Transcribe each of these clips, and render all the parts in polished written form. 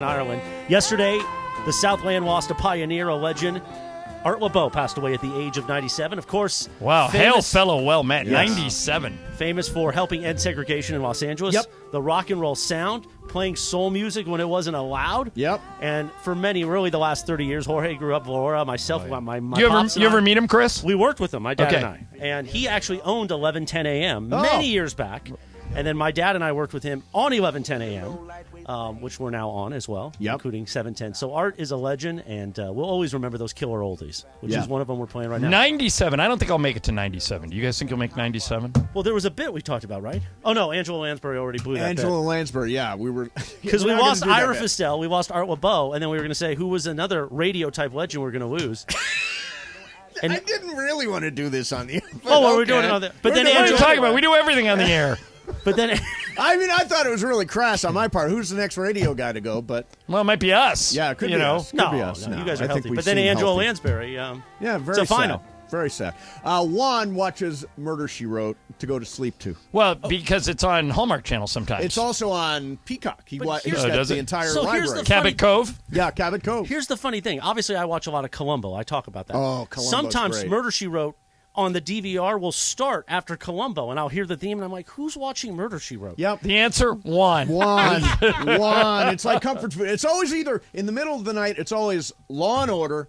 Ireland. Yesterday, the Southland lost a pioneer, a legend. Art Laboe passed away at the age of 97. Of course, wow, hail fellow well met, yes. 97. Famous for helping end segregation in Los Angeles. Yep. The rock and roll sound, playing soul music when it wasn't allowed. Yep. And for many, really the last 30 years, Jorge grew up, Laura, myself, my You ever meet him, Chris? We worked with him, my dad Okay. and I. And he actually owned 1110 AM Oh. many years back. And then my dad and I worked with him on 1110 AM, which we're now on as well, including 710. So Art is a legend, and we'll always remember those killer oldies, which is one of them we're playing right now. 97. I don't think I'll make it to 97. Do you guys think you'll make 97? Well, there was a bit we talked about, right? Oh, no, Angela Lansbury already blew that Angela Lansbury, yeah. We were... Because we lost Ira Fistel, we lost Art Laboe, and then we were going to say who was another radio-type legend we're going to lose. And I didn't really want to do this on the air. We're doing it on the... But then What are you Angela... talking about? We do everything on the air. But then... I mean, I thought it was really crass on my part. Who's the next radio guy to go? But Well, it might be us. yeah, it could you be know. us. Could No, be us. no, No, you guys are I think healthy. we But then seem Angela healthy. Lansbury... Yeah, very it's a sad. final. Very sad. Juan watches Murder, She Wrote to go to sleep to. Well, because it's on Hallmark Channel sometimes. It's also on Peacock. He's got does the it? entire So here's library. the Cabot Cove. Yeah, Cabot Cove. Here's the funny thing. Obviously, I watch a lot of Columbo. I talk about that. Oh, Columbo's Sometimes great. Murder, She Wrote on the DVR will start after Columbo, and I'll hear the theme, and I'm like, who's watching Murder, She Wrote? Yep. The answer, one. One. It's like comfort food. It's always either in the middle of the night, it's always Law and Order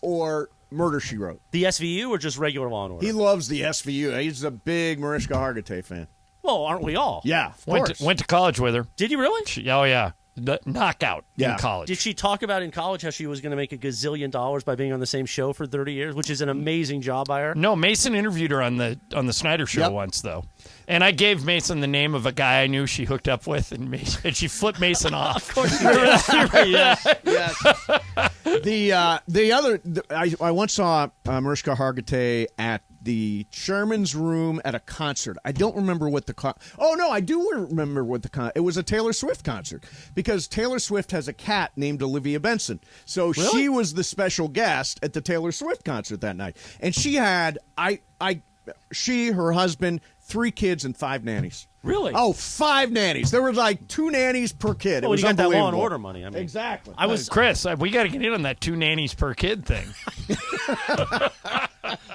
or Murder, She Wrote. The SVU or just regular Law and Order? He loves the SVU. He's a big Mariska Hargitay fan. Well, aren't we all? Yeah, of Went course. to college with her. Did you really? Oh, yeah. The knockout Yeah. in college. Did she talk about in college how she was going to make $1 gazillion by being on the same show for 30 years, which is an amazing job by her? No, Mason interviewed her on the Snyder Show Yep. once, though. And I gave Mason the name of a guy I knew she hooked up with, and she flipped Mason off. Of course you did. Yes. I once saw Mariska Hargitay at the Sherman's Room at a concert. I don't remember what the oh no, I do remember what the it was a Taylor Swift concert because Taylor Swift has a cat named Olivia Benson. So she was the special guest at the Taylor Swift concert that night, and she had her husband, 3 kids, and 5 nannies. Really? Oh, 5 nannies. There were like 2 nannies per kid. Well, it was you got that Law and unbelievable. Order money. I mean, Exactly. Chris, we got to get in on that 2 nannies per kid thing.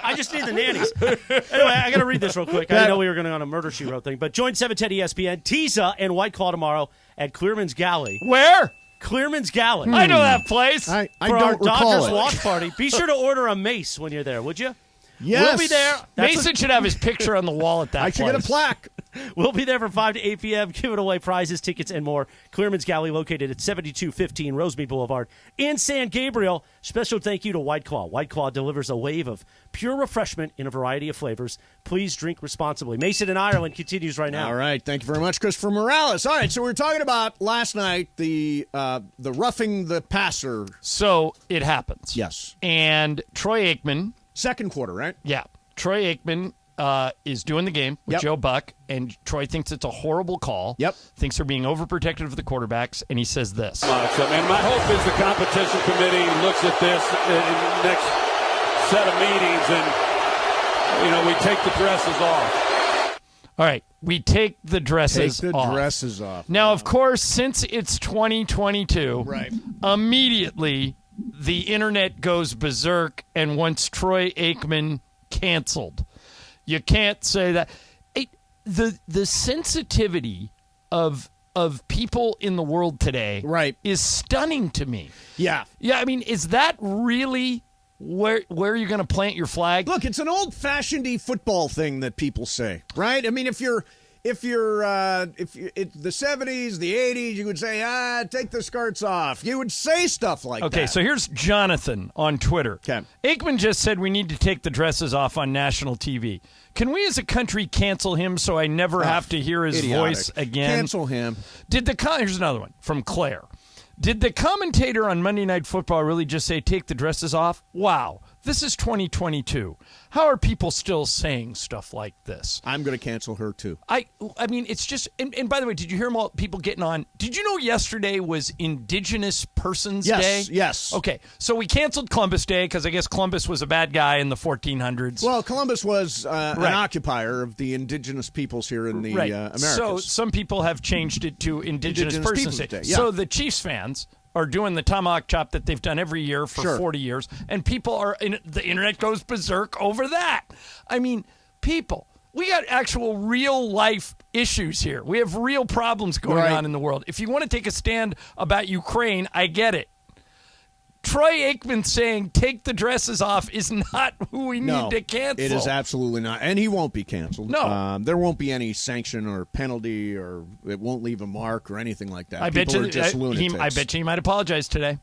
I just need the nannies. Anyway, I got to read this real quick. I didn't know we were going to go on a Murder, She Wrote thing. But join 710 ESPN, Tisa, and White Claw tomorrow at Clearman's Galley. Where? Clearman's Galley. I know that place. I For our don't recall Dodgers it. watch party. Be sure to order a mace when you're there, would you? Yes. We'll be there. Mason should have his picture on the wall at that I place. should get a plaque. We'll be there from 5 to 8 p.m., giving away prizes, tickets, and more. Clearman's Galley, located at 7215 Rosemead Boulevard in San Gabriel. Special thank you to White Claw. White Claw delivers a wave of pure refreshment in a variety of flavors. Please drink responsibly. Mason in Ireland continues right now. All right. Thank you very much, Christopher Morales. All right. So we were talking about last night the roughing the passer. So it happens. Yes. And Troy Aikman. Second quarter, right? Yeah. Troy Aikman is doing the game with Yep. Joe Buck, and Troy thinks it's a horrible call. Yep. Thinks they're being overprotective of the quarterbacks, and he says this. And my hope is the competition committee looks at this in the next set of meetings and, we take the dresses off. All right. We take the dresses Take the off. dresses off. Now, of course, since it's 2022, Right. immediately the internet goes berserk and wants Troy Aikman canceled. You can't say that. The sensitivity of people in the world today Right. is stunning to me. Yeah. Yeah, I mean, is that really where you're going to plant your flag? Look, it's an old-fashioned football thing that people say, right? I mean, if you're the 70s, the 80s, you would say, take the skirts off. You would say stuff like that. Okay, so here's Jonathan on Twitter. Okay. Aikman just said we need to take the dresses off on national TV. Can we as a country cancel him so I never have to hear his idiotic. voice again? Cancel him. Here's another one from Claire. Did the commentator on Monday Night Football really just say take the dresses off? Wow, this is 2022. How are people still saying stuff like this? I'm going to cancel her, too. I mean, it's just, and by the way, did you hear them all, people getting on? Did you know yesterday was Indigenous Persons Day? Yes. Okay, so we canceled Columbus Day because I guess Columbus was a bad guy in the 1400s. Well, Columbus was an occupier of the indigenous peoples here in the Americas. So some people have changed it to Indigenous Persons Peoples Day. Day, yeah. So the Chiefs fans fans are doing the tomahawk chop that they've done every year for 40 years, and people are the internet goes berserk over that. I mean, people, we got actual real life issues here. We have real problems going on in the world. If you want to take a stand about Ukraine, I get it. Troy Aikman saying take the dresses off is not who we need to cancel. It is absolutely not. And he won't be canceled. No. There won't be any sanction or penalty, or it won't leave a mark or anything like that. I bet you he might apologize today.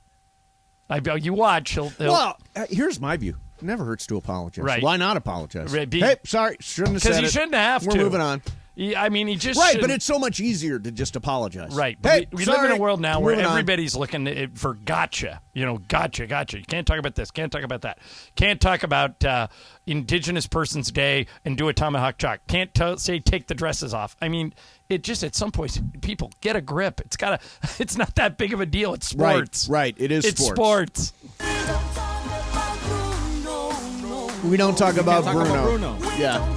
You watch. He'll well, here's my view. It never hurts to apologize. Right. Why not apologize? Right. Hey, sorry, shouldn't have said it. Because he shouldn't have to. We're moving on. I mean, he just but it's so much easier to just apologize. Right. Hey, we live in a world now where Moving on. everybody's looking for gotcha. Gotcha. You can't talk about this. Can't talk about that. Can't talk about Indigenous Persons Day and do a tomahawk chop. Can't say take the dresses off. I mean, it just at some point, people get a grip. It's not that big of a deal. It's sports. Right. It is sports. We don't talk about Bruno. Yeah.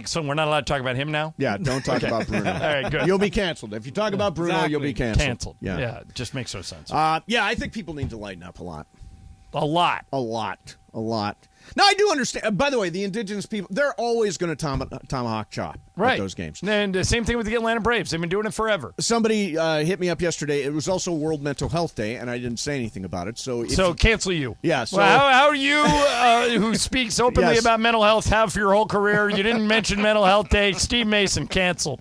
So we're not allowed to talk about him now? Yeah, don't talk about Bruno. All right, good. You'll be canceled. If you talk about Bruno, you'll be canceled. Yeah, it just makes no sense. Yeah, I think people need to lighten up a lot. A lot. Now, I do understand. By the way, the indigenous people, they're always going to tomahawk chop at those games. And the same thing with the Atlanta Braves. They've been doing it forever. Somebody hit me up yesterday. It was also World Mental Health Day, and I didn't say anything about it. So cancel you. Yeah. So well, how you, who speaks openly Yes. about mental health, have for your whole career, you didn't mention Mental Health Day. Steve Mason, canceled.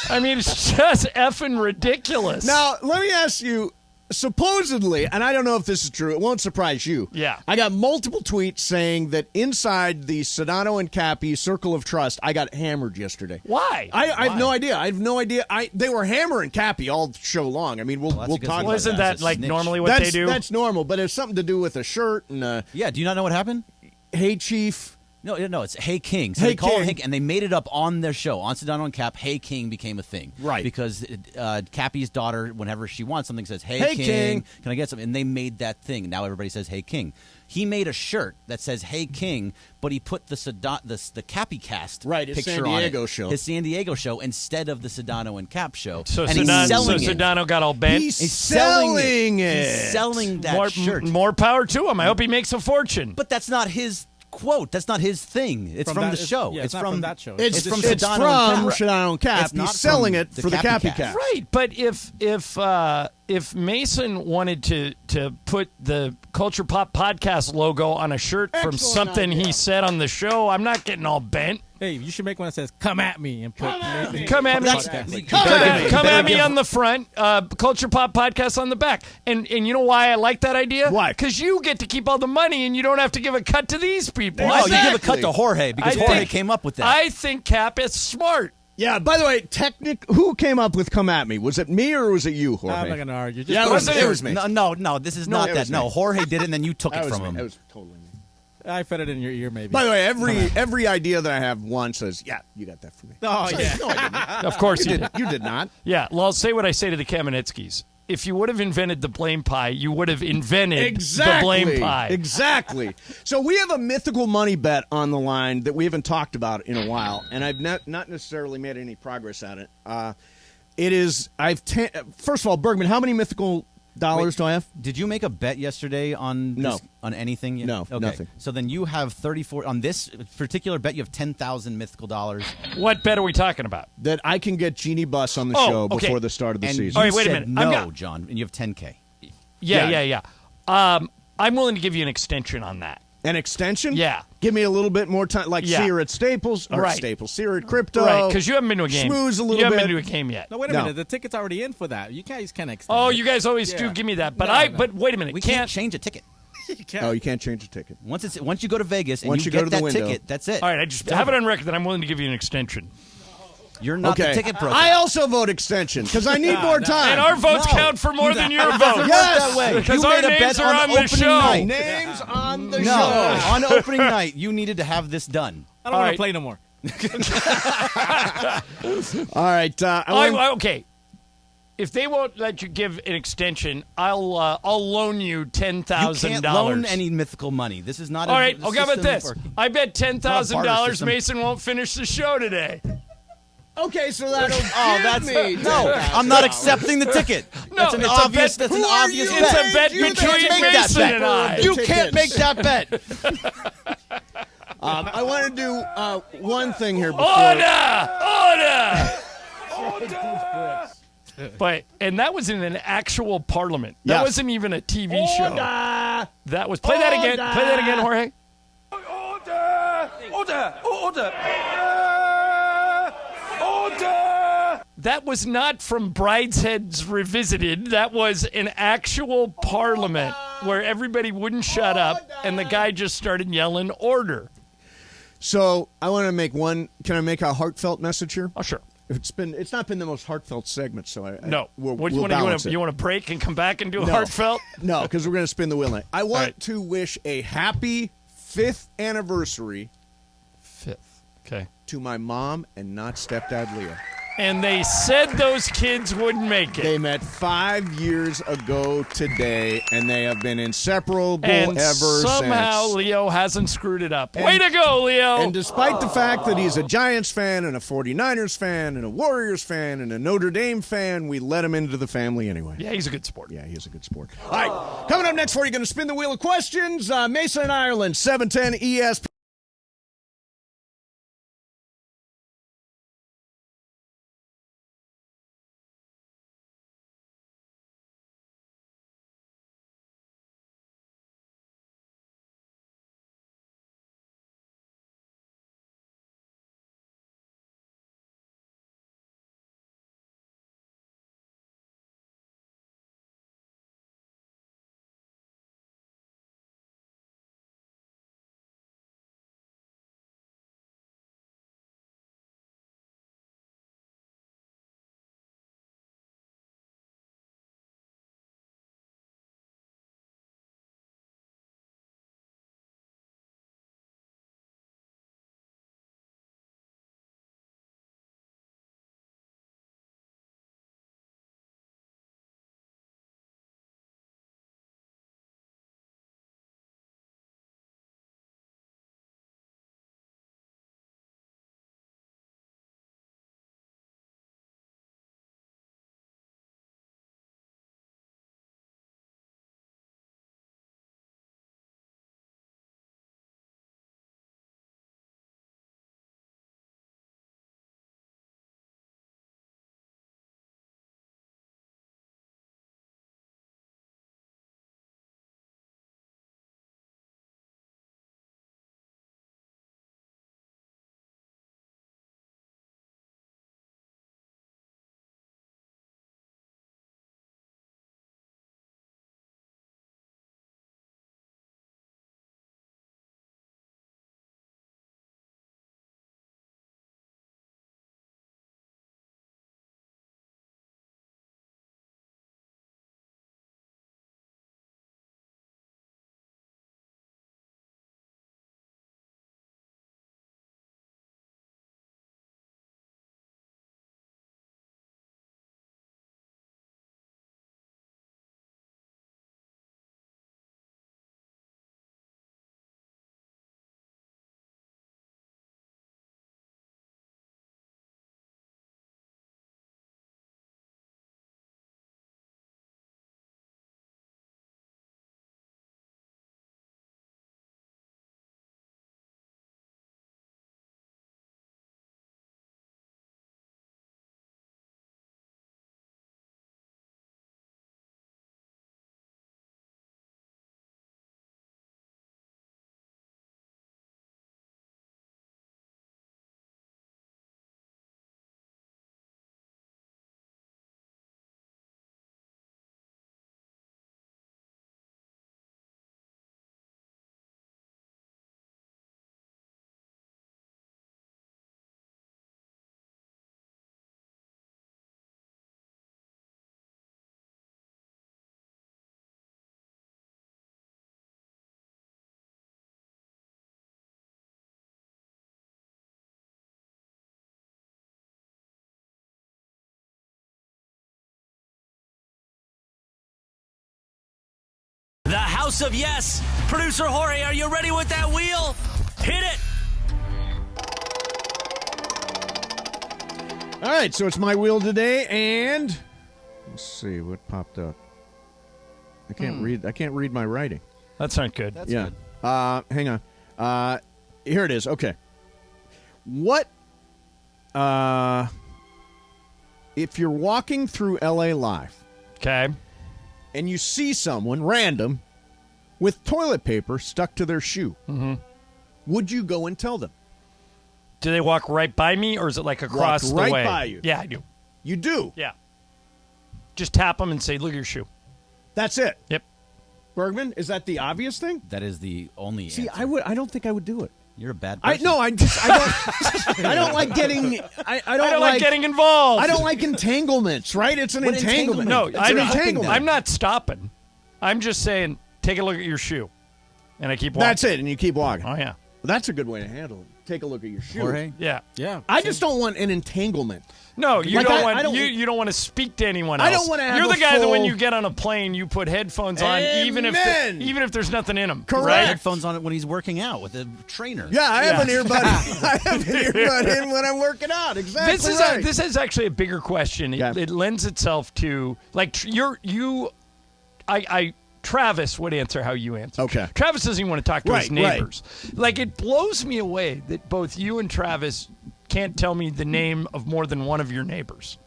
I mean, it's just effing ridiculous. Now, let me ask you. Supposedly, and I don't know if this is true, it won't surprise you. Yeah. I got multiple tweets saying that inside the Sedano and Cappy Circle of Trust, I got hammered yesterday. Why? I have no idea. They were hammering Cappy all show long. I mean, we'll talk about well, isn't that like normally what that's, they do? That's normal, but it's something to do with a shirt and Yeah, do you not know what happened? Hey, Chief. No, it's Hey King. So Hey they call King. it Hey King, and they made it up on their show. On Sedano and Cap, Hey King became a thing. Right. Because Cappy's daughter, whenever she wants something, says, Hey Hey, King, King. can I get something? And they made that thing. Now everybody says Hey King. He made a shirt that says Hey King, but he put the Cappy cast Right, his picture San on Diego it. show. His San Diego show instead of the Sedano and Cap show. So and he's selling it. Sedano got all bent. He's He's selling it. He's selling that shirt. More power to him. I hope he makes a fortune. But that's not his quote. That's not his thing. It's from the show. It's not from that show. It's from Sedano and Cap. It's not He's selling from it the for the Cappy Cappy Cast. Right, but if Mason wanted to put the Culture Pop podcast logo on a shirt from Excellent something idea. he said on the show, I'm not getting all bent. Hey, you should make one that says "Come at me" and put Come at me. Podcast. Come at me on the front, Culture Pop podcast on the back. And you know why I like that idea? Why? Because you get to keep all the money and you don't have to give a cut to these people. No, you give a cut Exactly. to Jorge because Jorge came up with that. I think Cap is smart. Yeah, by the way, who came up with Come At Me? Was it me or was it you, Jorge? I'm not going to argue. Just Yeah, go it was, ahead. it was me. No, this is not it that. was No, me. Jorge did it, and then you took That it was from me. him. That was totally me. I fed it in your ear, maybe. By the way, every idea that I have one says, yeah, you got that from me. Oh, yeah. No, I didn't. Of course you did. You did not. Yeah, well, I'll say what I say to the Kamenetskis. If you would have invented the blame pie, you would have invented the blame pie. Exactly. So we have a mythical money bet on the line that we haven't talked about in a while, and I've not necessarily made any progress at it. It is, first of all, Bergman, how many mythical dollars do I have? Did you make a bet yesterday on No. on anything? No, okay. nothing. So then you have 34 on this particular bet. You have 10,000 mythical dollars. What bet are we talking about? That I can get Jeannie Buss on the Oh, show okay. before the start of the And season. All right, you wait a said minute. No, John, and you have 10K. Yeah. I'm willing to give you an extension on that. An extension? Yeah. Give me a little bit more time, like Yeah. see her at Staples, or Right. Staples, see her at Crypto. Right, because you haven't been to a game. Schmooze a little you haven't bit. been to a game yet. No, wait a No. minute. The ticket's already in for that. You guys can't extend Oh, it. you guys always do Yeah. give me that. But No, no. But wait a minute. We can't change a ticket. You can't. Oh, you can't change a ticket. Once you go to Vegas and Once you go get to the that window. ticket, that's it. All right, I just have it on record that I'm willing to give you an extension. You're not Okay. the ticket broker. I also vote extension because I need more time. And our votes No. count for more than your vote. Yes. that way. Because You our made a names bet are on on the opening show. night. Names on the No, show. on opening night, you needed to have this done. I don't All want right. to play no more. All right. Okay. If they won't let you give an extension, I'll loan you You $10,000. can't loan any mythical money. This is not. All a right, okay, how about system this? for- I bet $10,000 system. Mason won't finish the show today. Okay, so that'll that's me. no. I'm not accepting the ticket. That's an it's obvious. a bet. That's an obvious It's a bet. bet You between can't make that Mason bet. and I. You can't make that bet. I want to do one thing here before. Order! And that was in an actual parliament. That Yes. wasn't even a TV show. That was. Play that again. Play that again, Jorge. Order! That was not from Bridesheads Revisited. That was an actual parliament where everybody wouldn't shut up, and the guy just started yelling, "Order!" So I want to make one. Can I make a heartfelt message here? Oh, sure. It's not been the most heartfeldt segment, so No. we'll You balance it. want to break and come back and do a No. heartfelt? No, because we're going to spin the wheel now. I want right. to wish a happy 5th anniversary 5th. Okay. to my mom and not stepdad Leo. And they said those kids wouldn't make it. They met 5 years ago today, and they have been inseparable And ever somehow since. Leo hasn't screwed it up. Way to go, Leo! And despite the fact that he's a Giants fan and a 49ers fan and a Warriors fan and a Notre Dame fan, we let him into the family anyway. Yeah, he's a good sport. Yeah, he is a good sport. All right, coming up next for you, going to spin the wheel of questions. Mason and Ireland, 710 ESPN. The House of Yes. Producer Jorge, are you ready with that wheel? Hit it. All right, so it's my wheel today, and let's see what popped up. I can't read. I can't read my writing. That's not good. That's good. Hang on. Here it is. Okay. What? If you're walking through LA Live Okay. and you see someone random with toilet paper stuck to their shoe, would you go and tell them? Do they walk right by me, or is it like across Walk right the way? by you. Yeah, I do. You do. Yeah. Just tap them and say, "Look at your shoe." That's it. Yep. Bergman, is that the obvious thing? That is the only See, answer. I don't think I would do it. You're a bad I person. no, I don't. I don't like getting. I don't, I don't like getting involved. I don't like entanglements. Right? It's an What entanglement. No, it's I'm an not, entanglement. I'm not stopping. I'm just saying, take a look at your shoe, and I keep walking. That's it, and you keep walking. Oh yeah. That's a good way to handle it. Take a look at your shoe. Jorge? Yeah. Yeah. I just don't want an entanglement. No, you Like, don't I want don't- you don't want to speak to anyone else. I don't wanna have You're a the guy that when full- you get on a plane, you put headphones on, even Amen. if there's nothing in them. Correct. Right? Headphones on it when he's working out with a trainer. Yeah, I have Yeah. an earbud. I have an earbud in when I'm working out. Exactly. This is right. this is actually a bigger question. It, Yeah. it lends itself to like Travis would answer how you answer. Okay. Travis doesn't even want to talk to his Right, right. neighbors. Like, it blows me away that both you and Travis can't tell me the name of more than one of your neighbors.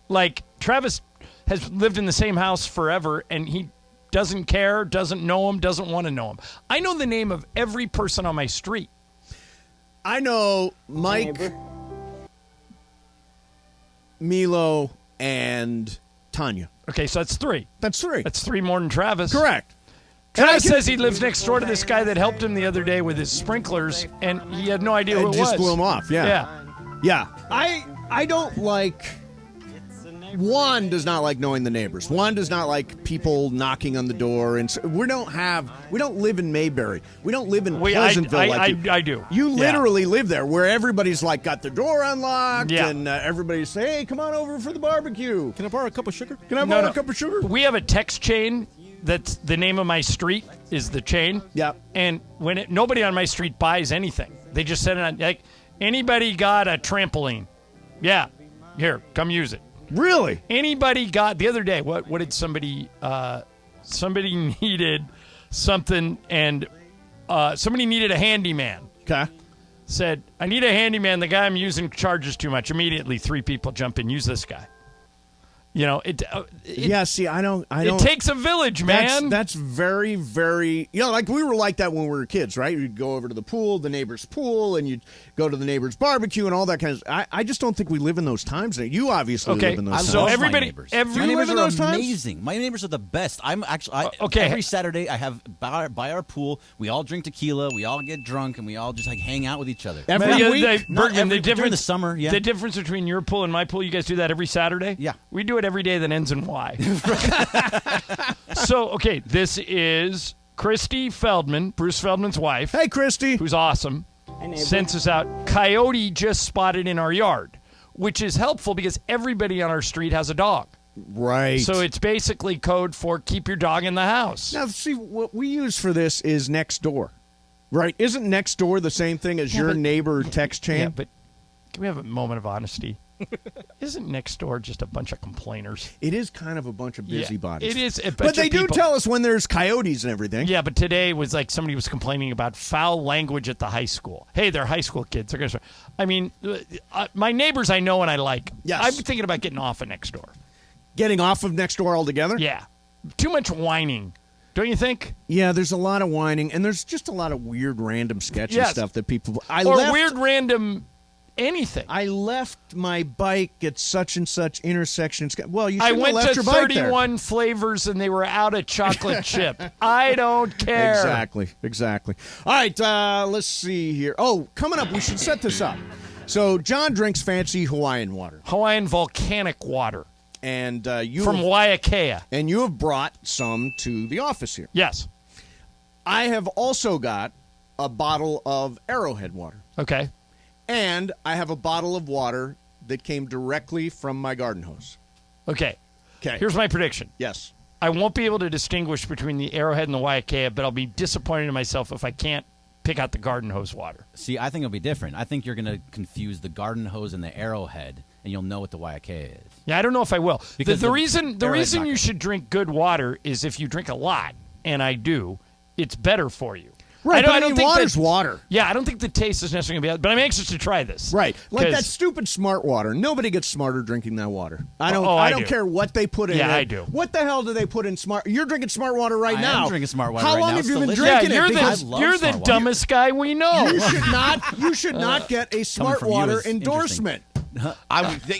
Like, Travis has lived in the same house forever, and he doesn't care, doesn't know him, doesn't want to know him. I know the name of every person on my street. I know Mike, Milo, and Tanya. Okay, so that's three. That's three. That's three more than Travis. Correct. And I Travis can- says he lives next door to this guy that helped him the other day with his sprinklers, and he had no idea who It it just was. blew him off. Yeah. Yeah. Yeah. I don't like. Juan does not like knowing the neighbors. Juan does not like people knocking on the door, and so we don't live in Mayberry. We don't live in Pleasantville. I do. You Yeah. literally live there, where everybody's like got the door unlocked, Yeah. and everybody's say, "Hey, come on over for the barbecue. Can I borrow a cup of sugar? Can I No, borrow no. a cup of sugar?" We have a text chain that's the name of my street is the chain. Yeah. And when nobody on my street buys anything, they just send it on, like, anybody got a trampoline? Yeah. Here, come use it. Really? Anybody got the other day? What did somebody needed something, and somebody needed a handyman. Okay. Said, I need a handyman. The guy I'm using charges too much. Immediately, three people jump in. Use this guy. You know, it Yeah. See, I don't. it takes a village, man. That's very, very, like we were like that when we were kids, right? You'd go over to the pool, the neighbor's pool, and you'd go to the neighbor's barbecue and all that kind of. I just don't think we live in those times. You obviously Okay, live in those I times. so love everybody- my neighbors. every- my neighbors live in are those times? amazing. My neighbors are the best. I'm actually Okay. every Saturday I have by our pool. We all drink tequila. We all get drunk, and we all just like hang out with each other. Every Man, week? Not Bergman, every- during the summer, yeah. The difference between your pool and my pool, you guys do that every Saturday? Yeah. We do it every day that ends in Y. So, okay, this is Christy Feldman, Bruce Feldman's wife, Hey, Christy. who's awesome, sends us out. Coyote just spotted in our yard, which is helpful because everybody on our street has a dog. Right. So it's basically code for keep your dog in the house. Now, see, what we use for this is next door, right? Isn't next door the same thing as your but- neighbor text chain? Yeah, but can we have a moment of honesty? Isn't next door just a bunch of complainers? It is kind of a bunch of busybodies. it is a bunch But they of do people. tell us when there's coyotes and everything. Yeah, but today was like somebody was complaining about foul language at the high school. Hey, they're high school kids. They're gonna. I mean, my neighbors I know and I like. Yes. I'm thinking about getting off of next door. Getting off of next door altogether? Yeah, too much whining. Don't you think? Yeah, there's a lot of whining, and there's just a lot of weird, random, sketchy Yes. stuff that people. Weird random anything. I left my bike at such and such intersection. Well, you I shouldn't have went left to your bike there. 31 flavors and they were out of chocolate chip. I don't care. Exactly. All right, let's see here. Oh, coming up, we should set this up. So, John drinks fancy Hawaiian water, Hawaiian volcanic water and from Waiakea. and you have brought some to the office here. Yes. I have also got a bottle of Arrowhead water, Okay. and I have a bottle of water that came directly from my garden hose. Okay. Okay. Here's my prediction. Yes. I won't be able to distinguish between the Arrowhead and the Waiakea, but I'll be disappointed in myself if I can't pick out the garden hose water. See, I think it'll be different. I think you're going to confuse the garden hose and the Arrowhead, and you'll know what the YK is. Yeah, I don't know if I will. Because The reason Arrowhead's you not should drink good water is if you drink a lot, and I do, it's better for you. Right, I don't think water's water. Yeah, I don't think the taste is necessarily going to be, but I'm anxious to try this. Right, like 'Cause- that stupid smart water. Nobody gets smarter drinking that water. I I don't do. care what they put in Yeah, it. I do. What the hell do they put in smart? You're drinking smart water right I now. am drinking smart water How right long now. have It's you been delicious. Yeah, drinking you're it? Because I love the smart water. dumbest guy we know. you should not get a smart from you water is endorsement.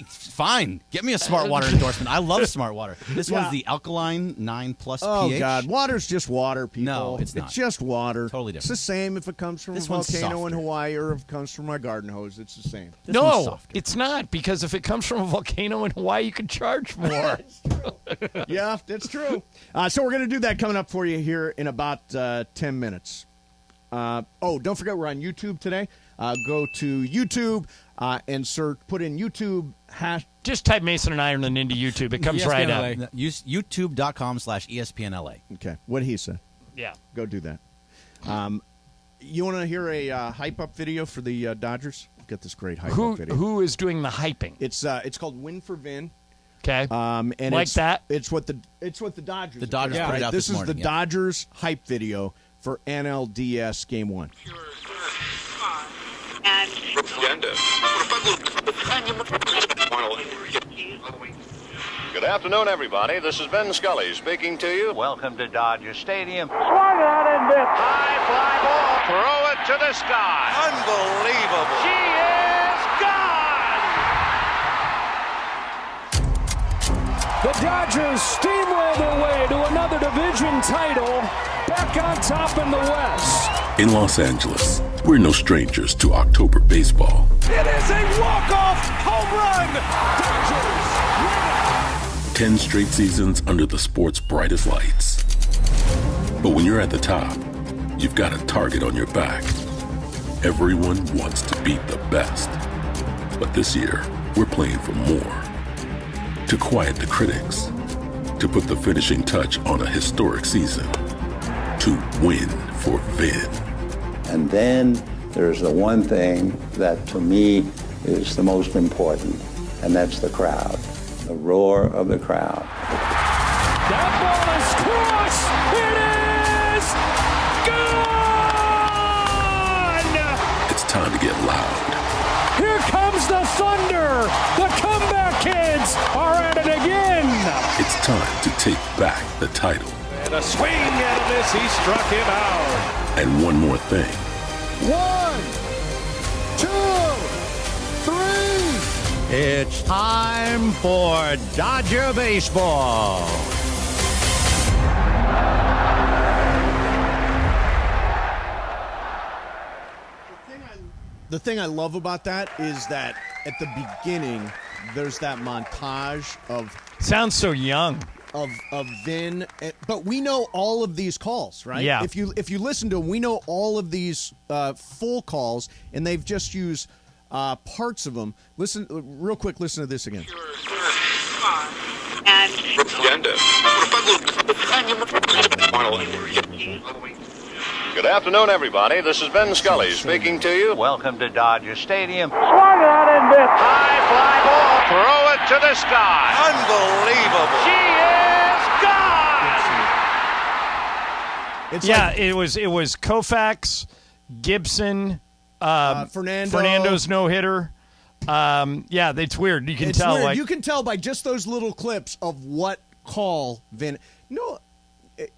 Fine. Get me a smart water endorsement. I love smart water. This Yeah. one's the alkaline 9+ Oh pH. God, water's just water, people. No, it's not. It's just water. Totally It's different. the same if it comes from This a one's volcano in softer. Hawaii or if it comes from my garden hose. It's the same. This one's No, softer. it's not, because if it comes from a volcano in Hawaii, you can charge more. Yeah, that's true. So we're going to do that coming up for you here in about 10 minutes. Don't forget we're on YouTube today. Go to YouTube and put in YouTube hash. Just type Mason and Ireland into YouTube. It comes right up. ESPNLA. Use youtube.com/ESPNLA. Okay, what he said. Yeah. Go do that. You want to hear a hype up video for the Dodgers? Get this great hype up video. Who is doing the hyping? It's called Win for Vin. Okay. And Like it's, that? It's what the Dodgers. The Dodgers have put it right? out This this is the morning, yeah. Dodgers hype video for NLDS Game 1. Good afternoon, everybody. This is Ben Scully speaking to you. Welcome to Dodger Stadium. Swung on and missed. High fly ball. Throw it to the sky. Unbelievable. She is gone. The Dodgers steamroll their way to another division title, back on top in the West. In Los Angeles, we're no strangers to October baseball. It is a walk-off home run! Dodgers win it! 10 straight seasons under the sport's brightest lights. But when you're at the top, you've got a target on your back. Everyone wants to beat the best. But this year, we're playing for more. To quiet the critics. To put the finishing touch on a historic season. To win for Vin. And then there's the one thing that to me is the most important, and that's the crowd, the roar of the crowd. That ball is crossed! It is gone! It's time to get loud. Here comes the thunder! The comeback kids are at it again! It's time to take back the title. And a swing and a miss. He struck him out. And one more thing. 1, 2, 3. It's time for Dodger baseball. The thing I love about that is that at the beginning, there's that montage of Sounds so young. Vin, but we know all of these calls, right? Yeah. If you listen to them, we know all of these full calls, and they've just used parts of them. Listen, real quick. Listen to this again. Good afternoon, everybody. This is Ben Scully speaking to you. Welcome to Dodger Stadium. Swung on and missed. High fly ball. Throw it to the sky. Unbelievable. She is gone. It's Yeah, like, it was Koufax, Gibson, Fernando's no-hitter. Yeah, it's weird. You can it's tell. weird. Like, You can tell by just those little clips of what call Vin. No,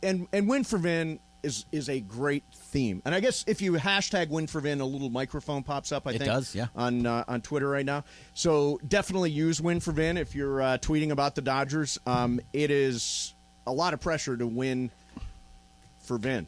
and Win for Vin is a great theme. And I guess if you hashtag Win for Vin, a little microphone pops up. I think It does, yeah. on Twitter right now. So definitely use Win for Vin if you're tweeting about the Dodgers. It is a lot of pressure to win for Vin.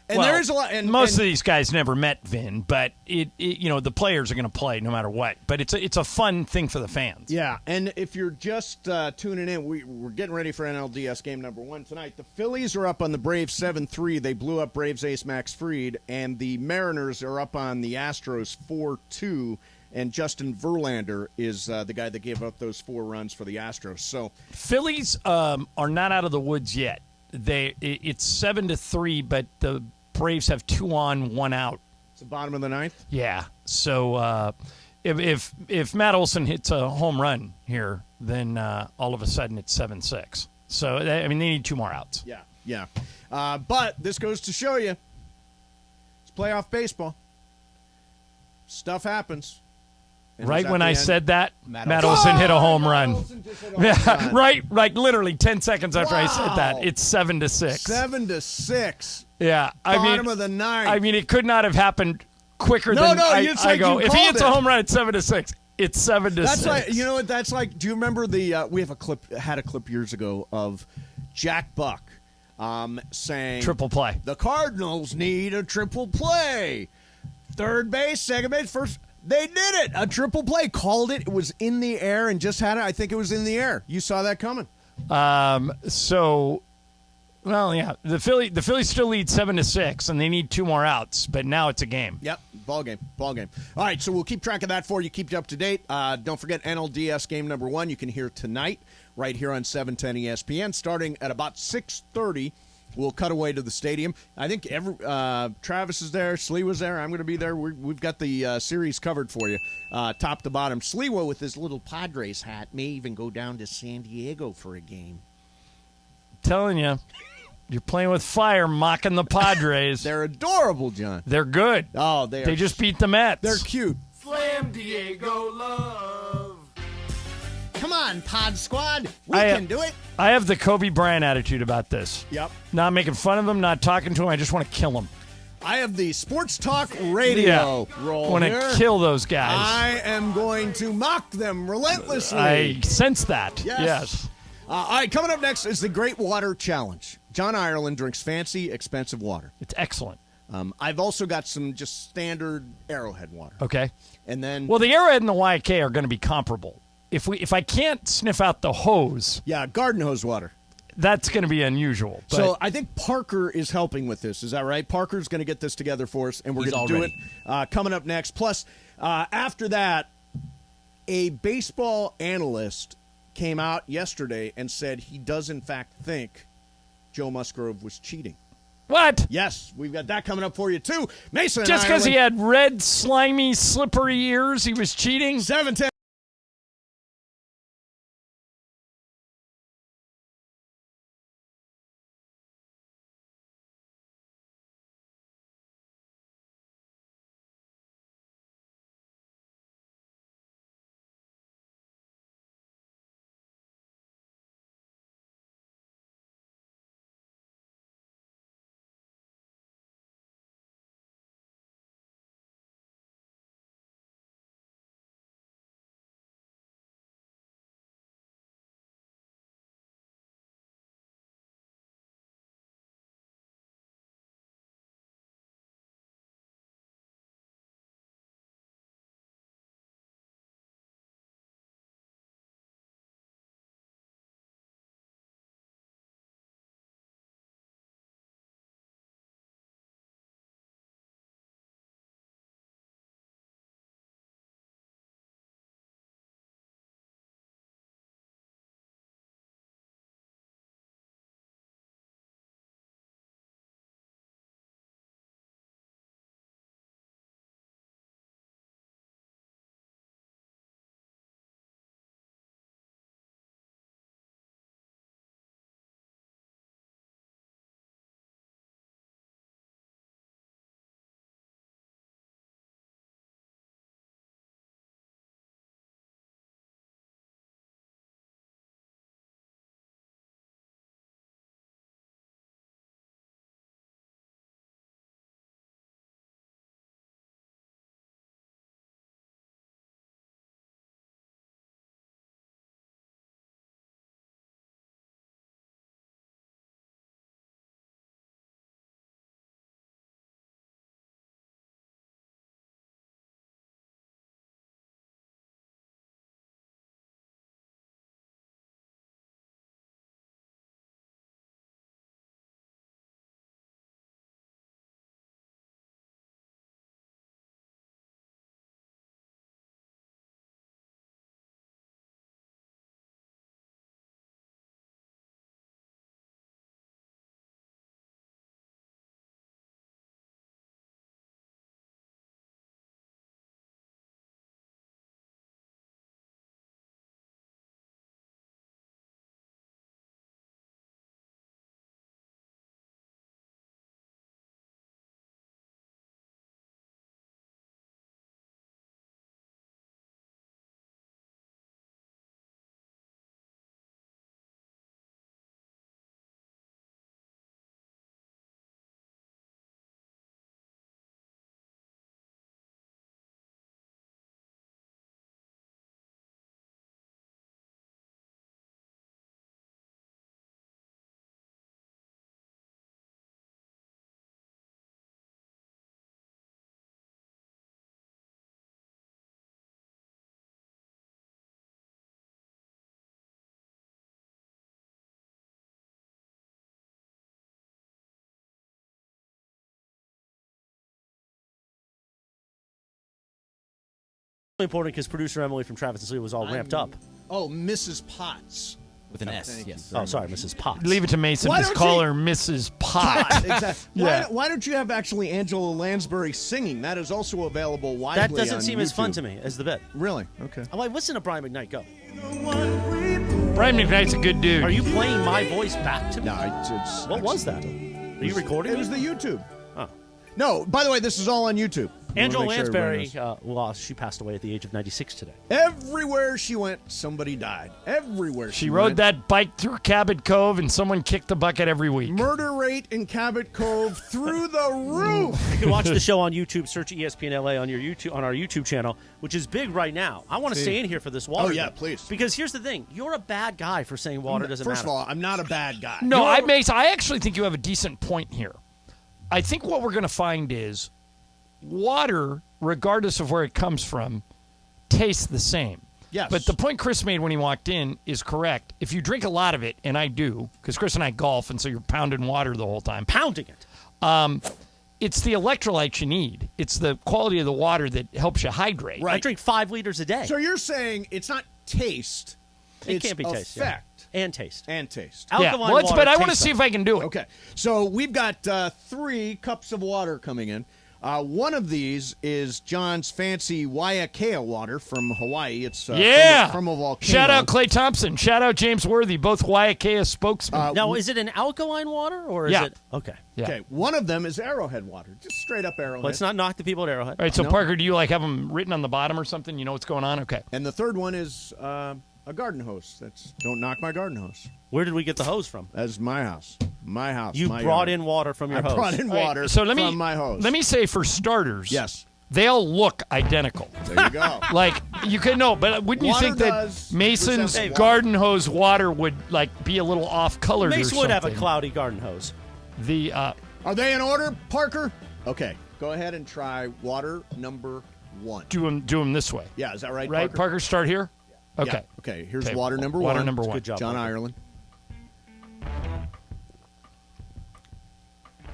And well, there is a lot. And most of these guys never met Vin, but the players are going to play no matter what. But it's a fun thing for the fans. Yeah, and if you're just tuning in, we're getting ready for NLDS game number 1 tonight. The Phillies are up on the Braves 7-3. They blew up Braves ace Max Fried, and the Mariners are up on the Astros 4-2. And Justin Verlander is the guy that gave up those 4 runs for the Astros. So Phillies are not out of the woods yet. It's 7-3, but the Braves have 2 on, 1 out. it's the bottom of the 9th. Yeah. So if Matt Olson hits a home run here, then all of a sudden it's 7-6. So I mean, they need 2 more outs. Yeah. But this goes to show you, it's playoff baseball. Stuff happens. And Right at when the I end- said that, Matt Olson hit a home run. Yeah, right. Literally 10 seconds after I said that, it's 7-6. 7-6. Yeah, Bottom of the ninth. I mean, it could not have happened quicker No, than no, I it's like go. you If he called hits a it. home run, it's 7-6. It's 7-6. That's like, you know what that's like? Do you remember we have had a clip years ago of Jack Buck saying Triple play. The Cardinals need a triple play. Third base, second base, first. They did it. A triple play. Called it. It was in the air and just had it. I think it was in the air. You saw that coming. Well, yeah. The Phillies still lead 7-6, and they need 2 more outs. But now it's a game. Yep. Ball game. All right, so we'll keep track of that for you. Keep you up to date. Don't forget NLDS game number 1. You can hear tonight right here on 710 ESPN, starting at about 6:30. We'll cut away to the stadium. I think Travis is there. Sliwa's there. I'm going to be there. We've got the series covered for you, top to bottom. Sliwa with his little Padres hat may even go down to San Diego for a game. Telling you, you're playing with fire, mocking the Padres. They're adorable, John. They're good. Oh, they just beat the Mets. They're cute. Slam Diego love. Come on, Pod Squad. We can do it. I have the Kobe Bryant attitude about this. Yep. Not making fun of him, not talking to him. I just want to kill him. I have the Sports Talk Radio role I want to kill those guys. I am going to mock them relentlessly. I sense that. Yes. All right, coming up next is the Great Water Challenge. John Ireland drinks fancy, expensive water. It's excellent. I've also got some just standard Arrowhead water. Okay. And then... Well, the Arrowhead and the YK are going to be comparable. If I can't sniff out the hose... Yeah, garden hose water. That's going to be unusual. But so I think Parker is helping with this. Is that right? Parker's going to get this together for us, and we're going to do it coming up next. Plus, after that, a baseball analyst came out yesterday and said he does, in fact, think Joe Musgrove was cheating. What? Yes, we've got that coming up for you, too. Mason Just because he had red, slimy, slippery ears, he was cheating? 7:10. Important because producer Emily from Travis and Slee was all ramped up. Oh, Mrs. Potts. With an S, yes. Oh, sorry, Mrs. Potts. Leave it to Mason. Just call her Mrs. Potts. Exactly. Why don't you have actually Angela Lansbury singing? That is also available widely That doesn't on seem YouTube. as fun to me as the bit. Really? Okay. I'm like, listen to Brian McKnight go. Brian McKnight's a good dude. Are you playing my voice back to me? No, it's What was that? Are you recording? It was the YouTube. Oh. No, by the way, this is all on YouTube. Angela Make sure everybody Lansbury, knows. she passed away at the age of 96 today. Everywhere she went, somebody died. Everywhere She rode went. that bike through Cabot Cove, and someone kicked the bucket every week. Murder rate in Cabot Cove through the roof. You can watch the show on YouTube. Search ESPNLA on our YouTube channel, which is big right now. I want to stay in here for this water. Oh, yeah, bit. please. Because here's the thing: you're a bad guy for saying water doesn't matter. First of all, I'm not a bad guy. No, I actually think you have a decent point here. I think what we're going to find is water, regardless of where it comes from, tastes the same. Yes. But the point Chris made when he walked in is correct. If you drink a lot of it, and I do, because Chris and I golf, and so you're pounding water the whole time. Pounding it. It's the electrolytes you need. It's the quality of the water that helps you hydrate. I drink 5 liters a day. So you're saying it's not taste. It can't be taste. Yeah. Effect. And taste. And taste. Alkaline water but I want to tastes see if I can do it. Okay. So we've got 3 cups of water coming in. One of these is John's fancy Waiakea water from Hawaii. It's from a volcano. Shout out Clay Thompson. Shout out James Worthy, both Waiakea spokesmen. Now, is it an alkaline water or is it? Okay. Yeah. Okay. One of them is Arrowhead water. Just straight up Arrowhead. Let's not knock the people at Arrowhead. All right, so No. Parker, do you have them written on the bottom or something? You know what's going on? Okay. And the third one is a garden hose. That's don't knock my garden hose. Where did we get the hose from? That's my house. My house. You my brought yard. in water from your I hose. brought in water from my hose. Let me say, for starters, Yes. they all look identical. There you go. Like, you could know, but wouldn't you Water think that does Mason's resemble garden hose water would, like, be a little off-colored or Mace something? would have a cloudy garden hose. The, Are they in order, Parker? Okay. Go ahead and try water number 1. do them this way. Yeah, is that right, Right, Parker, start here? Okay. Yeah. Okay, here's Okay, water number 1. water number 1. Good job, John Parker. Ireland.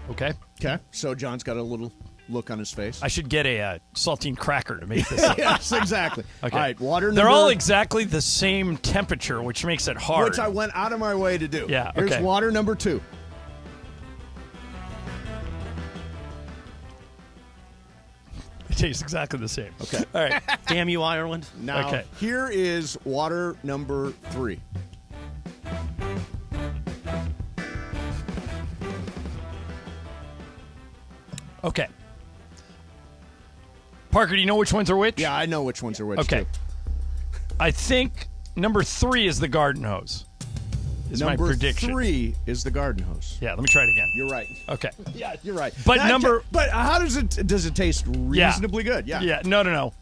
Okay. Okay, so John's got a little look on his face. I should get a saltine cracker to make this up. Yes, exactly. Okay. All right, water number... They're all exactly the same temperature, which makes it hard. Which I went out of my way to do. Yeah, Here's okay. water number 2. It tastes exactly the same. Okay. All right. Damn you, Ireland. Now, Okay. here is water number 3. Okay. Parker, do you know which ones are which? Yeah, I know which ones are which. Okay. too. I think number 3 is the garden hose. Is Number my prediction. 3 is the garden hose. Yeah, let me try it again. You're right. Okay. Yeah, you're right. But number- But how does it taste reasonably good? Yeah. Yeah, no.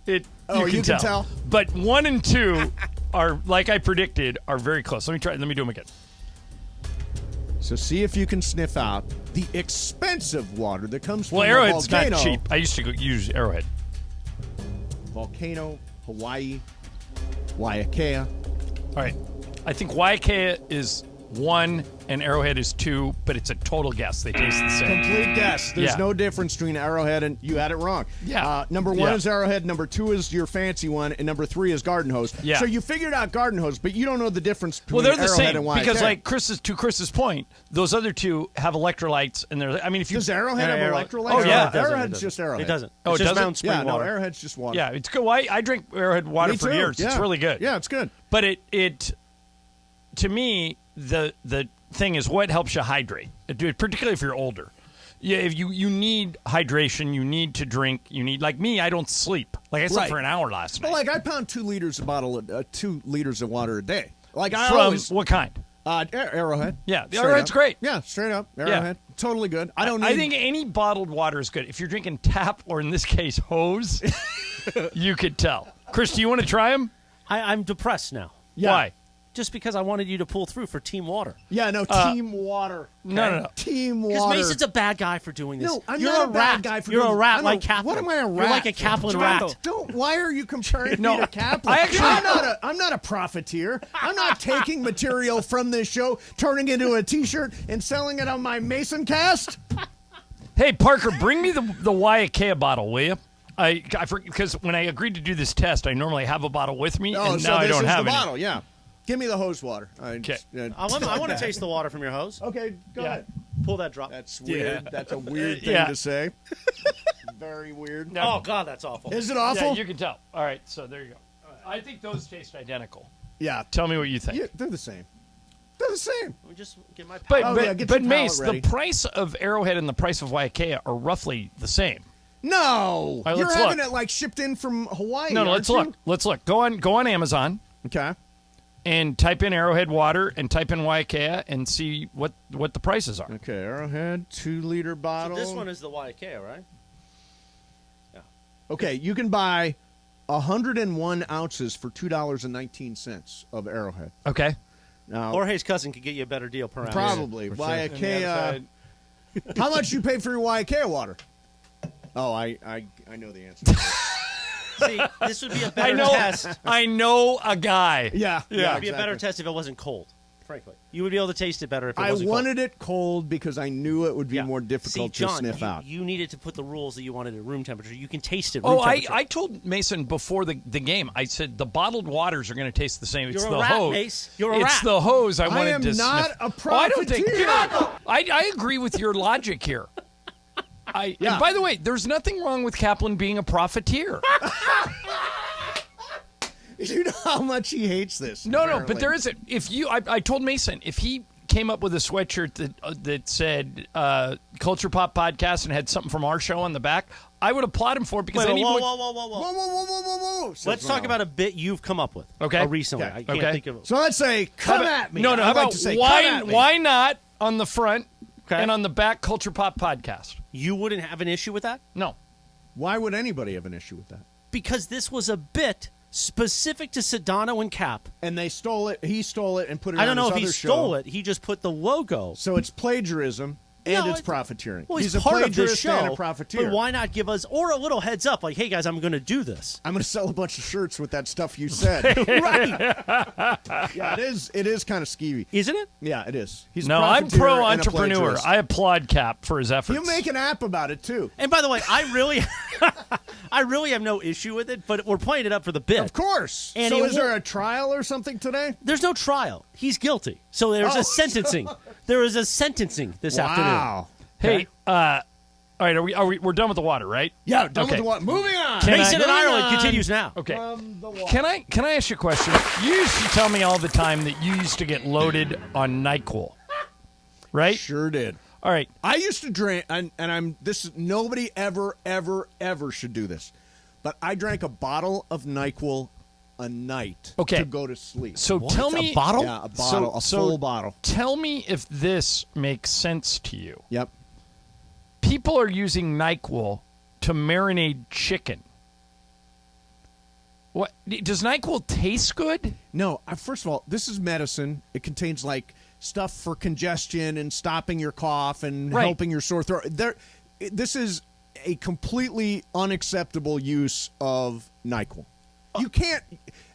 Oh, you can tell? But 1 and 2 are, like I predicted, are very close. Let me do them again. So see if you can sniff out the expensive water that comes from Well, a Arrowhead's volcano. not cheap. I used to use Arrowhead. Volcano, Hawaii, Waiakea. All right. I think Waiakea is 1 and Arrowhead is 2, but it's a total guess. They taste the same. Complete guess. There's Yeah. no difference between Arrowhead and you had it wrong. Yeah. Number 1 Yeah. is Arrowhead. Number 2 is your fancy one, and number 3 is garden hose. Yeah. So you figured out garden hose, but you don't know the difference between Well, they're the Arrowhead same and Waiakea. because, like Chris's point, those other two have electrolytes, and they're. I mean, if you Does Arrowhead have electrolytes? Oh yeah, Arrowhead's just Arrowhead. It doesn't. Oh, It's it just doesn't? Mountain Spring Yeah, no, water. Arrowhead's just water. yeah, it's good. I drink Arrowhead water Me for too. years. It's Yeah. really good. Yeah, it's good. But it to me the thing is what helps you hydrate, particularly if you're older. Yeah, if you need hydration, you need to drink. You need, like me, I don't sleep. Like I slept Right. for an hour last night. Well, like I pound 2 liters of water a day. Like I From always what kind? Arrowhead. Yeah, the Straight Arrowhead's up. great. Yeah, straight up Arrowhead. Totally good. I don't. Need, I think any bottled water is good. If you're drinking tap or in this case hose, you could tell. Chris, do you want to try them? I'm depressed now. Why? Just because I wanted you to pull through for Team Water. Yeah, no, team water. No. Team Because water. Mason's a bad guy for doing this. No, I'm You're not a a bad rat. guy for You're doing a this. rat I like don't- Kaplan. what am I, a You're rat? like a Kaplan rat. Don't. Why are you comparing No, me to Kaplan? I actually- I'm not a profiteer. I'm not taking material from this show, turning it into a T-shirt, and selling it on my Mason cast. Hey, Parker, bring me the Waiakea bottle, will you? Because when I agreed to do this test, I normally have a bottle with me, Oh, and so now I this don't is have the any. bottle, yeah. Give me the hose water. Okay. I want to taste the water from your hose. Okay, go ahead. Pull that drop. That's weird. That's a weird thing to say. Very weird. Oh, God, that's awful. Is it awful? Yeah, you can tell. All right, so there you go. I think those taste identical. Yeah. Tell me what you think. Yeah, they're the same. They're the same. Let me just get my But, palate. but, yeah, get but your Mace, palate ready. the price of Arrowhead and the price of Waiakea are roughly the same. No. All right, You're let's having look. it like shipped in from Hawaii. No, aren't let's you? look. Let's look. Go on Amazon Okay. and type in Arrowhead water and type in Waiakea and see what the prices are. Okay, Arrowhead, 2-liter bottle. So this one is the Waiakea, right? Okay, you can buy 101 ounces for $2.19 of Arrowhead. Okay. Now, Jorge's cousin could get you a better deal per ounce. probably. Waiakea. How much you pay for your Waiakea water? Oh, I know the answer. See, this would be a better test. I know a guy. Yeah. It would be a better test if it wasn't cold, frankly. You would be able to taste it better if it I wasn't wanted it cold because I knew it would be cold. more difficult See, John, to sniff out. You needed to put the rules that you wanted at room temperature. You can taste it. Oh, room temperature. I told Mason before the game, I said the bottled waters are going to taste the same. It's You're the a rat, hose. Mace. You're a it's rat. the hose I wanted am to not sniff. a Oh, I don't think. profiteer. I agree with your logic here. And by the way, there's nothing wrong with Kaplan being a profiteer. You know how much he hates this. No, apparently. but there isn't. If you, I told Mason, if he came up with a sweatshirt that said Culture Pop Podcast and had something from our show on the back, I would applaud him for it because Wait, then he whoa, would. Whoa. Let's talk about a bit you've come up with. Okay. Recently. Okay. I can't Okay. think of it. So let's say, come at me. No, I'd how like about to say, come at me. why not on the front Okay. and on the back Culture Pop Podcast? You wouldn't have an issue with that? No. Why would anybody have an issue with that? Because this was a bit specific to Sedano and Cap. And they stole it. He stole it and put it I on don't know his if he other stole show. it. He just put the logo. So it's plagiarism and No, it's profiteering. Well, he's a part of this plagiarist and show. a profiteer. But why not give us or a little heads up, like, hey guys, I'm going to do this. I'm going to sell a bunch of shirts with that stuff you said. Right? Yeah, it is kind of skeevy. Isn't it? Yeah, it is. He's a No, I'm profiteer pro and a entrepreneur. plagiarist. I applaud Cap for his efforts. You make an app about it too. And by the way, I really have no issue with it, but we're playing it up for the bit. Of course. And so it is there a trial or something today? There's no trial. He's guilty. So there's a sentencing. There is a sentencing this afternoon. Wow. Hey, all right, we're done with the water, right? Yeah, done Okay. with the what? Moving on. Can Mason I- in Ireland Moving on. continues now. Okay. The water. Can I ask you a question? You used to tell me all the time that you used to get loaded on NyQuil, right? Sure did. All right. I used to drink, and I'm this. Nobody ever should do this, but I drank a bottle of NyQuil a night to go to sleep. So tell me, a bottle, yeah, a bottle, so full bottle. Tell me if this makes sense to you. Yep. People are using NyQuil to marinate chicken. What does NyQuil taste good? No, first of all, this is medicine. It contains like stuff for congestion and stopping your cough and helping your sore throat. This is a completely unacceptable use of NyQuil. You can't,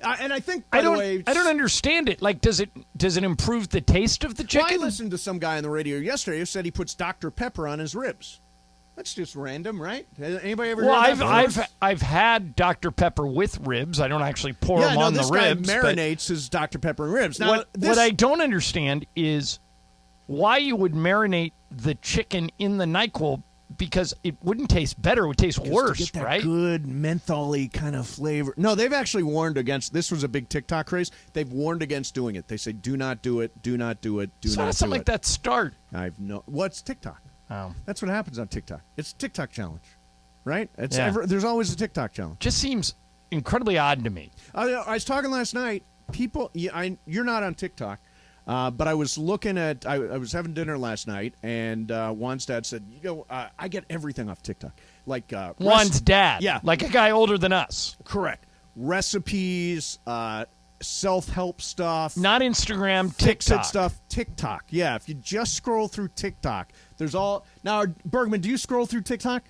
and I think by the way, I don't understand it. Like, does it improve the taste of the chicken? Well, I listened to some guy on the radio yesterday who said he puts Dr. Pepper on his ribs. That's just random, right? Anybody ever? Well, heard that I've had Dr. Pepper with ribs. I don't actually pour them on the ribs. This guy marinates his Dr. Pepper and ribs. Now, what I don't understand is why you would marinate the chicken in the NyQuil, because it wouldn't taste better; it would taste worse, to get that right? Good mentholy kind of flavor. No, they've actually warned against. This was a big TikTok craze. They've warned against doing it. They say, "Do not do it. Do not do it. Do So not how do does something it." like that start? What's TikTok? Oh, that's what happens on TikTok. It's a TikTok challenge, right? It's Yeah. there's always a TikTok challenge. Just seems incredibly odd to me. I was talking last night. People, you're not on TikTok. But I was looking at, I was having dinner last night, and Juan's dad said, I get everything off TikTok. Like Juan's dad. Yeah. Like a guy older than us. Correct. Recipes, self-help stuff. Not Instagram, Fix-It TikTok. stuff. TikTok. Yeah, if you just scroll through TikTok, there's all. Now, Bergman, do you scroll through TikTok?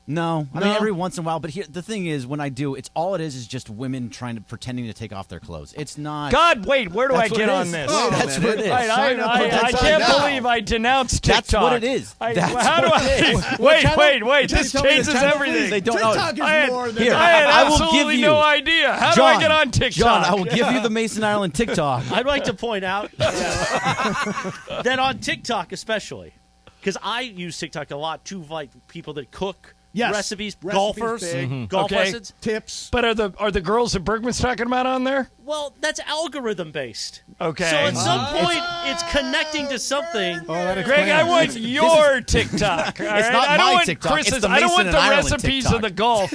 No, I mean every once in a while. But here, the thing is, when I do, all it is just women pretending to take off their clothes. It's not. God, wait, where do I get on this? That's what it is. I can't believe I denounced TikTok. That's what it is. How do I? Wait. This changes everything. They don't TikTok know. is more than Here, I had I will absolutely give you no idea. How do John, I get on TikTok? John, I will give you the Mason Ireland TikTok. I'd like to point out that on TikTok especially, because I use TikTok a lot to like people that cook. Yes. Recipes, golfers, golf lessons, tips. But are the girls that Bergman's talking about on there? Well, that's algorithm based. Okay. So at some point, it's connecting to something. Greg, I want your TikTok. All right? not I don't my want TikTok. Chris's. It's the I don't want Mason the and Ireland recipes TikTok. of the golf.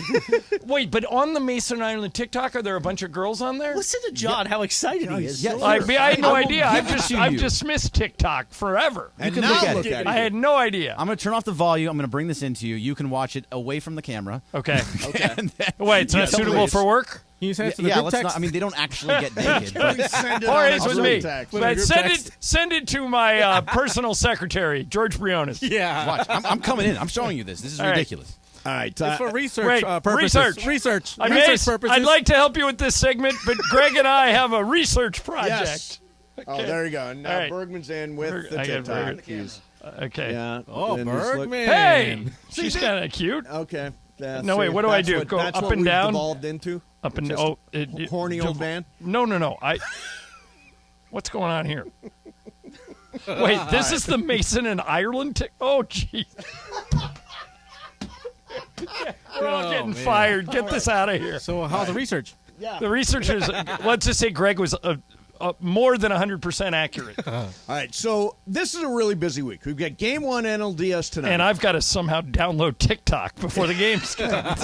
Wait, but on the Mason Ireland TikTok, are there a bunch of girls on there? Listen to John, how excited he is. Yeah, I had no idea. to I've you. dismissed TikTok forever. And can now look at look it. at I had no idea. I'm going to turn off the volume. I'm going to bring this into you. You can watch it away from the camera. Okay. And then- Wait, it's not suitable for work? Can you send it to the yeah, group let's text? not. I mean, they don't actually get naked. But Send it Or on it's a with group me. text. But group text. send it to my personal secretary, George Briones. Yeah. watch, I'm coming in. I'm showing you this. This is All right. ridiculous. All right. It's for research Wait, purposes. Research purposes. I'd like to help you with this segment, but Greg and I have a research project. Yes. Oh, there you go. And now All right. Bergman's in with the I got TikTok. Bergman. He's- Okay. Yeah. Oh, and just look- Bergman. Hey, she's kind of cute. Okay. Yeah, No, wait, what do I do? Go that's up what and we've down? Evolved into Up and Just horny old man. No. What's going on here? Wait, this is the Mason and Ireland. Oh, jeez. We're all getting fired. Get this out of here. So how's the research? The researchers. Let's just say Greg was more than 100% accurate, All right, so this is a really busy week. We've got Game 1 NLDS tonight. and I've got to somehow download TikTok before the game starts.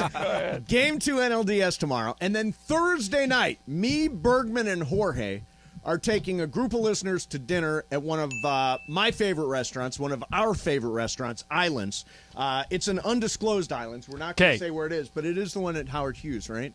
Game 2 NLDS tomorrow. And then Thursday night, me, Bergman, and Jorge are taking a group of listeners to dinner at one of my favorite restaurants, one of our favorite restaurants, Islands. It's an undisclosed Islands. We're not going to say where it is, but it is the one at Howard Hughes, right?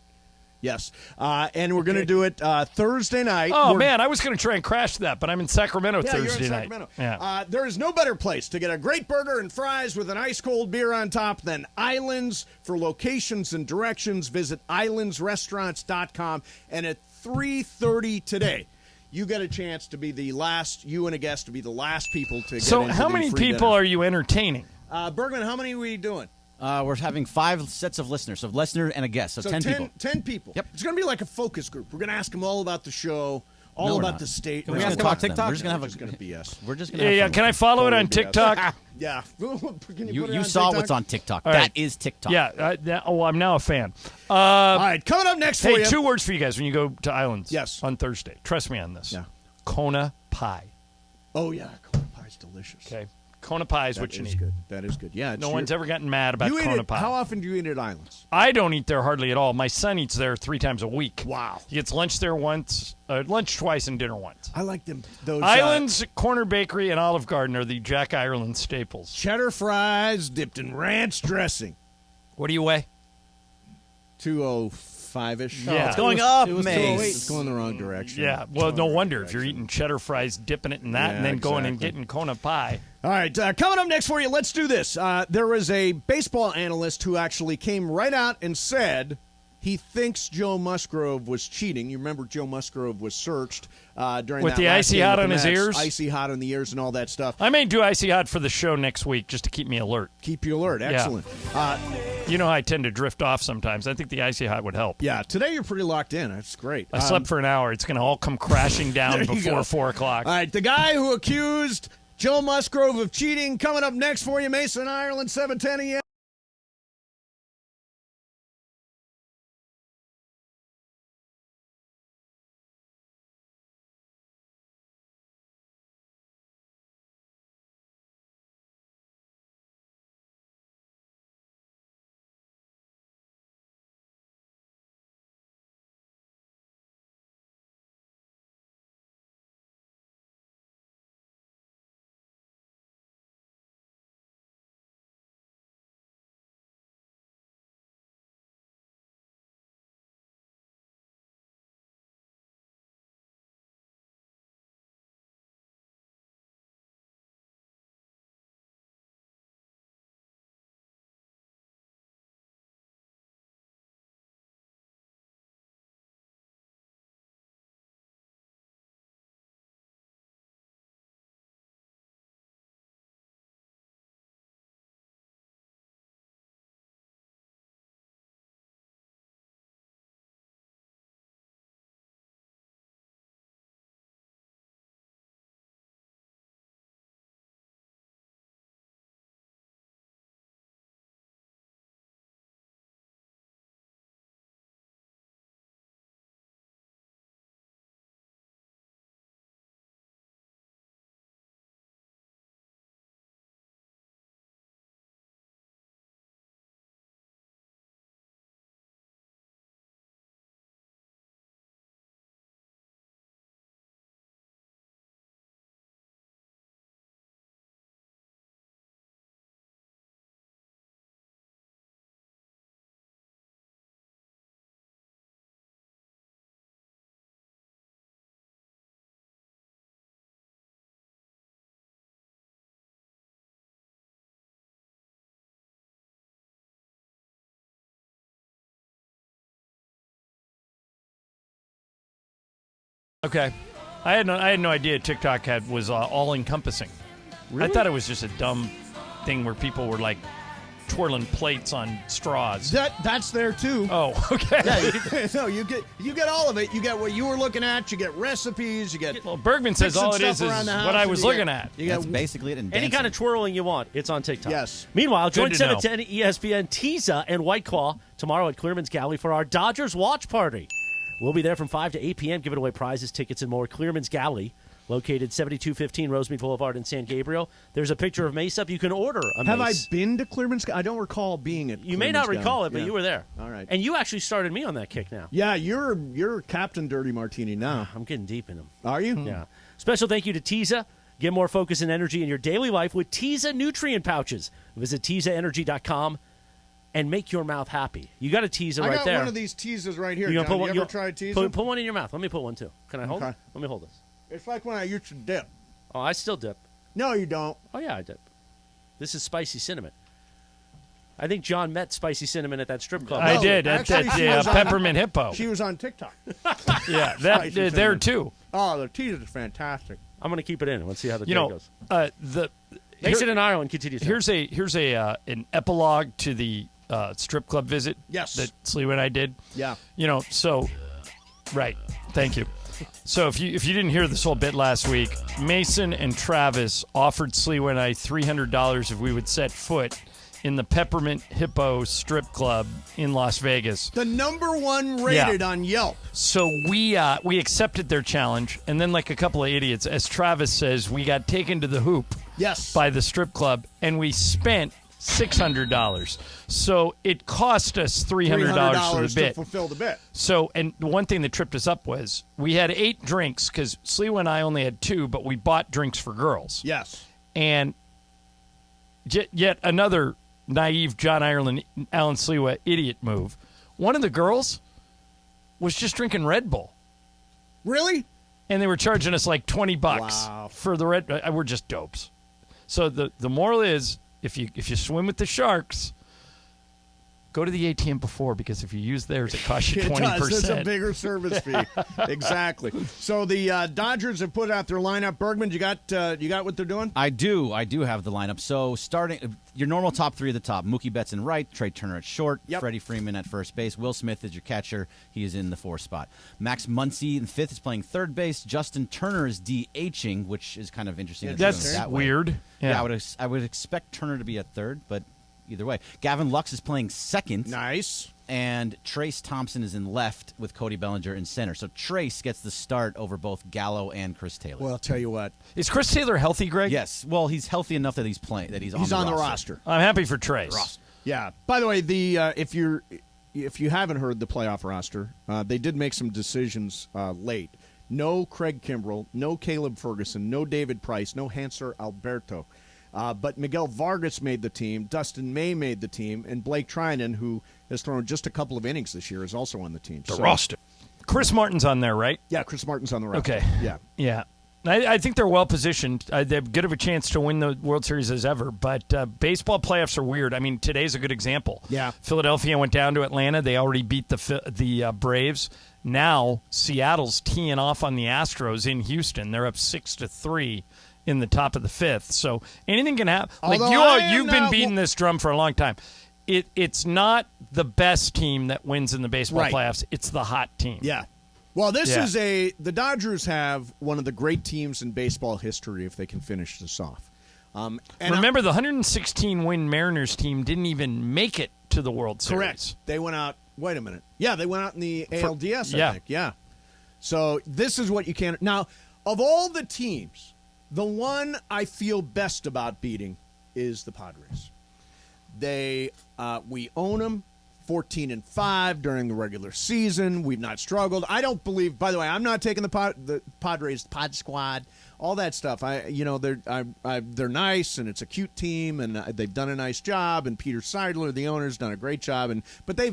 Yes. And we're going to do it Thursday night. Oh, man, I was going to try and crash that, but I'm in Sacramento Yeah, Thursday you're in night. Sacramento. Yeah. There is no better place to get a great burger and fries with an ice-cold beer on top than Islands. For locations and directions, visit islandsrestaurants.com. And at 3:30 today, you get a chance to be the last, you and a guest to be the last people to get So into how the many free people dinner. are you entertaining? Bergman, how many are we doing? We're having 5 sets of listeners. So listener and a guest. So 10 people. 10 people. Yep. It's going to be like a focus group. We're going to ask them all about the show, all No, we're about not. the state. Can we We're ask gonna about talk to them. TikTok? We're just going to BS. We're just going to Yeah, have fun. can I follow it on Totally TikTok? Yeah. Can you put it You on saw TikTok? what's on TikTok. All That right. is TikTok. Yeah. I'm now a fan. All right, coming up next for Hey, you. 2 words for you guys when you go to Islands. Yes. On Thursday. Trust me on this. Yeah. Kona pie. Oh, yeah. Kona pie's delicious. Okay. Kona pie is That what you is need. good. That is good. Yeah. No one's ever gotten mad about you eat Kona it, pie. How often do you eat at Islands? I don't eat there hardly at all. My son eats there 3 times a week. Wow. He gets lunch there once, lunch twice, and dinner once. I like them. Those Islands, Corner Bakery, and Olive Garden are the Jack Ireland staples. cheddar fries dipped in ranch dressing. What do you weigh? 205-ish. Yeah. It's going up, it was Mace. It's going the wrong direction. Yeah. Well, no wonder if you're eating cheddar fries, dipping it in that, Yeah, and then going and exactly. getting Kona pie. All right, coming up next for you, let's do this. There was a baseball analyst who actually came right out and said he thinks Joe Musgrove was cheating. You remember Joe Musgrove was searched during With that the last icy game hot with on the his Mets. ears? Icy hot on the ears and all that stuff. I may do Icy Hot for the show next week just to keep me alert. Keep you alert. Excellent. You know how I tend to drift off sometimes. I think the Icy Hot would help. Yeah, today you're pretty locked in. That's great. I slept for an hour. It's going to all come crashing down There you before go. 4 o'clock. All right, the guy who accused Joe Musgrove of cheating coming up next for you, Mason, Ireland, 7:10 a.m. Okay. I had no idea TikTok was all encompassing. Really? I thought it was just a dumb thing where people were like twirling plates on straws. That's there too. Oh, okay. Yeah, no, you get all of it. You get what you were looking at. You get recipes. You get. Well, Bergman says all it is what I was looking at. That's basically it. Any kind of twirling you want, it's on TikTok. Yes. Meanwhile, join Good to 7 know. to 10 ESPN Teasa and White Claw tomorrow at Clearman's Galley for our Dodgers watch party. We'll be there from 5 to 8 p.m. giving away prizes, tickets, and more. Clearman's Galley, located 7215 Rosemead Boulevard in San Gabriel. There's a picture of Mace up. You can order a Have mace. I been to Clearman's? I don't recall being at. You may not recall it, but you were there. All right. And you actually started me on that kick now. Yeah, you're Captain Dirty Martini now. I'm getting deep in them. Are you? Yeah. Special thank you to Teasa. Get more focus and energy in your daily life with Teasa nutrient pouches. Visit TeasaEnergy.com and make your mouth happy. You got a Teasa right there. I got one of these Teasas right here. You John. put one, you ever tried Teasa? Put one in your mouth. Let me put one too. Can I hold it? Let me hold this. It's like when I used to dip. Oh, I still dip. No, you don't. Oh, yeah, I dip. This is spicy cinnamon. I think John met spicy cinnamon at that strip club. I did. At Peppermint Hippo. She was on TikTok. Yeah, there too. Oh, the Teasa's fantastic. I'm going to keep it in. Let's see how the day goes. Mason in Ireland continues. Here's an epilogue to the strip club visit. Yes. That Sliwa and I did. Yeah. Right. Thank you. So if you didn't hear this whole bit last week, Mason and Travis offered Sliwa and I $300 if we would set foot in the Peppermint Hippo strip club in Las Vegas. The #1 rated on Yelp. So we accepted their challenge, and then like a couple of idiots, as Travis says, we got taken to the hoop. Yes. By the strip club, and we spent $600. So it cost us $300 for the bit. To fulfill the bit. So, and the one thing that tripped us up was we had 8 drinks because Sliwa and I only had 2, but we bought drinks for girls. Yes. And yet another naive John Ireland, Alan Sliwa idiot move. One of the girls was just drinking Red Bull. Really? And they were charging us like $20 for the Red Bull. We're just dopes. So the moral is, if you swim with the sharks, go to the ATM before, because if you use theirs, it costs you 20%. It does. There's a bigger service fee. Exactly. So the Dodgers have put out their lineup. Bergman, you got what they're doing? I do have the lineup. So starting your normal top 3 at the top: Mookie Betts in right, Trey Turner at short, Freddie Freeman at first base, Will Smith is your catcher. He is in the 4th spot. Max Muncy in 5th is playing third base. Justin Turner is DHing, which is kind of interesting. That's weird. Yeah, I would expect Turner to be at third, but either way. Gavin Lux is playing second. Nice. And Trace Thompson is in left with Cody Bellinger in center. So Trace gets the start over both Gallo and Chris Taylor. Well, I'll tell you what. Is Chris Taylor healthy, Greg? Yes. Well, he's healthy enough that he's playing. That he's on the roster. I'm happy for Trace. Yeah. By the way, if you haven't heard the playoff roster, they did make some decisions late. No Craig Kimbrell, no Caleb Ferguson, no David Price, no Hanser Alberto. But Miguel Vargas made the team, Dustin May made the team, and Blake Trinan, who has thrown just a couple of innings this year, is also on the team. The roster. Chris Martin's on there, right? Yeah, Chris Martin's on the roster. Okay. Yeah. I think they're well positioned. They have good of a chance to win the World Series as ever, but baseball playoffs are weird. I mean, today's a good example. Yeah. Philadelphia went down to Atlanta. They already beat the Braves. Now Seattle's teeing off on the Astros in Houston. They're up 6-3 in the top of the 5th. So anything can happen. You've been beating this drum for a long time. It's not the best team that wins in the baseball playoffs. It's the hot team. Yeah. Well, the Dodgers have one of the great teams in baseball history if they can finish this off. Remember, the 116-win Mariners team didn't even make it to the World Series. Correct. They went out. Wait a minute. Yeah, they went out in the ALDS, I think. Yeah. So this is what you can. Now, of all the teams, the one I feel best about beating is the Padres. We own them 14-5 during the regular season. We've not struggled. I don't believe. By the way, I'm not taking the Padres Pod Squad, all that stuff. They're nice and it's a cute team and they've done a nice job. And Peter Seidler, the owner's done a great job. But they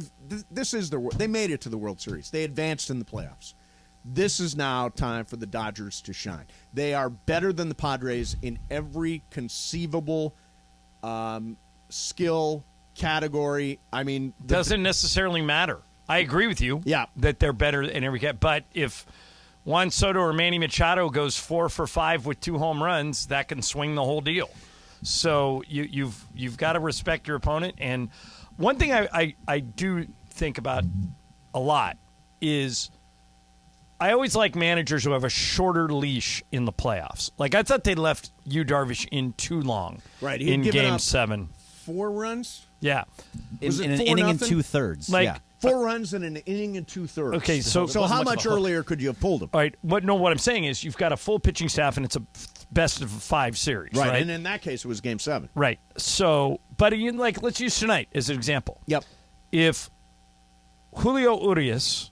made it to the World Series. They advanced in the playoffs. This is now time for the Dodgers to shine. They are better than the Padres in every conceivable skill category. I mean, doesn't necessarily matter. I agree with you. Yeah, that they're better in every cat. But if Juan Soto or Manny Machado goes 4 for 5 with 2 home runs, that can swing the whole deal. So you've got to respect your opponent. And one thing I do think about a lot is I always like managers who have a shorter leash in the playoffs. Like, I thought they left Yu Darvish in too long in Game 7. 4 runs? Yeah. In an inning and 2/3. Like, yeah. 4 runs in an inning and 2/3. Okay, so how much earlier could you have pulled him? All right. What I'm saying is you've got a full pitching staff, and it's a best of 5 series. Right. And in that case, it was Game 7. Right. So, but let's use tonight as an example. Yep. If Julio Urias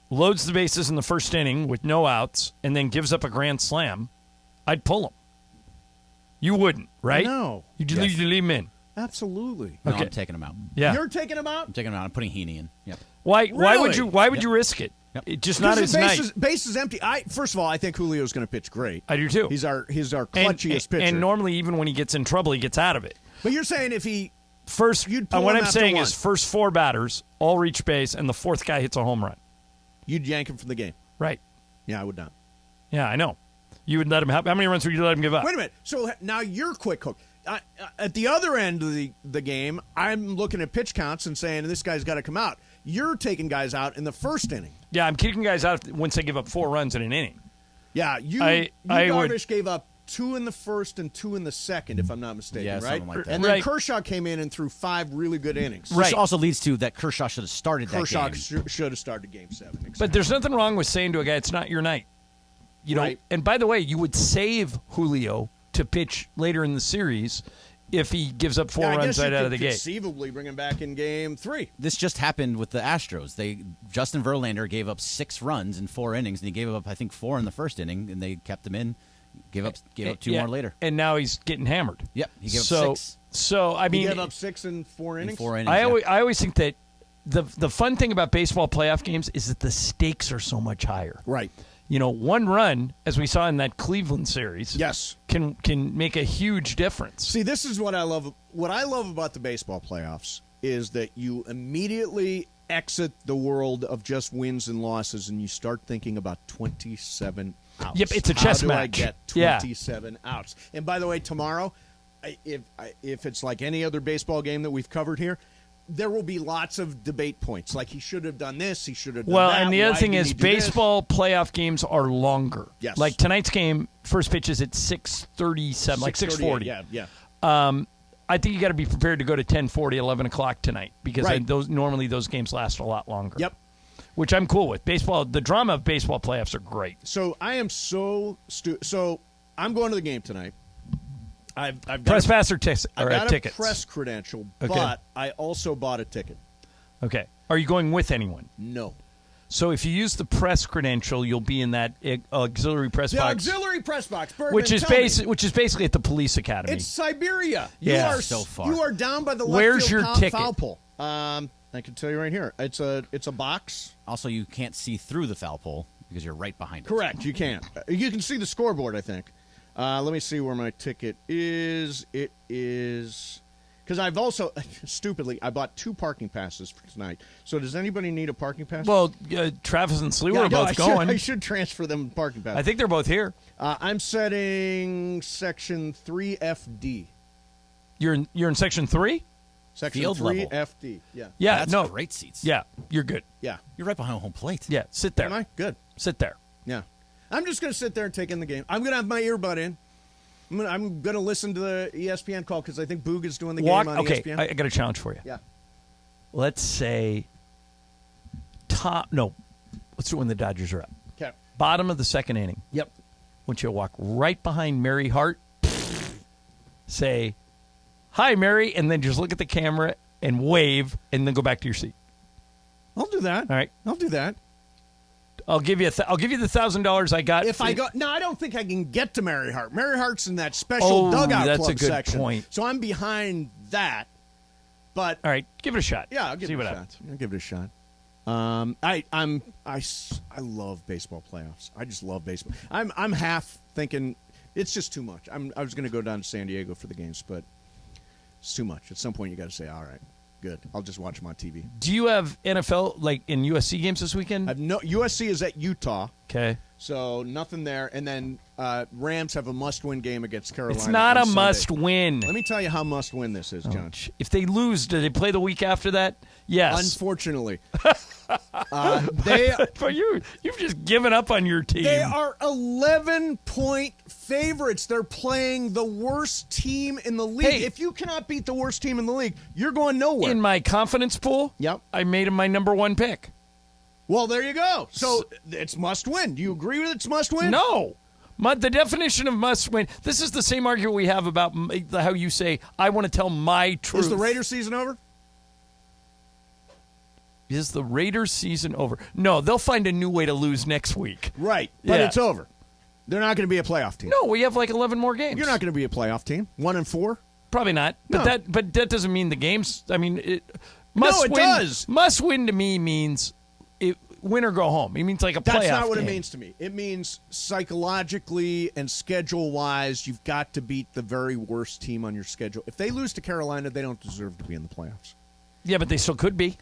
loads the bases in the first inning with no outs and then gives up a grand slam, I'd pull him. You wouldn't, right? No. You'd leave him in. Absolutely. No, Okay. I'm taking him out. Yeah. You're taking him out? I'm taking him out. I'm putting Heaney in. Yep. Why Really? would you risk it? Yep. It's just not his night. Base is empty. First of all, I think Julio's going to pitch great. I do too. He's our clutchiest pitcher. And normally, even when he gets in trouble, he gets out of it. But you're saying if he First, You'd pull what him I'm after saying one. is first 4 batters all reach base, and the 4th guy hits a home run. you'd yank him from the game. Right. Yeah, I would not. Yeah, I know. You would let him have. How many runs would you let him give up? Wait a minute. So now you're quick hook. At the other end of the game, I'm looking at pitch counts and saying this guy's got to come out. You're taking guys out in the first inning. Yeah, I'm kicking guys out once they give up 4 runs in an inning. Yeah, Darvish gave up 2 in the first and 2 in the second, if I'm not mistaken, Yeah, right? something like that. And then Right. Kershaw came in and threw 5 really good innings. Which also leads to that Kershaw should have started Kershaw that game. should have started Game 7. Exactly. But there's nothing wrong with saying to a guy, it's not your night. You know. Right. And by the way, you would save Julio to pitch later in the series if he gives up 4 I runs guess right you out could of the gate. conceivably bring him back in Game 3. This just happened with the Astros. Justin Verlander gave up 6 runs in 4 innings, and he gave up, I think, 4 in the first inning, and they kept him in. Gave up 2 more later. And now he's getting hammered. Yep, he gave up 6. So I mean, He gave up 6 in 4 innings. In 4 innings. I yeah. always think that the fun thing about baseball playoff games is that the stakes are so much higher. Right. You know, 1 run, as we saw in that Cleveland series, Yes. can make a huge difference. See, this is what I love. What I love about the baseball playoffs is that you immediately exit the world of just wins and losses, and you start thinking about 27 outs. Yep, it's a chess How do I match. get Yeah. 27 outs? And by the way, tomorrow, if it's like any other baseball game that we've covered here, there will be lots of debate points. Like he should have done this, he should have done that. Well, and the other why thing didn't is he do this? baseball playoff games are longer. Yes. Like tonight's game, first pitch is at 6:37, like 6:40. Yeah. I think you got to be prepared to go to 10:40, 11 o'clock tonight because Right. normally those games last a lot longer. Yep. Which I'm cool with. Baseball, the drama of baseball playoffs are great. So I am so I'm going to the game tonight. I've got Press pass or tickets? I got tickets. a press credential, Okay. but I also bought a ticket. Okay. Are you going with anyone? No. So if you use the press credential, you'll be in that auxiliary press The box, auxiliary press box, Bergman, which is tell me. which is basically at the police academy. It's Siberia. Yeah. You are So far. You are down by the left Where's field your ticket? foul pole. I can tell you right here. It's a box. Also, you can't see through the foul pole because you're right behind it. Correct. You can't. You can see the scoreboard, I think. Let me see where my ticket is. It is because I've also stupidly I bought 2 parking passes for tonight. So does anybody need a parking pass? Well, Travis and Sliwa Yeah, are I know, both going. I should transfer them parking passes. I think they're both here. I'm setting section 3FD. You're in section 3? Section Field 3 level. FD. Yeah. Yeah, That's no. great seats. Yeah, you're good. Yeah. You're right behind home plate. Yeah, sit there. Am I? Good. Sit there. Yeah. I'm just going to sit there and take in the game. I'm going to have my earbud in. I'm going to listen to the ESPN call because I think Boog is doing the game on ESPN. I got a challenge for you. Yeah. Let's say let's do it when the Dodgers are up. Okay. Bottom of the second inning. Yep. I want you to walk right behind Mary Hart, say, "Hi, Mary," and then just look at the camera and wave, and then go back to your seat. I'll do that. All right. I'll do that. I'll give you the $1,000 I got. If I go, no, I don't think I can get to Mary Hart. Mary Hart's in that special dugout that's club a good section. point. So I'm behind that. But All right, give it a shot. yeah, I'll give See it what a happens. shot. I'll give it a shot. I love baseball playoffs. I just love baseball. I'm half thinking it's just too much. I was going to go down to San Diego for the games, but it's too much. At some point, you got to say, all right, good. I'll just watch them on TV. Do you have NFL like in USC games this weekend? USC is at Utah. Okay. So nothing there. And then Rams have a must-win game against Carolina. It's not a on Sunday. must-win. Let me tell you how must-win this is, John. If they lose, do they play the week after that? Yes. Unfortunately. You've just given up on your team. They are 11-point favorites. They're playing the worst team in the league. Hey. If you cannot beat the worst team in the league, you're going nowhere. In my confidence pool, I made him my number one pick. Well, there you go. So it's must-win. Do you agree with it's must-win? No. The definition of must-win, this is the same argument we have about how you say, I want to tell my truth. Is the Raiders season over? Is the Raiders season over? No, they'll find a new way to lose next week. Right, but it's over. They're not going to be a playoff team. No, we have like 11 more games. You're not going to be a playoff team. 1-4? Probably not. No. But that doesn't mean the games. I mean, it does. Must win to me means win or go home. It means like a playoff That's not what game. it means to me. It means psychologically and schedule-wise, you've got to beat the very worst team on your schedule. If they lose to Carolina, they don't deserve to be in the playoffs. Yeah, but they still could be.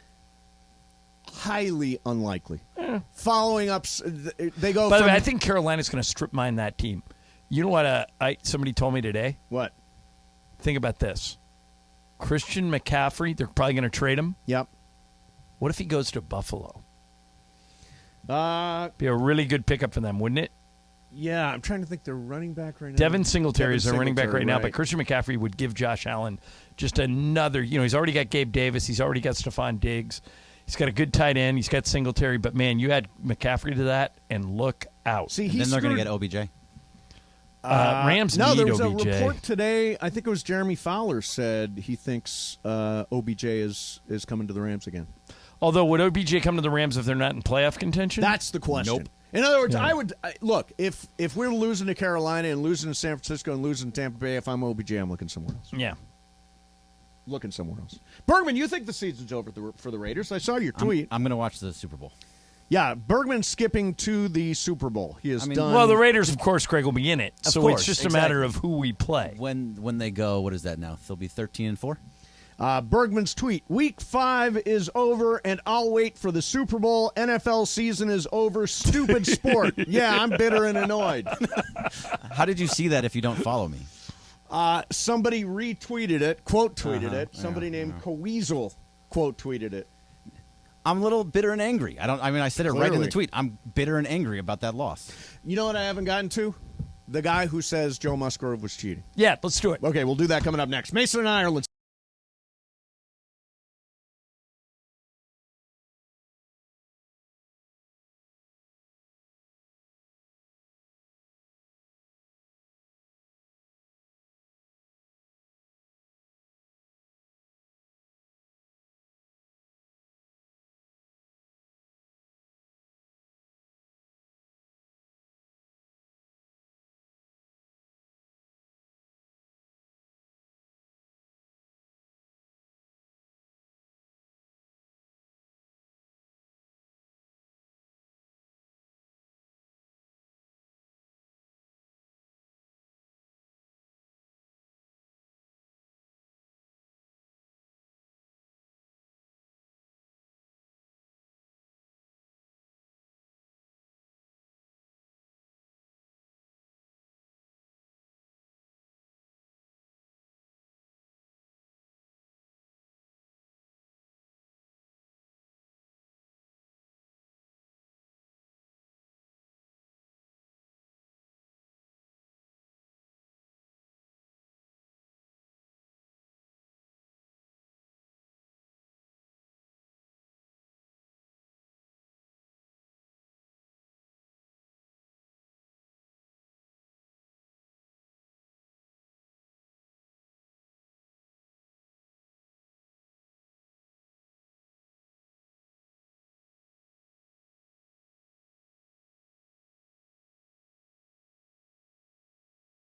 Highly unlikely. Following up, they go. By the way, I think Carolina's going to strip mine that team. You know what? Somebody told me today. What? Think about this. Christian McCaffrey. They're probably going to trade him. Yep. What if he goes to Buffalo? Be a Uh, really good pickup for them, wouldn't it? Yeah, I'm trying to think. They're running back right now. Devin Singletary is their running back right now, right. but Christian McCaffrey would give Josh Allen just another. He's already got Gabe Davis. He's already got Stephon Diggs. He's got a good tight end. He's got Singletary. But, man, you add McCaffrey to that, and look out. See, And then they're going to get OBJ. Rams need there was OBJ. a report today. I think it was Jeremy Fowler said he thinks OBJ is coming to the Rams again. Although, would OBJ come to the Rams if they're not in playoff contention? That's the question. Nope. In other words, look, if we're losing to Carolina and losing to San Francisco and losing to Tampa Bay, if I'm OBJ, I'm looking somewhere else. Yeah. Looking somewhere else. Bergman, you think the season's over for the Raiders? I saw your tweet. I'm going to watch the Super Bowl. Yeah, Bergman's skipping to the Super Bowl. He has done. Well, the Raiders, of course, Craig, will be in it. Of So course, it's just exactly. a matter of who we play. When they go, what is that now? They'll be 13-4? Bergman's tweet, Week 5 is over, and I'll wait for the Super Bowl. NFL season is over. Stupid sport. Yeah, I'm bitter and annoyed. How did you see that if you don't follow me? Somebody retweeted it, quote tweeted it. Somebody named Coweasel quote tweeted it. I'm a little bitter and angry. I said it right in Clearly. the tweet. I'm bitter and angry about that loss. You know what I haven't gotten to? The guy who says Joe Musgrove was cheating. Yeah, let's do it. Okay, we'll do that coming up next. Mason and Ireland.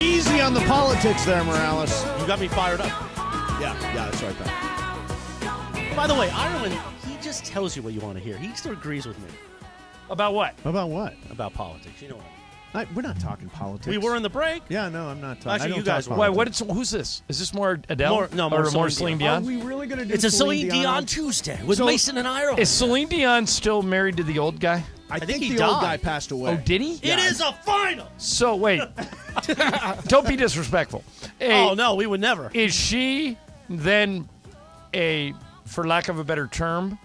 Easy on the politics there, Morales. You got me fired up. Yeah, that's what I thought. By the way, Ireland, he just tells you what you want to hear. He still agrees with me. About what? About what? About politics. You know what I mean. We're not talking politics. We were in the break. Yeah, no, I'm not talking. Actually, I don't you guys talk were. politics. Who's this? Is this more Adele? More more Celine Celine Dion. Dion? Are we really going to do It's a Celine Dion Dion Tuesday with Mason and Ireland. Is Celine Dion still married to the old guy? I think he the died. old guy passed away. Oh, did he? It is a final. So, wait. Don't be disrespectful. Oh, no, we would never. Is she then a, for lack of a better term,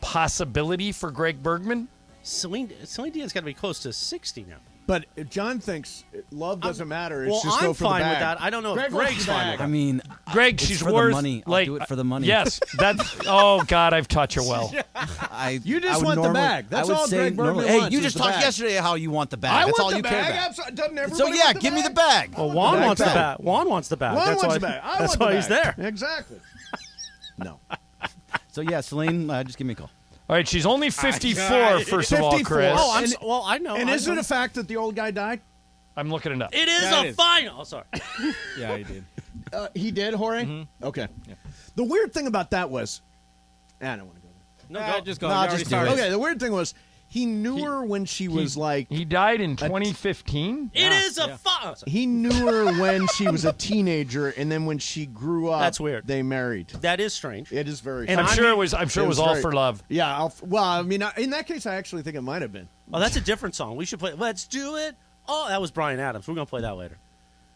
possibility for Greg Bergman? Celine Dion's got to be close to 60 now. But if John thinks love doesn't matter, it's Well, just I'm go for the fine bag. with that. I don't know if Greg wants Greg's the fine bag. with that. I mean, Greg, it's she's for worth the money. I'll do it for the money. Yes, that's. Oh God, I've taught you well. You just I would want the normally- bag. That's I would all say Greg Bergman normally, Hey, wants you is just the talked bag. yesterday how you want the bag. I That's want all the you bag. care about. Doesn't everybody So yeah, want the give me the bag? bag. Well, Juan Bag wants the bag. bag. Juan wants the bag. Juan That's wants why, the bag. I that's want why the he's bag. there. Exactly. No. So yeah, Celine, just give me a call. All right, she's only 54. First of all, 54. Chris. Oh, And- well, I know. And I is it know. a fact that the old guy died? I'm looking it up. It is Yeah, a it is. final. Oh, sorry. Yeah, he did. He did, Jorge? Okay. The weird thing about that was... I don't want to go there. No, go. Just go. No, You already just do started. it. Okay, the weird thing was he knew her when she was like... He died in 2015. It is a final. He knew her when she was a teenager, and then when she grew up... That's weird. They married. That is strange. It is very And I'm strange. sure it was. I'm sure it was all very- for love. Yeah, well, I mean, in that case, I actually think it might have been. Oh, that's a different song. We should play. Let's do it. Oh, that was Bryan Adams. We're gonna play that later.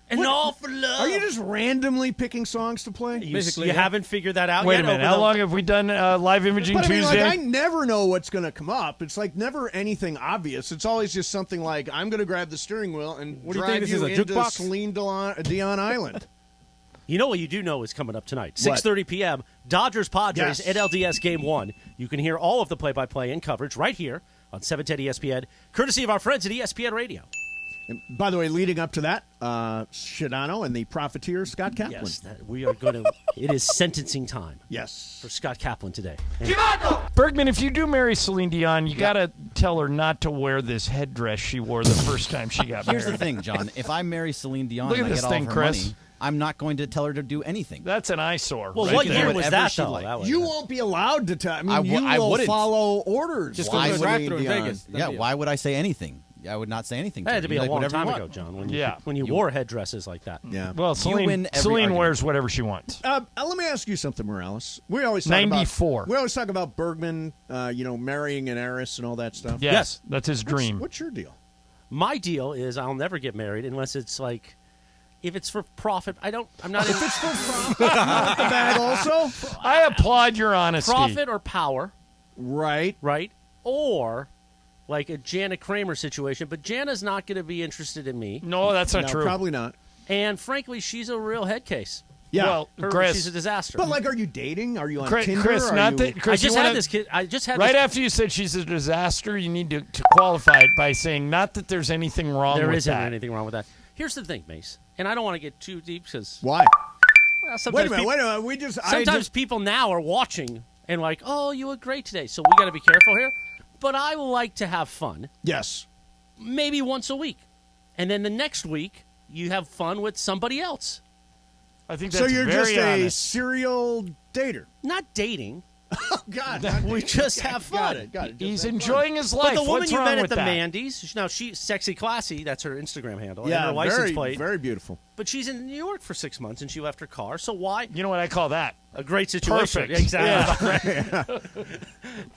And all for love. Are you just randomly picking songs to play? Basically, you yeah. haven't figured that out Wait yet? a minute. over How the- long have we done live imaging But I mean, Tuesday? like, I never know what's going to come up. It's like never anything obvious. It's always just something like, I'm going to grab the steering wheel and What do you drive think, this is a into jukebox? Celine Dion Island. You know what you do know is coming up tonight, What? 6:30 p.m. Dodgers-Padres Yes. NLDS Game 1. You can hear all of the play-by-play and coverage right here on 710 ESPN, courtesy of our friends at ESPN Radio. And by the way, leading up to that, Shadano and the profiteer, Scott Kaplan. Yes, we are going to. It is sentencing time Yes. for Scott Kaplan today. Bergman, if you do marry Celine Dion, you got to tell her not to wear this headdress she wore the first time she got married. Here's the thing, John. If I marry Celine Dion Look and at I this get all thing, of her Chris. money, I'm not going to tell her to do anything. That's an eyesore. Well, right what there. year was Whatever that, she though? liked. That was- You won't be allowed to tell. I mean, you I will wouldn't. follow orders. Just Why go to the would drive-thru in Dion? Vegas. Yeah, why would I say anything? I would not say anything. That had to be you. a Like, long whatever time you ago, want. John, when you Yeah. wore headdresses like that. Yeah. Well, win Celine every Celine argument. wears whatever she wants. Let me ask you something, Morales. We always talk 94. We always talk about Bergman, marrying an heiress and all that stuff. Yes, that's his dream. What's your deal? My deal is I'll never get married unless it's like, if it's for profit. I'm not. If it's for The bag also? I applaud your honesty. profit or power, Right. right? Or like a Jana Kramer situation, but Jana's not going to be interested in me. No, that's not No, true. probably not. And frankly, she's a real head case. Yeah. Well, Chris, she's a disaster. But like, are you dating? Are you on Chris, Tinder? Chris, Are not you... that. Chris, I just you had wanna- this kid. I just had Right this, after you said she's a disaster, you need to qualify it by saying not that there's anything wrong There with isn't that. anything wrong with that. Here's the thing, Mace, and I don't want to get too deep because Why? well, sometimes Wait a minute. people, Wait a minute. We just. sometimes people now are watching and like, oh, you look great today, so we got to be careful here. But I like to have fun, Yes. maybe once a week, and then the next week you have fun with somebody else. I think So that's you're very just a honest. serial dater. Not dating. Oh God. We just have fun. Got it. Just He's have fun. enjoying his But life. the woman What's you wrong met at with the that? Mandy's, now she's sexy classy. That's her Instagram handle and Yeah, her license very, plate. very beautiful. But she's in New York for 6 months and she left her car. So why? You know what I call that? A great situation. Perfect. Exactly.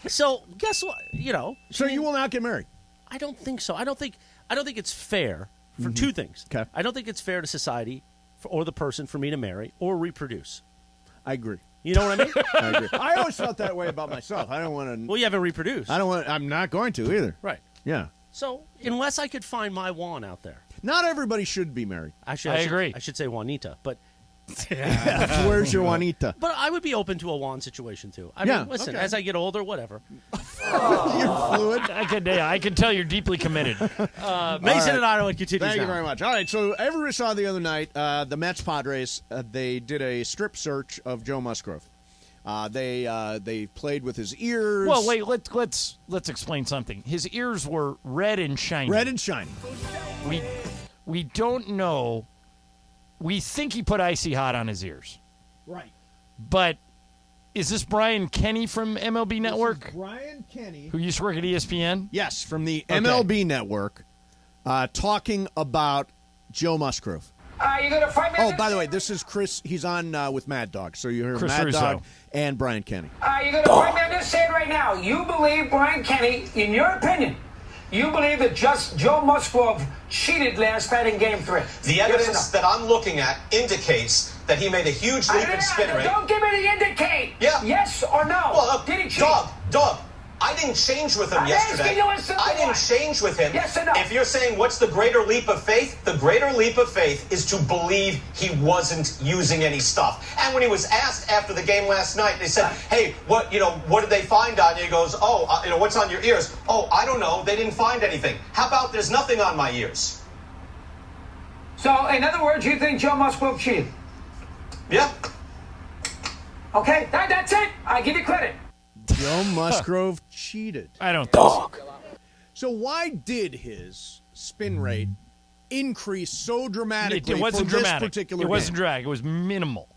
So guess what? So you will not get married. I don't think so. I don't think it's fair for two things. Okay. I don't think it's fair to society or the person for me to marry or reproduce. I agree. You know what I mean? I agree. I always felt that way about myself. I don't want to. Well, you haven't reproduced. I'm not going to either. Right. Yeah. So unless I could find my Juan out there, Not everybody should be married. actually, I should- agree. I should say Juanita, but Where's your Juanita? but I would be open to a Juan situation too. I Yeah, mean, listen, okay. as I get older, whatever. You're fluid. I can tell you're deeply committed. Mason and Ireland continues Thank you now. very much. All right, so everybody saw the other night the Mets Padres. They did a strip search of Joe Musgrove. They played with his ears. Well, wait. Let's explain something. His ears were red and shiny. red and shiny. We don't know. We think he put icy hot on his ears. Right. But is this Brian Kenny from MLB Network, Brian Kenny. who used to work at ESPN? Yes, from the MLB Network, talking about Joe Musgrove. You gonna fight me? Oh, by the way, this is Chris. He's on with Mad Dog. So you hear Chris Mad Russo. Dog and Brian Kenny. You gonna fight me? I'm just saying right now. You believe Brian Kenny, in your opinion, You believe that just Joe Musgrove cheated last night in Game 3? The evidence that I'm looking at indicates that he made a huge leap in spin rate. Don't give me the indicate. Yeah. Yes or no? Well, did he cheat? Dog. I didn't change with him yesterday. I didn't change with him. Yes or no? If you're saying what's the greater leap of faith, the greater leap of faith is to believe he wasn't using any stuff. And when he was asked after the game last night, they said, "Hey, what did they find on you?" He goes, "What's on your ears?" "Oh, I don't know. They didn't find anything." How about there's nothing on my ears? So, in other words, you think Joe Musgrove cheated? Yeah. Okay, that's it. I give you credit. Joe Musgrove cheated. I don't think so. So why did his spin rate increase so dramatically It wasn't for dramatic. this particular It wasn't game? dramatic. It was minimal.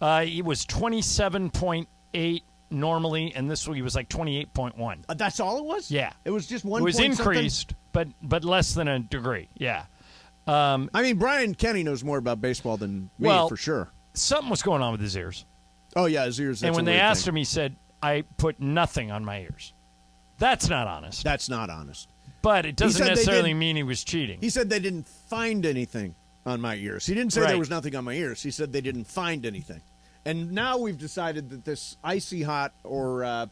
It was 27.8 normally, and this week was like 28.1. That's all it was? Yeah. It was just 1 It was point increased, but less than a degree. Yeah. I mean, Brian Kenny knows more about baseball than me, Well, for sure. Something was going on with his ears. Oh, yeah, his ears. And when they asked him, he said, "I put nothing on my ears." That's not honest. That's not honest. But it doesn't said they necessarily didn't- mean he was cheating. He said they didn't find anything on my ears. He didn't say Right. there was nothing on my ears. He said they didn't find anything. And now we've decided that this icy hot or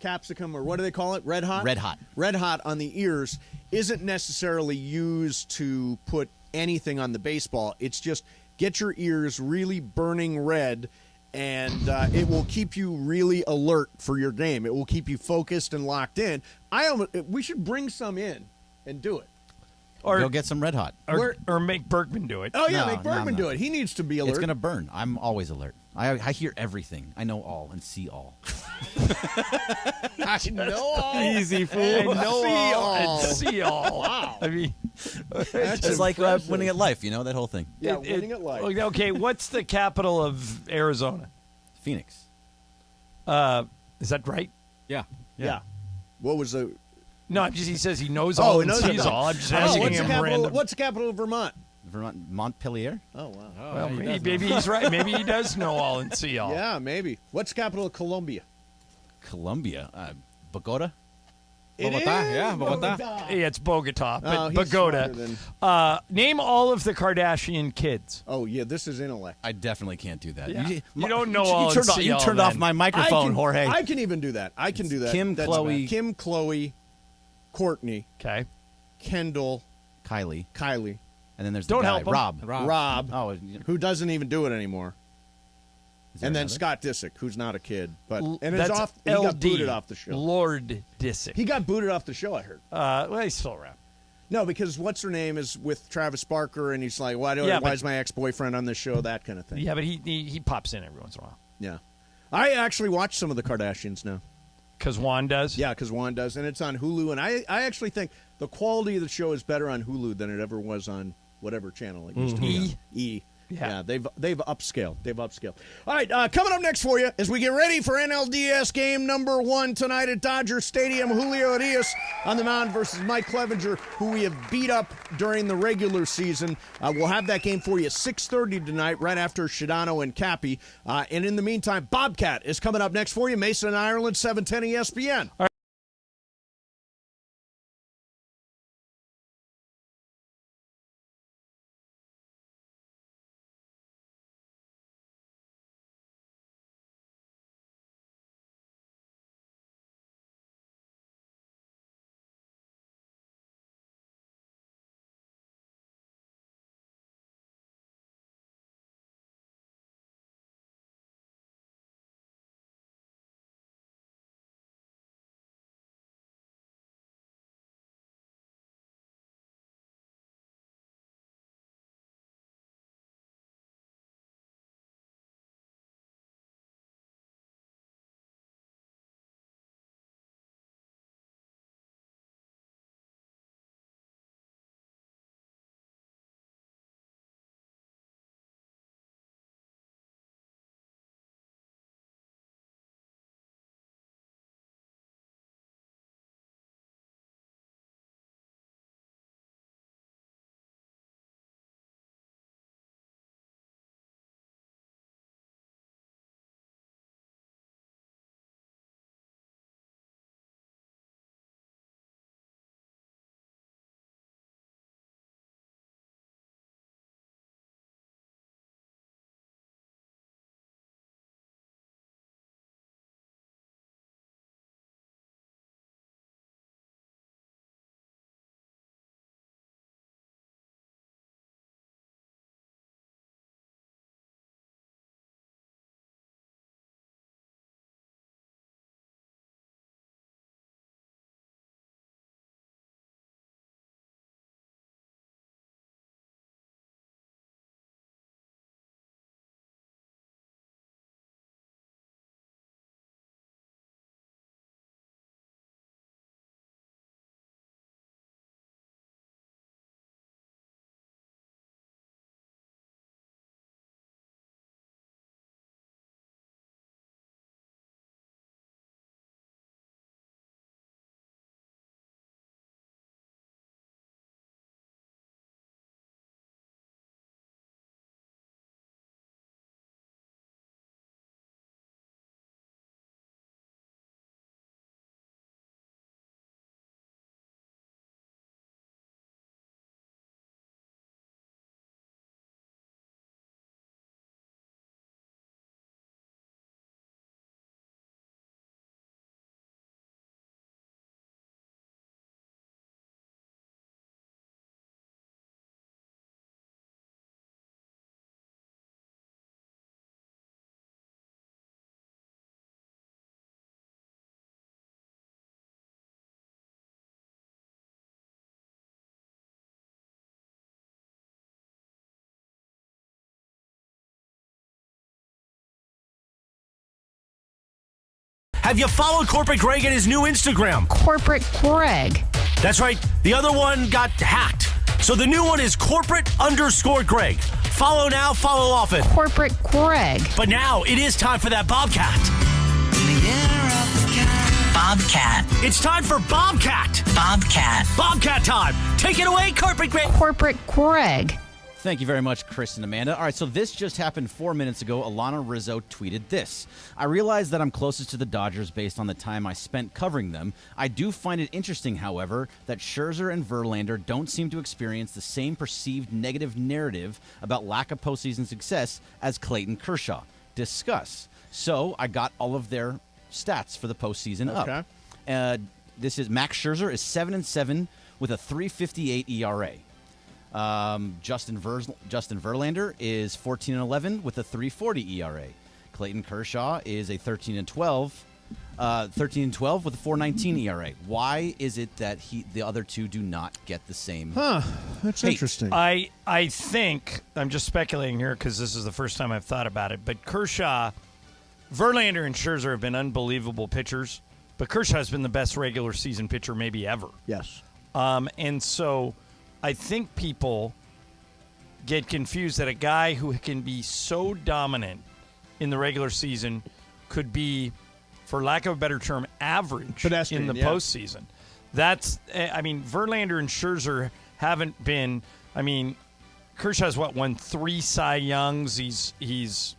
capsicum, or what do they call it? Red hot? Red hot. Red hot on the ears isn't necessarily used to put anything on the baseball. It's just get your ears really burning red, and it will keep you really alert for your game. It will keep you focused and locked in. We should bring some in and do it. Or go get some Red Hot. Or make Bergman do it. Oh, yeah, No, make Bergman no. do it. He needs to be alert. It's going to burn. I'm always alert. I hear everything. I know all and see all. I know all. Easy, fool. I know See all all. and see all. Wow. I mean, It's like winning at life, that whole thing. Yeah, winning at life. Okay, what's the capital of Arizona? Phoenix. Is that right? Yeah. Yeah. What was the... No, he says he knows all and knows sees about- all. I'm just Oh, asking what's the him capital? random. What's the capital of Vermont? Vermont, Montpelier. Oh, wow. Well, maybe he's right. Maybe he does know all and see all. Yeah, maybe. What's the capital of Colombia? Colombia. Bogota. Bogota, yeah, Bogota. Yeah, it's Bogota, but he's Bogota. smarter than- Name all of the Kardashian kids. Oh, yeah, this is intellect. I definitely can't do that. Yeah. You don't know all You and see all turned off then. my microphone, Jorge. I can even do that. I can do that. Kim, That's Chloe. bad. Kim, Chloe, Courtney, Okay. Kendall, Kylie. Kylie, And then there's Don't the guy, help him. Rob, Oh, who doesn't even do it anymore. is there And then another? Scott Disick, who's not a kid, but and it's That's off. He LD. got booted off the show. Lord Disick. He got booted off the show. I heard. Well, he's still around. No, because what's her name is with Travis Barker, and he's like, why but- is my ex-boyfriend on this show? That kind of thing. Yeah, but he pops in every once in a while. Yeah. I actually watch some of the Kardashians now. Because Juan does? Yeah, because Juan does, and it's on Hulu. And I actually think the quality of the show is better on Hulu than it ever was on whatever channel it used to be on. E. Yeah, they've upscaled. They've upscaled. All right, coming up next for you as we get ready for NLDS game number 1 tonight at Dodger Stadium. Julio Arias on the mound versus Mike Clevenger, who we have beat up during the regular season. We'll have that game for you 6:30 tonight, right after Shadano and Cappy. And in the meantime, Bobcat is coming up next for you. Mason and Ireland, 710 ESPN. Have you followed Corporate Greg at his new Instagram? Corporate Greg. That's right. The other one got hacked. So the new one is corporate_Greg. Follow now, follow often. Corporate Greg. But now it is time for that Bobcat. Bobcat. It's time for Bobcat. Bobcat. Bobcat time. Take it away, Corporate Greg. Corporate Greg. Thank you very much, Chris and Amanda. All right, so this just happened 4 minutes ago. Alana Rizzo tweeted this. I realize that I'm closest to the Dodgers based on the time I spent covering them. I do find it interesting, however, that Scherzer and Verlander don't seem to experience the same perceived negative narrative about lack of postseason success as Clayton Kershaw. Discuss. So I got all of their stats for the postseason up. This is Max Scherzer is 7-7 with a 3.58 ERA. Justin Verlander is 14-11 with a 3.40 ERA. Clayton Kershaw is a 13-12 with a 4.19 ERA. Why is it that the other two do not get the same? That's interesting. I think I'm just speculating here because this is the first time I've thought about it. But Kershaw, Verlander, and Scherzer have been unbelievable pitchers. But Kershaw has been the best regular season pitcher maybe ever. Yes. And so I think people get confused that a guy who can be so dominant in the regular season could be, for lack of a better term, average in the postseason. That's, Verlander and Scherzer haven't been, Kershaw's won 3 Cy Youngs. He's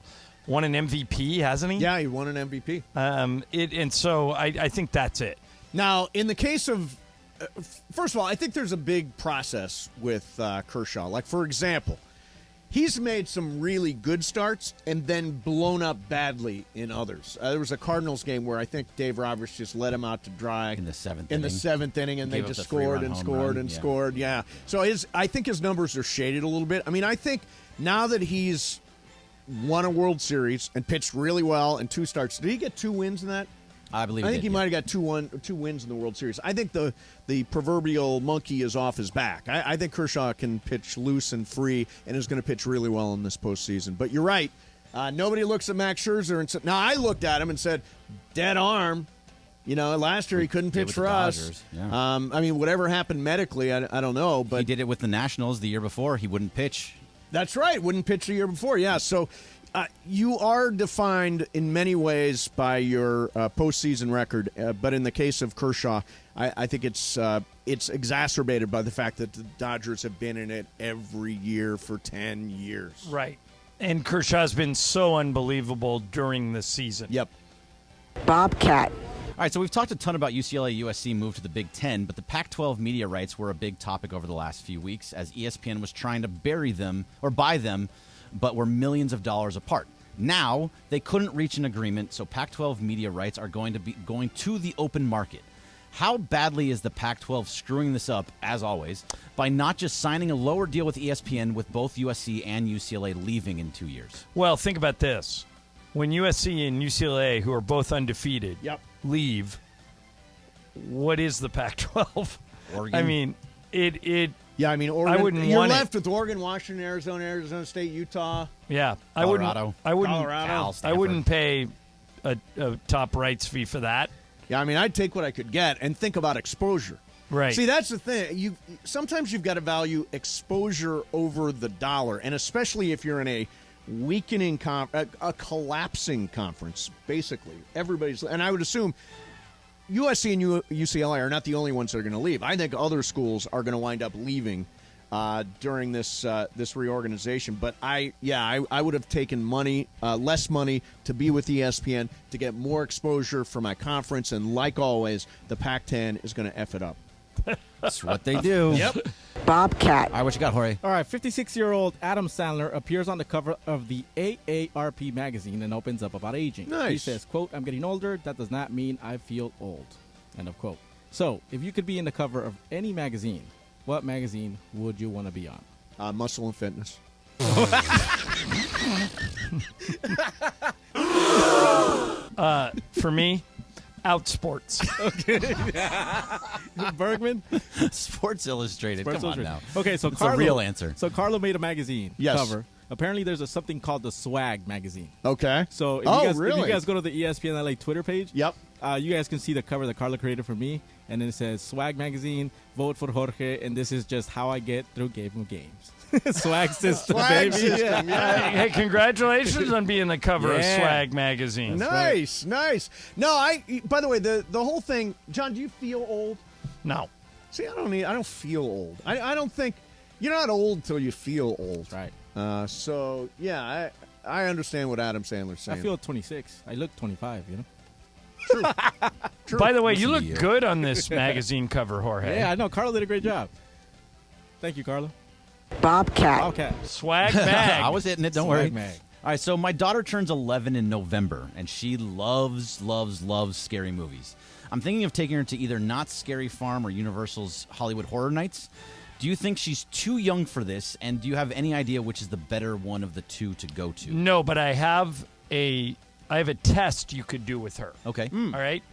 won an MVP, hasn't he? Yeah, he won an MVP. And so I think that's it. Now, in the case of, first of all, I think there's a big process with Kershaw. Like, for example, he's made some really good starts and then blown up badly in others. There was a Cardinals game where I think Dave Roberts just let him out to dry in the seventh inning, and they just scored and scored and scored. Yeah. So I think his numbers are shaded a little bit. I think now that he's won a World Series and pitched really well in 2 starts, did he get 2 wins in that? I think he might have got 2 wins in the World Series. I think the proverbial monkey is off his back. I think Kershaw can pitch loose and free and is going to pitch really well in this postseason. But you're right. Nobody looks at Max Scherzer and said, now I looked at him and said, dead arm. Last year he couldn't pitch for us. Yeah. Whatever happened medically, I don't know. But he did it with the Nationals the year before. He wouldn't pitch. That's right. Wouldn't pitch the year before. Yeah. So you are defined in many ways by your postseason record. But in the case of Kershaw, I think it's exacerbated by the fact that the Dodgers have been in it every year for 10 years. Right. And Kershaw's been so unbelievable during the season. Yep. Bobcat. All right, so we've talked a ton about UCLA USC move to the Big Ten, but the Pac-12 media rights were a big topic over the last few weeks as ESPN was trying to buy them, but were millions of dollars apart. Now, they couldn't reach an agreement, so Pac-12 media rights are going to the open market. How badly is the Pac-12 screwing this up, as always, by not just signing a lower deal with ESPN with both USC and UCLA leaving in 2 years? Well, think about this. When USC and UCLA, who are both undefeated, leave, what is the Pac-12? Oregon? Oregon. You're left with Oregon, Washington, Arizona State, Utah. Yeah, Colorado. Colorado. I wouldn't pay a top rights fee for that. Yeah, I'd take what I could get and think about exposure. Right. See, that's the thing. Sometimes you've got to value exposure over the dollar, and especially if you're in a weakening a collapsing conference. Basically, and I would assume USC and UCLA are not the only ones that are going to leave. I think other schools are going to wind up leaving during this reorganization. But I would have taken less money to be with ESPN to get more exposure for my conference. And like always, the Pac-10 is going to F it up. That's what they do. Yep. Bobcat. All right, what you got, Jorge? All right, 56-year-old Adam Sandler appears on the cover of the AARP magazine and opens up about aging. Nice. He says, quote, "I'm getting older. That does not mean I feel old." End of quote. So, if you could be in the cover of any magazine, what magazine would you want to be on? Muscle and Fitness. For me, Outsports. Okay. Bergman? Sports Illustrated. Come on now. Okay, so it's a real answer. So Carlo made a magazine cover. Apparently, there's something called the Swag magazine. Okay. So if you guys go to the ESPNLA Twitter page, You guys can see the cover that Carla created for me, and then it says Swag Magazine, vote for Jorge, and this is just how I get through Game of Games. Swag system, Swag baby. system, yeah. Hey, congratulations on being the cover of Swag Magazine. Nice. No, by the way, the whole thing, John, do you feel old? No. See, I don't feel old. I don't think you're not old till you feel old. Right. So yeah, I understand what Adam Sandler's saying. I feel 26. I look 25, you know? True. By the way, you look good on this magazine cover, Jorge. Yeah, I know. Carla did a great job. Thank you, Carla. Bobcat. Swag mag. I was hitting it. Don't Swag worry. mag. All right, so my daughter turns 11 in November, and she loves scary movies. I'm thinking of taking her to either Knott's Scary Farm or Universal's Hollywood Horror Nights. Do you think she's too young for this, and do you have any idea which is the better one of the two to go to? No, but I have a test you could do with her. Okay. All right.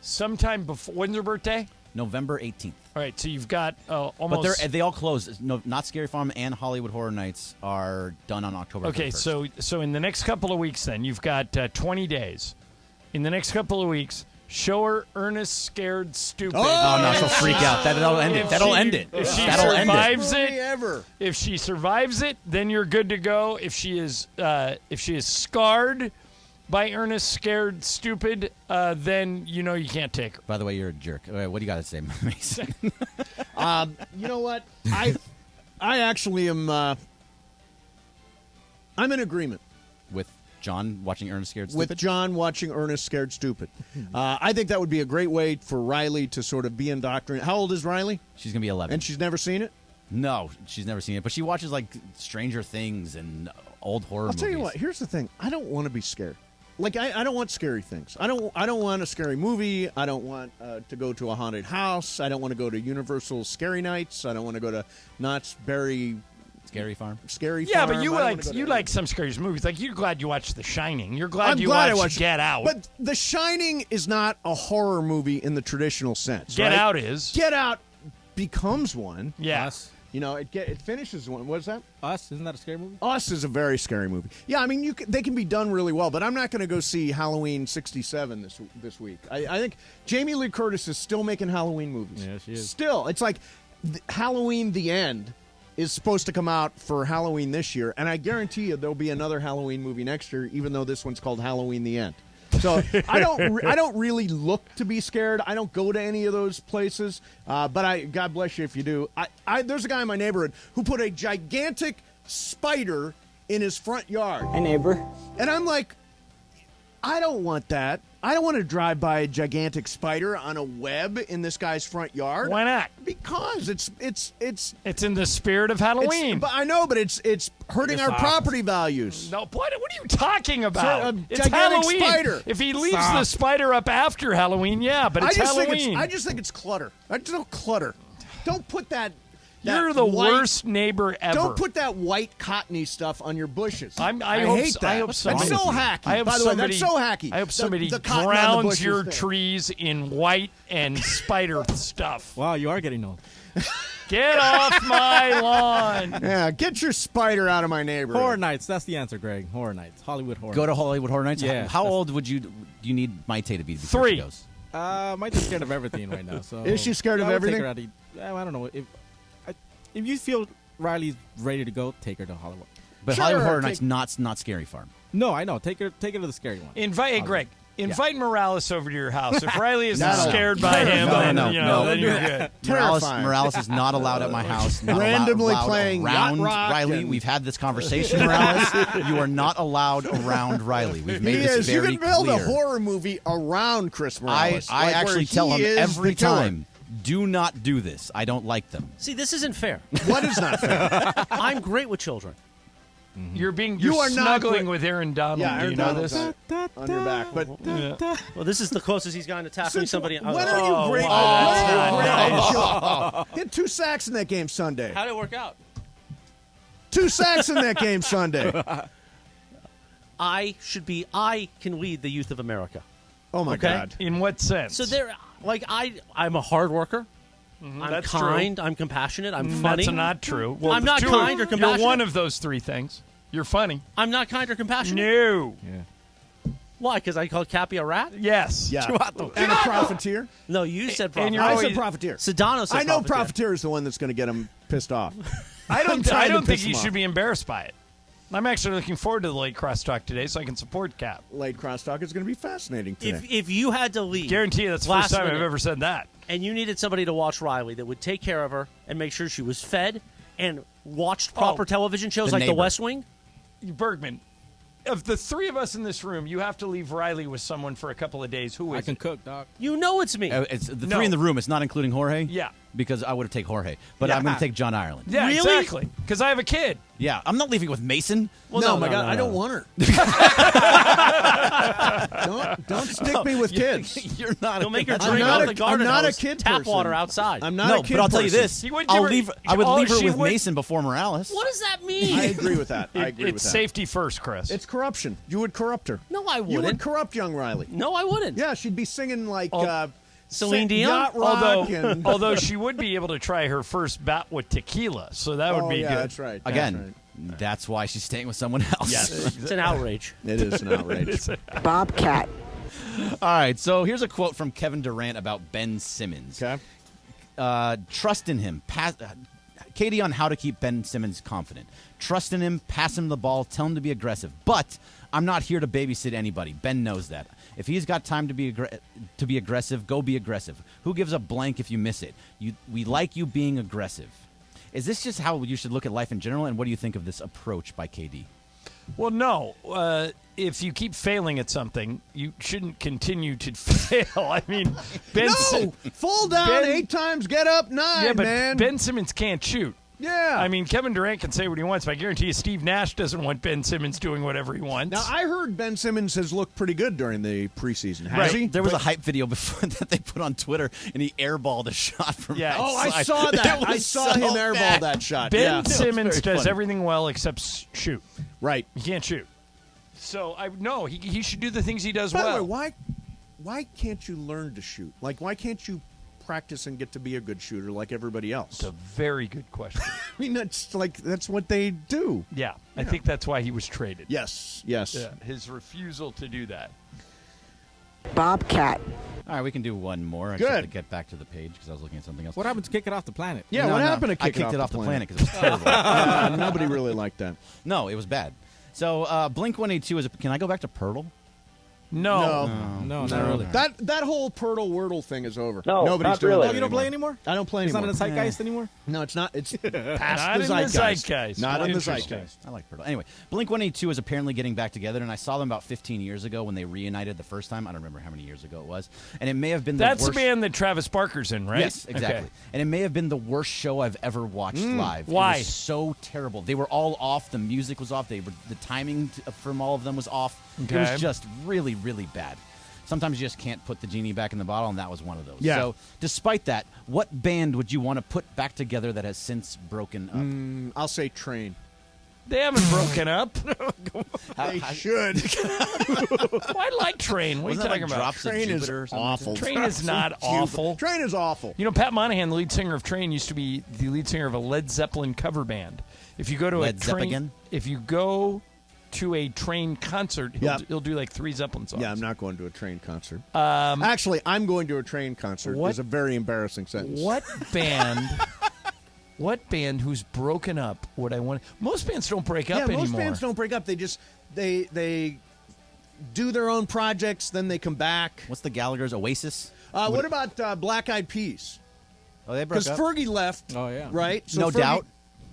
Sometime before. When's her birthday? November 18th. All right, so you've got almost. But they all close. No, Knott's Scary Farm and Hollywood Horror Nights are done on October 31st. So in the next couple of weeks, then you've got 20 days. In the next couple of weeks, show her Ernest Scared Stupid. Oh no, she'll freak out. That'll end it. That'll end it. If she That'll end survives it. it, if she survives it, then you're good to go. If she is scarred by Ernest Scared Stupid, then you know you can't take her. By the way, you're a jerk. All right, what do you got to say, Mason? You know what? I actually am. I'm in agreement with John watching Ernest Scared Stupid? With John watching Ernest Scared Stupid. I think that would be a great way for Riley to sort of be indoctrinated. How old is Riley? She's going to be 11. And she's never seen it? No, she's never seen it. But she watches, like, Stranger Things and old horror movies. I'll tell you what. Here's the thing. I don't want to be scared. Like, I don't want scary things. I don't want a scary movie. I don't want to go to a haunted house. I don't want to go to Universal Scary Nights. I don't want to go to Knott's Berry... Scary Farm? Scary Yeah, Farm. but you like some scary movies. Like, you're glad you watched The Shining. You're glad I'm you glad watched Get Out. But The Shining is not a horror movie in the traditional sense. Get right? Out is. Get Out becomes one. Yeah. Us. You know, it finishes one. What is that? Us? Isn't that a scary movie? Us is a very scary movie. Yeah, I mean, they can be done really well, but I'm not going to go see Halloween 67 this week. I think Jamie Lee Curtis is still making Halloween movies. Yeah, she is. Still. It's like Halloween The End is supposed to come out for Halloween this year, and I guarantee you there'll be another Halloween movie next year, even though this one's called Halloween The End. So I don't really look to be scared. I don't go to any of those places. But God bless you if you do. There's a guy in my neighborhood who put a gigantic spider in his front yard. Hi, neighbor. And I'm like, I don't want that. I don't want to drive by a gigantic spider on a web in this guy's front yard. Why not? Because it's in the spirit of Halloween. But I know, but it's hurting our property values. No, what are you talking about? It's gigantic Halloween. spider. If he leaves the spider up after Halloween, yeah, but it's Halloween. I just think it's clutter. I just don't clutter. Don't put that. You're the worst neighbor ever. Don't put that white cottony stuff on your bushes. I hate that. I hope that's somebody, so hacky. I hope By the way, somebody, that's so hacky. I hope somebody the cotton on the drowns bushes your thing. trees in white and spider stuff. Wow, you are getting old. Get off my lawn. Yeah, get your spider out of my neighborhood. Horror Nights. That's the answer, Greg. Horror Nights. Hollywood Horror Go Nights. to Hollywood Horror Nights? Yeah. How old do you need Maite to be before 3. she goes? Maite's scared of everything right now. So Is she scared of I would everything? Take her out I don't know. If you feel Riley's ready to go, take her to Hollywood. But Sure, Hollywood Horror take- Nights, not Scary Farm. No, I know. Take her to the scary one. Hey, Greg. Invite Morales over to your house. If Riley isn't No. scared by him, then you're good. Terrifying. Morales is not allowed at my house. Not Randomly allowed playing around yacht rock Riley. and- We've had this conversation, Morales. You are not allowed around Riley. We've made He this is. You very can build clear. a horror movie around Chris I Morales. Like where actually he tell him is every the killer. time, do not do this. I don't like them. See, this isn't fair. What is not fair? I'm great with children. You're You are not snuggling great- with Aaron Donald. Yeah, Do Aaron you know Donald's this? got it on your back. But Well, this is the closest he's gotten to tackling somebody. when are you great? wow, when that's are you not great? nice. Hit 2 sacks in that game Sunday. How did it work out? 2 sacks in that game Sunday. I can lead the youth of America. Oh my Okay. God. In what sense? So I'm a hard worker. I'm that's kind. I'm compassionate. I'm funny. That's not true. Well, I'm not kind or compassionate. You're one of those 3 things. You're funny. I'm not kind or compassionate. No. Yeah. Why? Because I called Cappy a rat? Yes. Yeah. And a profiteer. No, you said profiteer. And you're I always- said profiteer. Sedano said I know profiteer. profiteer is the one that's going to get him pissed off. I don't trying to think piss you him should off. be embarrassed by it. I'm actually looking forward to the late crosstalk today so I can support Cap. Late crosstalk is going to be fascinating today. If you had to leave, Guarantee you that's the last first time I've minute, ever said that. and you needed somebody to watch Riley that would take care of her and make sure she was fed and watched proper television shows the like The neighbor. West Wing. Bergman, of the three of us in this room, you have to leave Riley with someone for a couple of days. Who is I can it? cook, Doc. You know it's me. It's the No. three in the room. It's not including Jorge. Yeah. Because I would have taken Jorge, but Yeah. I'm going to take John Ireland. Yeah, Really? exactly. Because I have a kid. Yeah, I'm not leaving with Mason. Well, no, no, my no, God, no, I no. don't want her. don't stick me with kids. You're not. You'll make her I'm drink not out a- the garden I'm not a hose, kid tap person. water outside. I'm not No, a kid but I'll tell you person. this. He would I give her- would oh, leave her she with would- Mason before Morales. What does that mean? I agree with that. I agree with It's that. safety first, Chris. It's corruption. You would corrupt her. No, I You would wouldn't. corrupt young Riley. No, I wouldn't. Yeah, she'd be singing like Celine Dion? Yacht Rock and although she would be able to try her first bat with tequila, so that would be yeah, good. that's right. Again, that's why she's staying with someone else. Yes. It's an outrage. It is an outrage. Bobcat. All right, so here's a quote from Kevin Durant about Ben Simmons. Okay. Trust in him. Katie on how to keep Ben Simmons confident. Trust in him, pass him the ball, tell him to be aggressive. But I'm not here to babysit anybody. Ben knows that. If he's got time to be aggressive, go be aggressive. Who gives a blank if you miss it? We like you being aggressive. Is this just how you should look at life in general? And what do you think of this approach by KD? Well, no. If you keep failing at something, you shouldn't continue to fail. I mean, Ben. No! Fall down Ben- 8 times, get up 9, Yeah, but man. Ben Simmons can't shoot. Yeah. I mean, Kevin Durant can say what he wants, but I guarantee you Steve Nash doesn't want Ben Simmons doing whatever he wants. Now, I heard Ben Simmons has looked pretty good during the preseason. Has he? There was a hype video before that they put on Twitter, and he airballed a shot from Yeah. Oh, I outside. saw that. It I was saw so him airball bad. that shot. Ben yeah. Simmons very does funny. everything well except shoot. Right. He can't shoot. So he should do the things he does By well. the way, why can't you learn to shoot? Like, why can't you practice and get to be a good shooter like everybody else? It's a very good question. I mean, that's what they do. Yeah, I think that's why he was traded. Yes. Yeah, his refusal to do that. Bobcat. All right, we can do one more. I just have to Good. get back to the page because I was looking at something else. What happened to kick it off the planet? Yeah, No, what no, happened to I kick kicked it off the planet planet? because it was terrible. Nobody really liked that. No, it was bad. So Blink-182 is. Can I go back to Pirtle? No. No, not really. That whole Pirtle Wordle thing is over. No, Nobody's not doing really. that Oh, you don't play anymore? I don't play It's anymore. not in the zeitgeist anymore? No, it's not. It's past Not the in the zeitgeist. zeitgeist. Not in the Interesting. zeitgeist. I like Pirtle. Anyway, Blink-182 is apparently getting back together, and I saw them about 15 years ago when they reunited the first time. I don't remember how many years ago it was. And it may have been That's the the worst. band that Travis Barker's in, right? Yes, exactly. Okay. And it may have been the worst show I've ever watched live. Why? It was so terrible. They were all off. The music was off. The timing from all of them was off. It Okay. was just really, really bad. Sometimes you just can't put the genie back in the bottle, and that was one of those. Yeah. So, despite that, what band would you want to put back together that has since broken up? I'll say Train. They haven't broken up. They should. I like Train. What are you Wasn't that talking like about? Drops of Train is Jupiter or something? awful. Train is not awful. Train is awful. You know, Pat Monahan, the lead singer of Train, used to be the lead singer of a Led Zeppelin cover band. If you go to Led a Train, Zeppelin? if you go to a Train concert, he'll do like 3 Zeppelin songs. Yeah, I'm not going to a Train concert. Actually, I'm going to a Train concert. What- Is a very embarrassing sentence. What band? What band who's broken up would I want? Most bands don't break up Yeah, most anymore. bands don't break up. They just they do their own projects, then they come back. What's the Gallagher's Oasis? What about Black Eyed Peas? Oh, they broke Because up. Fergie left. Oh, yeah. Right? No doubt.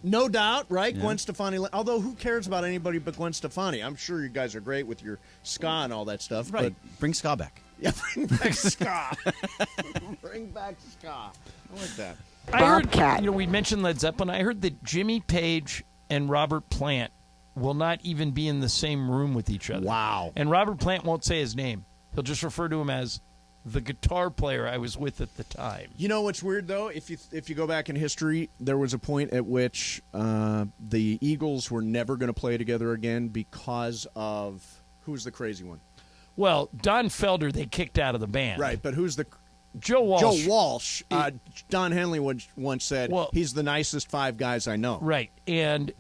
No doubt, right? Yeah. Gwen Stefani. Although, who cares about anybody but Gwen Stefani? I'm sure you guys are great with your ska and all that stuff. Right. Bring ska back. But, yeah, bring back ska. Bring back ska. I like that. I heard, Bobcat. we mentioned Led Zeppelin. I heard that Jimmy Page and Robert Plant will not even be in the same room with each other. Wow. And Robert Plant won't say his name. He'll just refer to him as the guitar player I was with at the time. You know what's weird though? If you go back in history, there was a point at which the Eagles were never going to play together again because of who's the crazy one? Well, Don Felder they kicked out of the band. Right, but who's the Joe Walsh. Don Henley once said, he's the nicest 5 guys I know. Right. And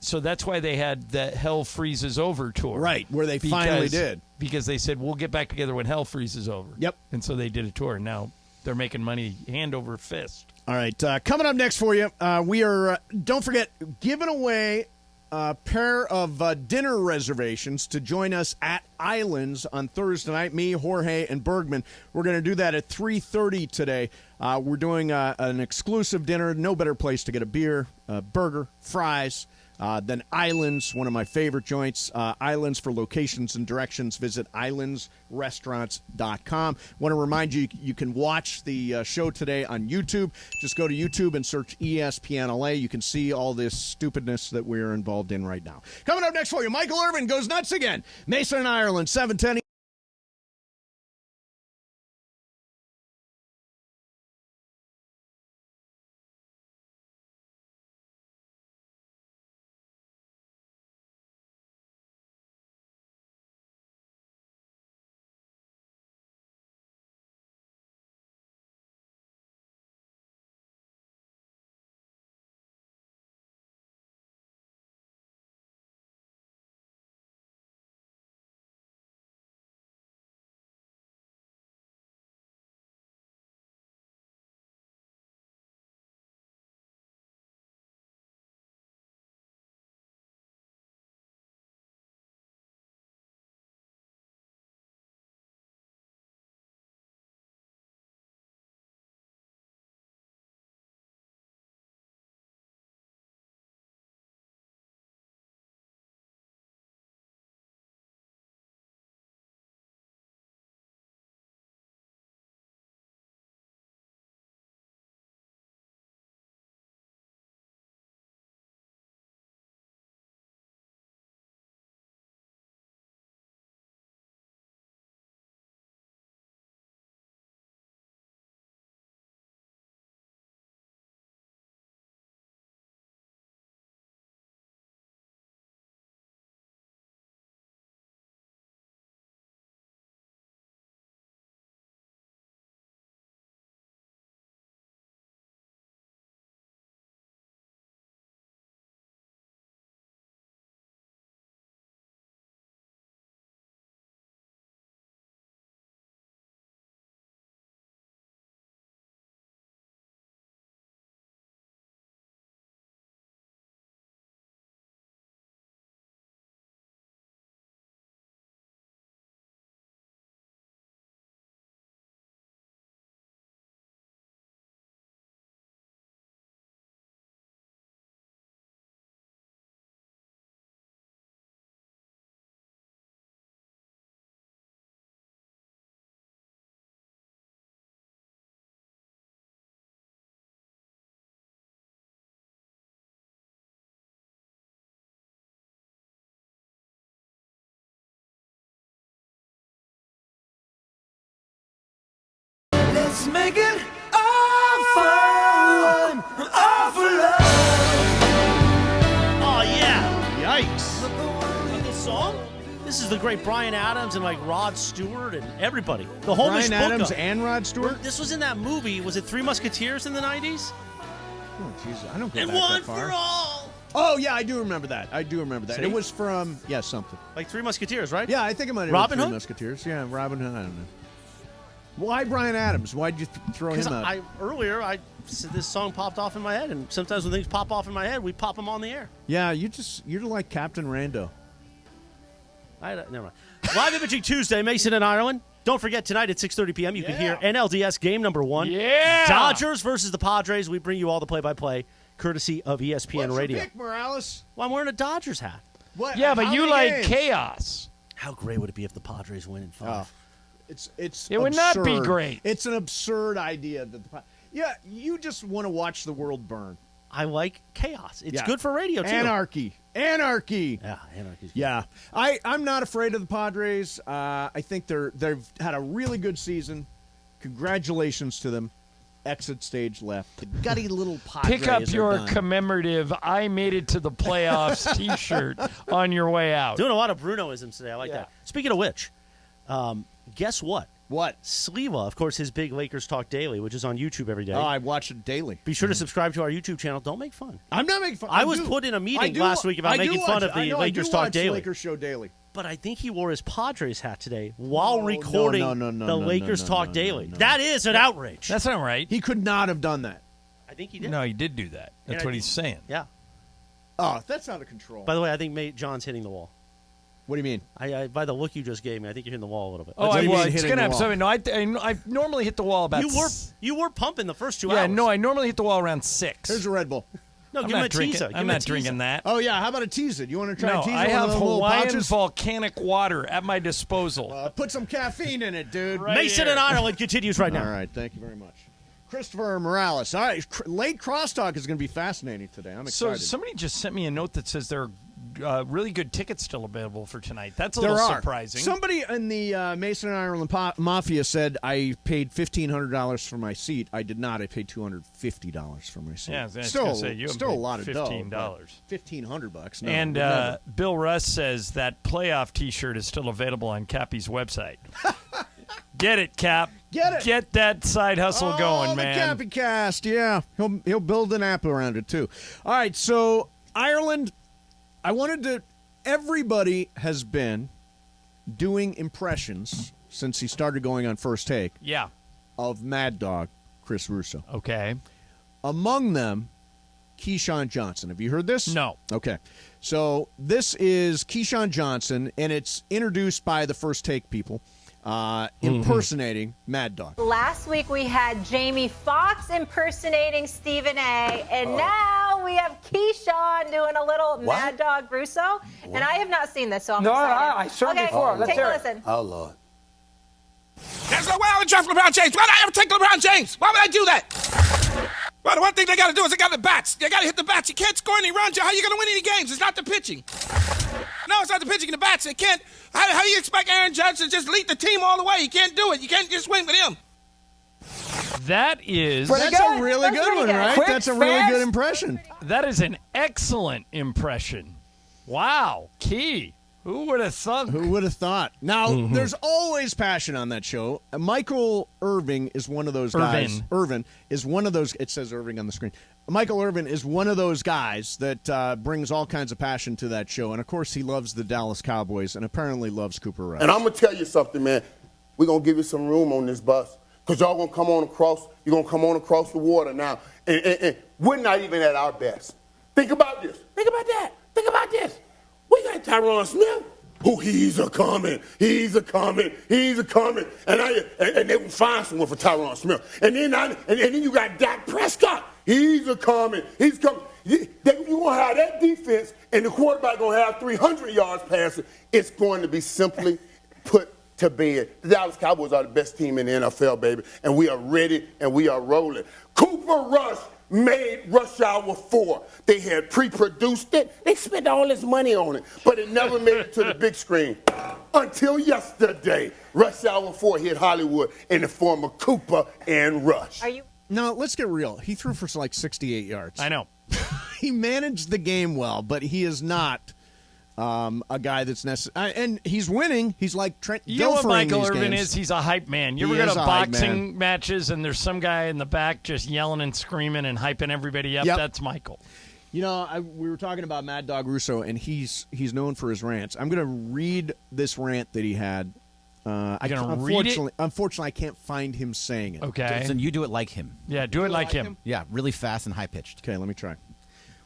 so that's why they had the Hell Freezes Over tour. Right, where they finally did. Because they said, we'll get back together when Hell freezes over. Yep. And so they did a tour. And now they're making money hand over fist. All right. Coming up next for you, we are, don't forget, giving away a pair of dinner reservations to join us at Islands on Thursday night. Me, Jorge, and Bergman. We're going to do that at 3:30 today. We're doing an exclusive dinner. No better place to get a beer, burger, fries than Islands, one of my favorite joints. Islands, for locations and directions, visit islandsrestaurants.com. Want to remind you, you can watch the show today on YouTube. Just go to YouTube and search ESPNLA. You can see all this stupidness that we're involved in right now. Coming up next for you, Michael Irvin goes nuts again. Mason and Ireland, 7:10. Let's make it all fun, all for love. Oh, yeah. Yikes. Love this song? This is the great Bryan Adams and like Rod Stewart and everybody. The whole Bryan Adams and Rod Stewart? This was in that movie. Was it Three Musketeers in the 90s? Oh, Jesus. I don't go And back One that far. for All. Oh, yeah, I do remember that. See? It was from, something. Like Three Musketeers, right? Yeah, I think it might have Robin been Hood? Three Musketeers. Yeah, Robin Hood. I don't know. Why Bryan Adams? Why'd you throw him out? Earlier, I said this song popped off in my head, and sometimes when things pop off in my head, we pop them on the air. Yeah, you're like Captain Rando. Never mind. Live Imaging Tuesday, Mason and Ireland. Don't forget, tonight at 6:30 p.m., you can hear NLDS game number 1. Yeah! Dodgers versus the Padres. We bring you all the play-by-play, courtesy of ESPN What's Radio. your pick, Morales? Well, I'm wearing a Dodgers hat. What? Yeah, but How you many like games? chaos. How great would it be if the Padres win in 5? It's It would not be absurd. great. It's an absurd idea that you just want to watch the world burn. I like chaos. It's good for radio, too. Anarchy. Yeah, anarchy's good. Yeah. I'm not afraid of the Padres. I think they've had a really good season. Congratulations to them. Exit stage left. The gutty little Padres. Pick up are your done. commemorative I made it to the playoffs t-shirt on your way out. Doing a lot of Brunoisms today. I like that. Speaking of which, guess what? What? Sleva, of course, his big Lakers Talk Daily, which is on YouTube every day. Oh, I watch it daily. Be sure to subscribe to our YouTube channel. Don't make fun. I'm not making fun. I was put in a meeting last week about making fun of the Lakers Talk Daily. Lakers Show Daily. But I think he wore his Padres hat today while recording the Lakers Talk Daily. That is an outrage. That's not right. He could not have done that. I think he did. No, he did do that. That's what he's saying. Yeah. Oh, that's out of control. By the way, I think John's hitting the wall. What do you mean? I by the look you just gave me, I think you're hitting the wall a little bit. Oh, I was. It's gonna have something. No, I normally hit the wall about. You were pumping the first 2 hours. Yeah, no, I normally hit the wall around 6. Here's a Red Bull. No, give him a teaser. I'm not drinking that. Oh yeah, how about a teaser? You want to try a teaser? I have Hawaiian pouches? volcanic water at my disposal. Put some caffeine in it, dude. Right Mason in Ireland continues right now. All right, thank you very much. Christopher Morales. All right, late crosstalk is going to be fascinating today. I'm excited. So somebody just sent me a note that says there are really good tickets still available for tonight. That's a little surprising. Somebody in the Mason and Ireland Mafia said I paid $1,500 for my seat. I did not. I paid $250 for my seat. Yeah, I was still, say, you still a lot of $15. $1,500. No, and Bill Russ says that playoff T-shirt is still available on Cappy's website. Get it, Cap. Get it. Get that side hustle going, man. The Cappy Cast, yeah. He'll build an app around it, too. All right, so Ireland, everybody has been doing impressions since he started going on First Take. Yeah. Of Mad Dog, Chris Russo. Okay. Among them, Keyshawn Johnson. Have you heard this? No. Okay. So this is Keyshawn Johnson, and it's introduced by the First Take people. Impersonating Mad Dog. Last week we had Jamie Foxx impersonating Stephen A. And now we have Keyshawn doing a little Mad Dog Russo. And I have not seen this, so I'm excited. I saw it before. Let's take hear a it. listen. Oh, Lord. There's no way I would draft LeBron James. Why would I ever take LeBron James? Why would I do that? Well, the one thing they got to do is they got the bats. They got to hit the bats. You can't score any runs. How are you going to win any games? It's not the pitching. No, it's not the pitching and the bats. It can't. How do you expect Aaron Judge to just lead the team all the way? He can't do it. You can't just win with him. That's a really good one, right? Quick, That's a really fast. good impression. That is an excellent impression. Wow. Key. Who would have thought? Who would have thought? Now, there's always passion on that show. Michael Irvin is one of those guys. Irvin is one of those. It says Irving on the screen. Michael Irvin is one of those guys that brings all kinds of passion to that show. And, of course, he loves the Dallas Cowboys and apparently loves Cooper Rush. And I'm going to tell you something, man. We're going to give you some room on this bus because y'all going to come on across. You're going to come on across the water now. And we're not even at our best. Think about this. Think about that. Think about this. We got Tyron Smith. Oh, he's a coming. He's a coming. He's a coming. And they will find someone for Tyron Smith. And then you got Dak Prescott. He's a coming. He's coming. You're going to have that defense, and the quarterback going to have 300 yards passing. It's going to be simply put to bed. The Dallas Cowboys are the best team in the NFL, baby, and we are ready and we are rolling. Cooper Rush made Rush Hour 4. They had pre-produced it. They spent all this money on it, but it never made it to the big screen. Until yesterday, Rush Hour 4 hit Hollywood in the form of Cooper and Rush. Now, let's get real. He threw for like 68 yards. I know. He managed the game well, but he is not a guy that's necessary. And he's winning. He's like Trent Dilfer. You know what Michael Irvin games. is? He's a hype man. You ever go to boxing matches and there's some guy in the back just yelling and screaming and hyping everybody up? Yep. That's Michael. You know, we were talking about Mad Dog Russo, and he's known for his rants. I'm going to read this rant that he had. Unfortunately, I can't find him saying it. Okay. So you do it like him. Yeah, do it like him. Yeah, really fast and high-pitched. Okay, let me try.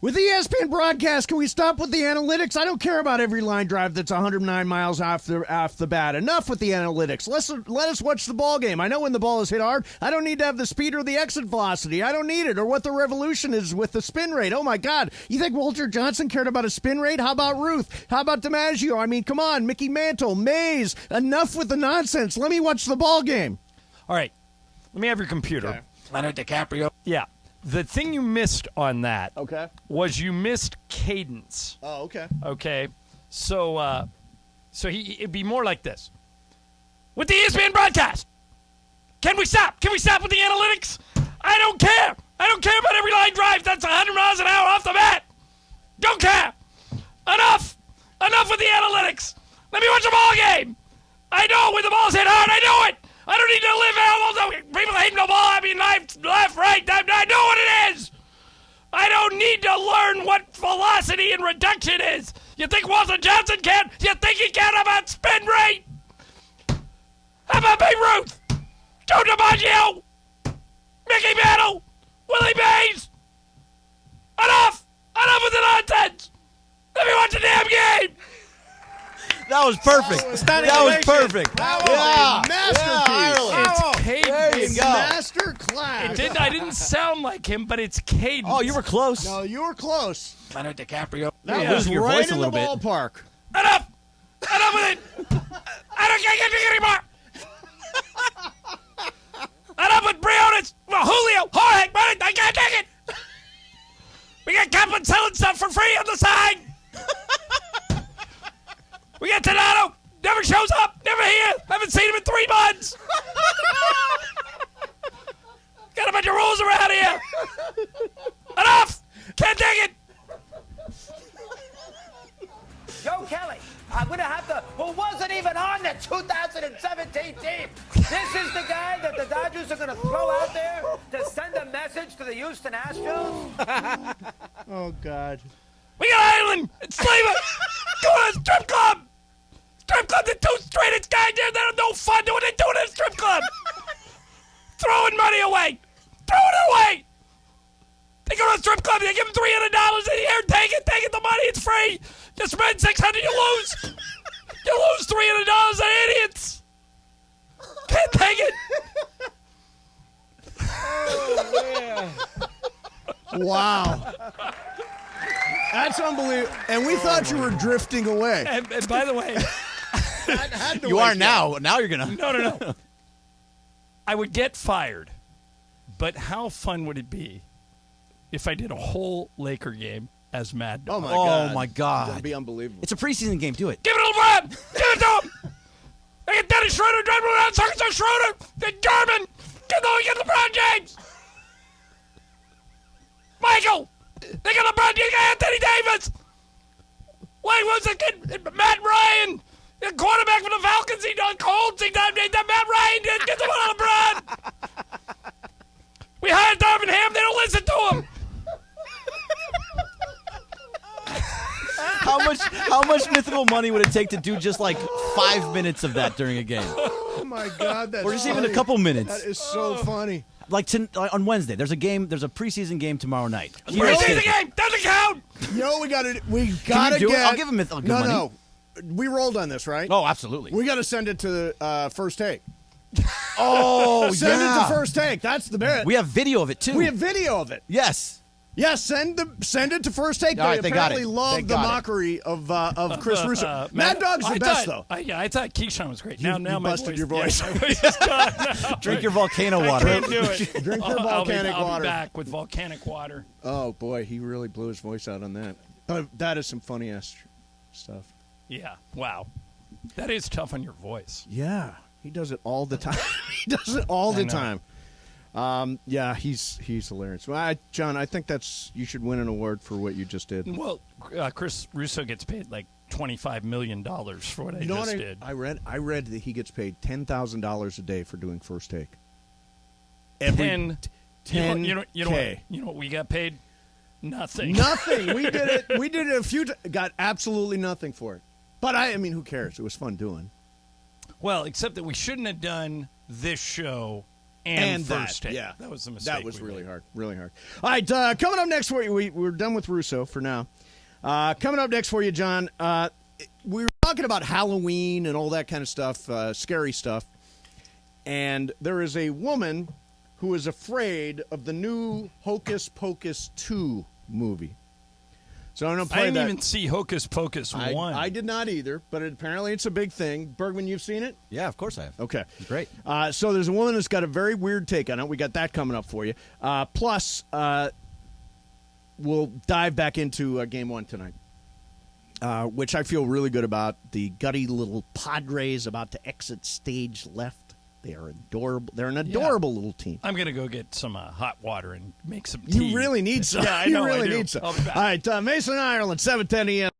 With the ESPN broadcast, can we stop with the analytics? I don't care about every line drive that's 109 miles off the bat. Enough with the analytics. Let us watch the ball game. I know when the ball is hit hard. I don't need to have the speed or the exit velocity. I don't need it, or what the revolution is with the spin rate. Oh, my God. You think Walter Johnson cared about a spin rate? How about Ruth? How about DiMaggio? I mean, come on. Mickey Mantle, Mays. Enough with the nonsense. Let me watch the ball game. All right. Let me have your computer. Okay. Leonard DiCaprio. Yeah. The thing you missed on that was you missed cadence. Oh, okay. Okay. So it'd be more like this. With the ESPN broadcast, can we stop? Can we stop with the analytics? I don't care. I don't care about every line drive that's 100 miles an hour off the bat. Don't care. Enough. Enough with the analytics. Let me watch a ball game. I know when the ball's hit hard. I know it. I don't need to live almost. People hate no ball. I mean, left, right. I know what it is. I don't need to learn what velocity and reduction is. You think Walter Johnson can? You think he can about spin rate? How about Babe Ruth? Joe DiMaggio? Mickey Mantle? Willie Mays? Enough! Enough with the nonsense! Let me watch the damn game! That was perfect. That was perfect. Masterpiece. It's cadence. There you go. Master class. I didn't sound like him, but it's cadence. Oh, you were close. No, you were close. Leonardo DiCaprio. That was your right voice a in the little bit. ballpark. Enough! Enough with it! I don't can't get it anymore! Enough with Briones! Julio! Jorge! I can't take it! We got Kaplan selling stuff for free on the side! We got Donato! Never shows up! Never here! Haven't seen him in 3 months! Got a bunch of rules around here! Enough! Can't take it! Joe Kelly, I'm going to have to, who wasn't even on the 2017 team. This is the guy that the Dodgers are going to throw out there to send a message to the Houston Astros? Oh, God. We got Island and Slaver going to a strip club. Strip club, the 2 straightest guys there that have no fun doing it, doing it at a strip club. Throwing money away. Throwing it away. They go to a strip club, they give them $300 in here, take it, the money, it's free. You spend $600, you lose. You lose $300 on idiots. Can't take it. Oh, man. Wow. That's unbelievable. And we thought you were drifting away. And by the way, You are now. Now you're going to. No. I would get fired, but how fun would it be if I did a whole Laker game as Mad Dog? Oh, my God. That'd be unbelievable. It's a preseason game. Do it. Give it to LeBron! Give it to him! They get Dennis Schroeder, driving around, circus of Schroeder, then Garmin! Get LeBron James! Michael! They got LeBron James, Anthony Davis! Wait, what's the kid? Matt Ryan! The quarterback for the Falcons, he done Colts, he done Matt Ryan, get the one on LeBron! We hired Darvin Ham, they don't listen to him! How much mythical money would it take to do just like 5 minutes of that during a game? Oh, my God. That's Or just funny. even a couple minutes. That is so funny. Like on Wednesday, there's a preseason game tomorrow night. Preseason game doesn't count! You know what we got to Can you do get... it? I'll give him good money. No. We rolled on this, right? Oh, absolutely. We got to send it to First Take. Oh, Send it to First Take. That's the bit. We have video of it, too. We have video of it. Yes. Yes, send it to First Take. All right, they they got apparently it. love They the got it. mockery of Chris Russo. Mad Dog's the best, though. I thought Keyshawn was great. You Now my busted your voice. Yeah, my voice is gone now. Drink your volcano I water. can't do it. Drink your volcanic I'll water. be back with volcanic water. Oh, boy, he really blew his voice out on that. That is some funny-ass stuff. Yeah. Wow. That is tough on your voice. Yeah, he does it all the time. He does it all the time. Yeah, he's hilarious. Well, John, I think you should win an award for what you just did. Well, Chris Russo gets paid like $25 million for what I just did. I read that he gets paid $10,000 a day for doing First Take. 10. You know what we got paid? Nothing. Nothing. We did it. We did it a few times. Got absolutely nothing for it. But I mean, who cares? It was fun doing. Well, except that we shouldn't have done this show and First Take. Yeah, that was a mistake. That was really hard. Really hard. All right, coming up next for you. We're done with Russo for now. Coming up next for you, John. We were talking about Halloween and all that kind of stuff, scary stuff. And there is a woman who is afraid of the new Hocus Pocus 2 movie. So I'm going to play I didn't that. even see Hocus Pocus 1. I did not either, but apparently it's a big thing. Bergman, you've seen it? Yeah, of course I have. Okay. Great. So there's a woman that's got a very weird take on it. We got that coming up for you. Plus, we'll dive back into Game 1 tonight, which I feel really good about. The gutty little Padres about to exit stage left. They are adorable. They're an adorable little team. I'm going to go get some hot water and make some tea. You really need some. Yeah, I know. You really I do. need some. I'll be back. All right, Mason, Ireland, 7:10 a.m.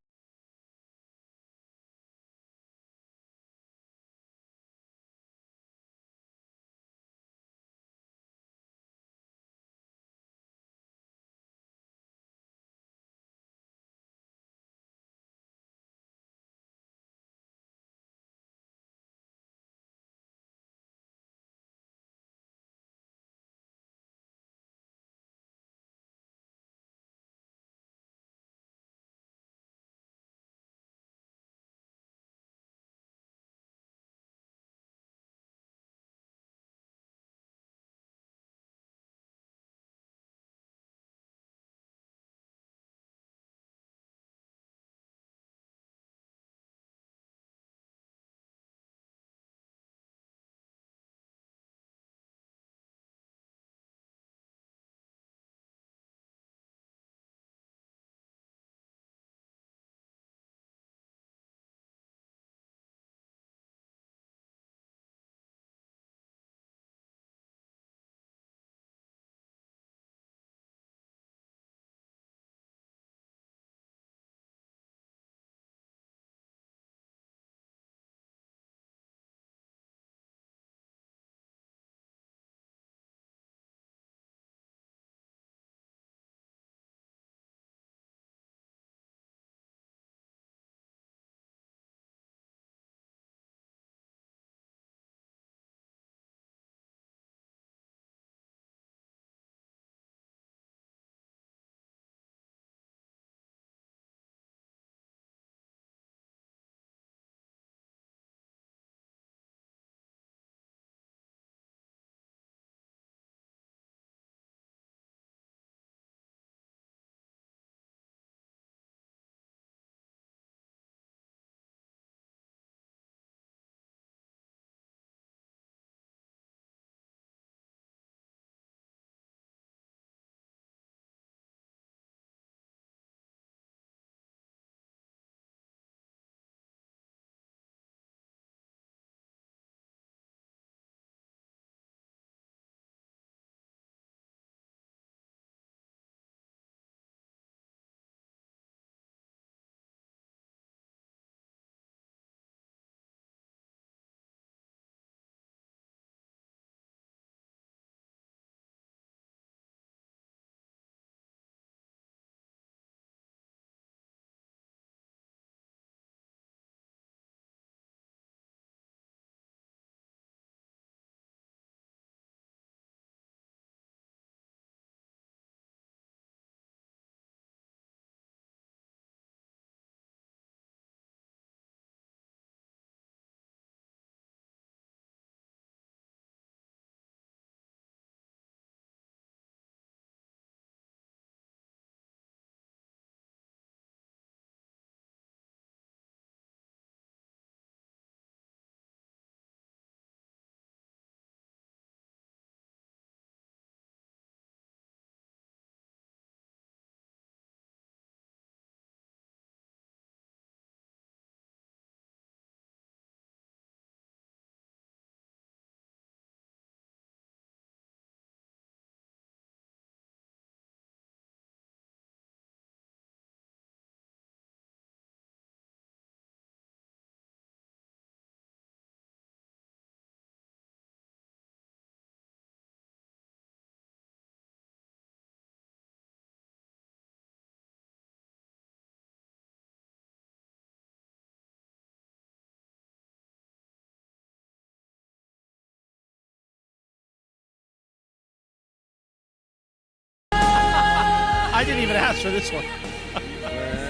I didn't even ask for this one.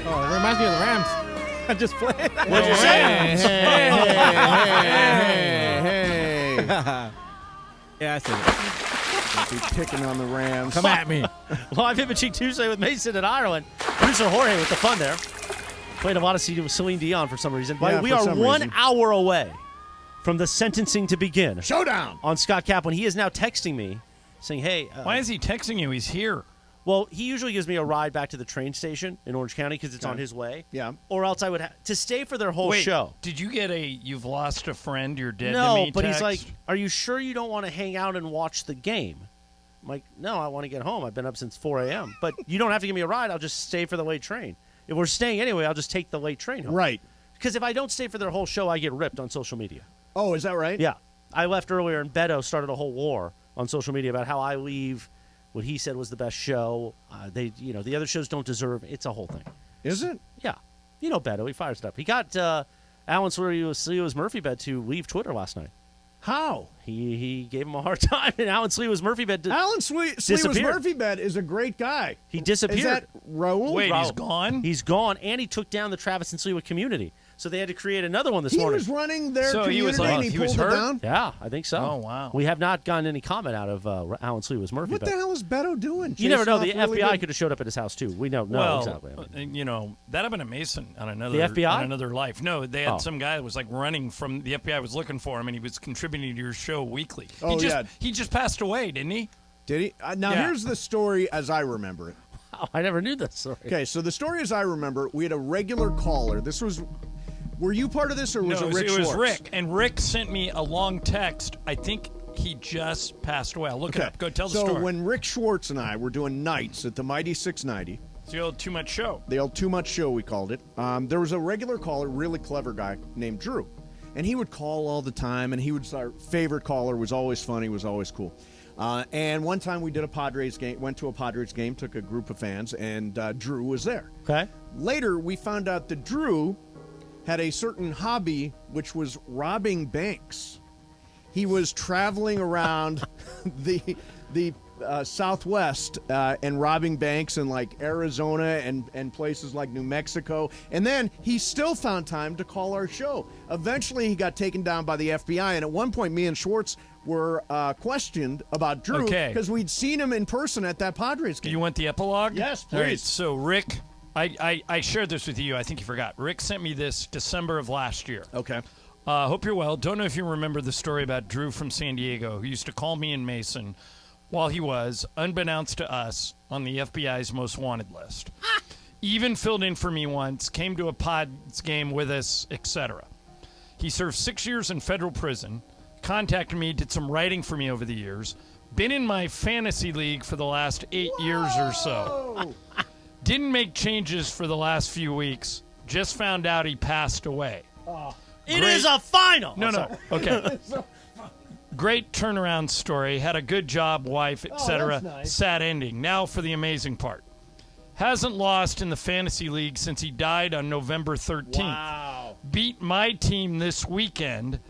Oh, it reminds me of the Rams. I just played. What'd you say? Hey. Yeah, I said it. Don't be picking on the Rams. Come at me. Live Imaging Tuesday with Mason in Ireland. Producer Jorge with the fun there. Played a lot of CD with Celine Dion for some reason. Yeah, we for are some 1 reason. hour away from the sentencing to begin. Showdown! On Scott Kaplan. He is now texting me saying, hey. Why is he texting you? He's here. Well, he usually gives me a ride back to the train station in Orange County because it's on his way. Yeah. Or else I would to stay for their whole Wait, show. Did you get a "you've lost a friend, you're dead to No, me" but text? he's like, are you sure you don't want to hang out and watch the game? I'm like, no, I want to get home. I've been up since 4 a.m. But you don't have to give me a ride. I'll just stay for the late train. If we're staying anyway, I'll just take the late train home. Right. Because if I don't stay for their whole show, I get ripped on social media. Oh, is that right? Yeah. I left earlier, and Beto started a whole war on social media about how I leave what he said was the best show. The other shows don't deserve. It's a whole thing. Is it? Yeah. You know Beto. He fires it up. He got Alan Sliwa's Murphy Bed to leave Twitter last night. How? He gave him a hard time, and Alan Sliwa's Murphy Bed Sliwa's Murphy Bed is a great guy. He disappeared. Is that Raul? Wait, he's gone? He's gone, and he took down the Travis and Sliwa community. So they had to create another one this morning. He was running their So he community was like- and he he pulled was it hurt? down? Yeah, I think so. Oh, wow. We have not gotten any comment out of Alan Sliwa's Murphy What Bed. the hell is Beto doing? You never know. The Chasing off really FBI good- could have showed up at his house, too. We don't know Well, exactly. you know, that happened to Mason on another The FBI? on another life. No, they had Oh. some guy that was like running from the FBI was looking for him, and he was contributing to your show weekly. Oh, He just passed away, didn't he? Did he? Now, Yeah. here's the story as I remember it. Wow, I never knew this story. Okay, so the story as I remember, we had a regular caller. This was... Were you part of this, or was No, it Rick it was Schwartz? Rick, and Rick sent me a long text. I think he just passed away. I'll look it up. Go tell the so story. when Rick Schwartz and I were doing nights at the Mighty 690, It's the old Too Much Show. the old Too Much Show, we called it, there was a regular caller, really clever guy named Drew. And he would call all the time, and he was our favorite caller, was always funny, was always cool. And one time we did a Padres game, went to a Padres game, took a group of fans, and Drew was there. Okay. Later, we found out that Drew had a certain hobby, which was robbing banks. He was traveling around the Southwest and robbing banks in like Arizona and places like New Mexico. And then he still found time to call our show. Eventually, he got taken down by the FBI. And at one point, me and Schwartz were questioned about Drew because we'd seen him in person at that Padres game. Do you want the epilogue? Yes, All right, please. so Rick, I shared this with you. I think you forgot. Rick sent me this December of last year. Okay. Hope you're well. Don't know if you remember the story about Drew from San Diego, who used to call me and Mason while he was, unbeknownst to us, on the FBI's most wanted list. Even filled in for me once, came to a Pods game with us, etc. He served 6 years in federal prison, contacted me, did some writing for me over the years, been in my fantasy league for the last 8 years or so. Didn't make changes for the last few weeks. Just found out he passed away. It is a final. No. Okay. Great turnaround story. Had a good job, wife, etc. that's nice. Sad ending. Now for the amazing part. Hasn't lost in the fantasy league since he died on November 13th. Wow. Beat my team this weekend,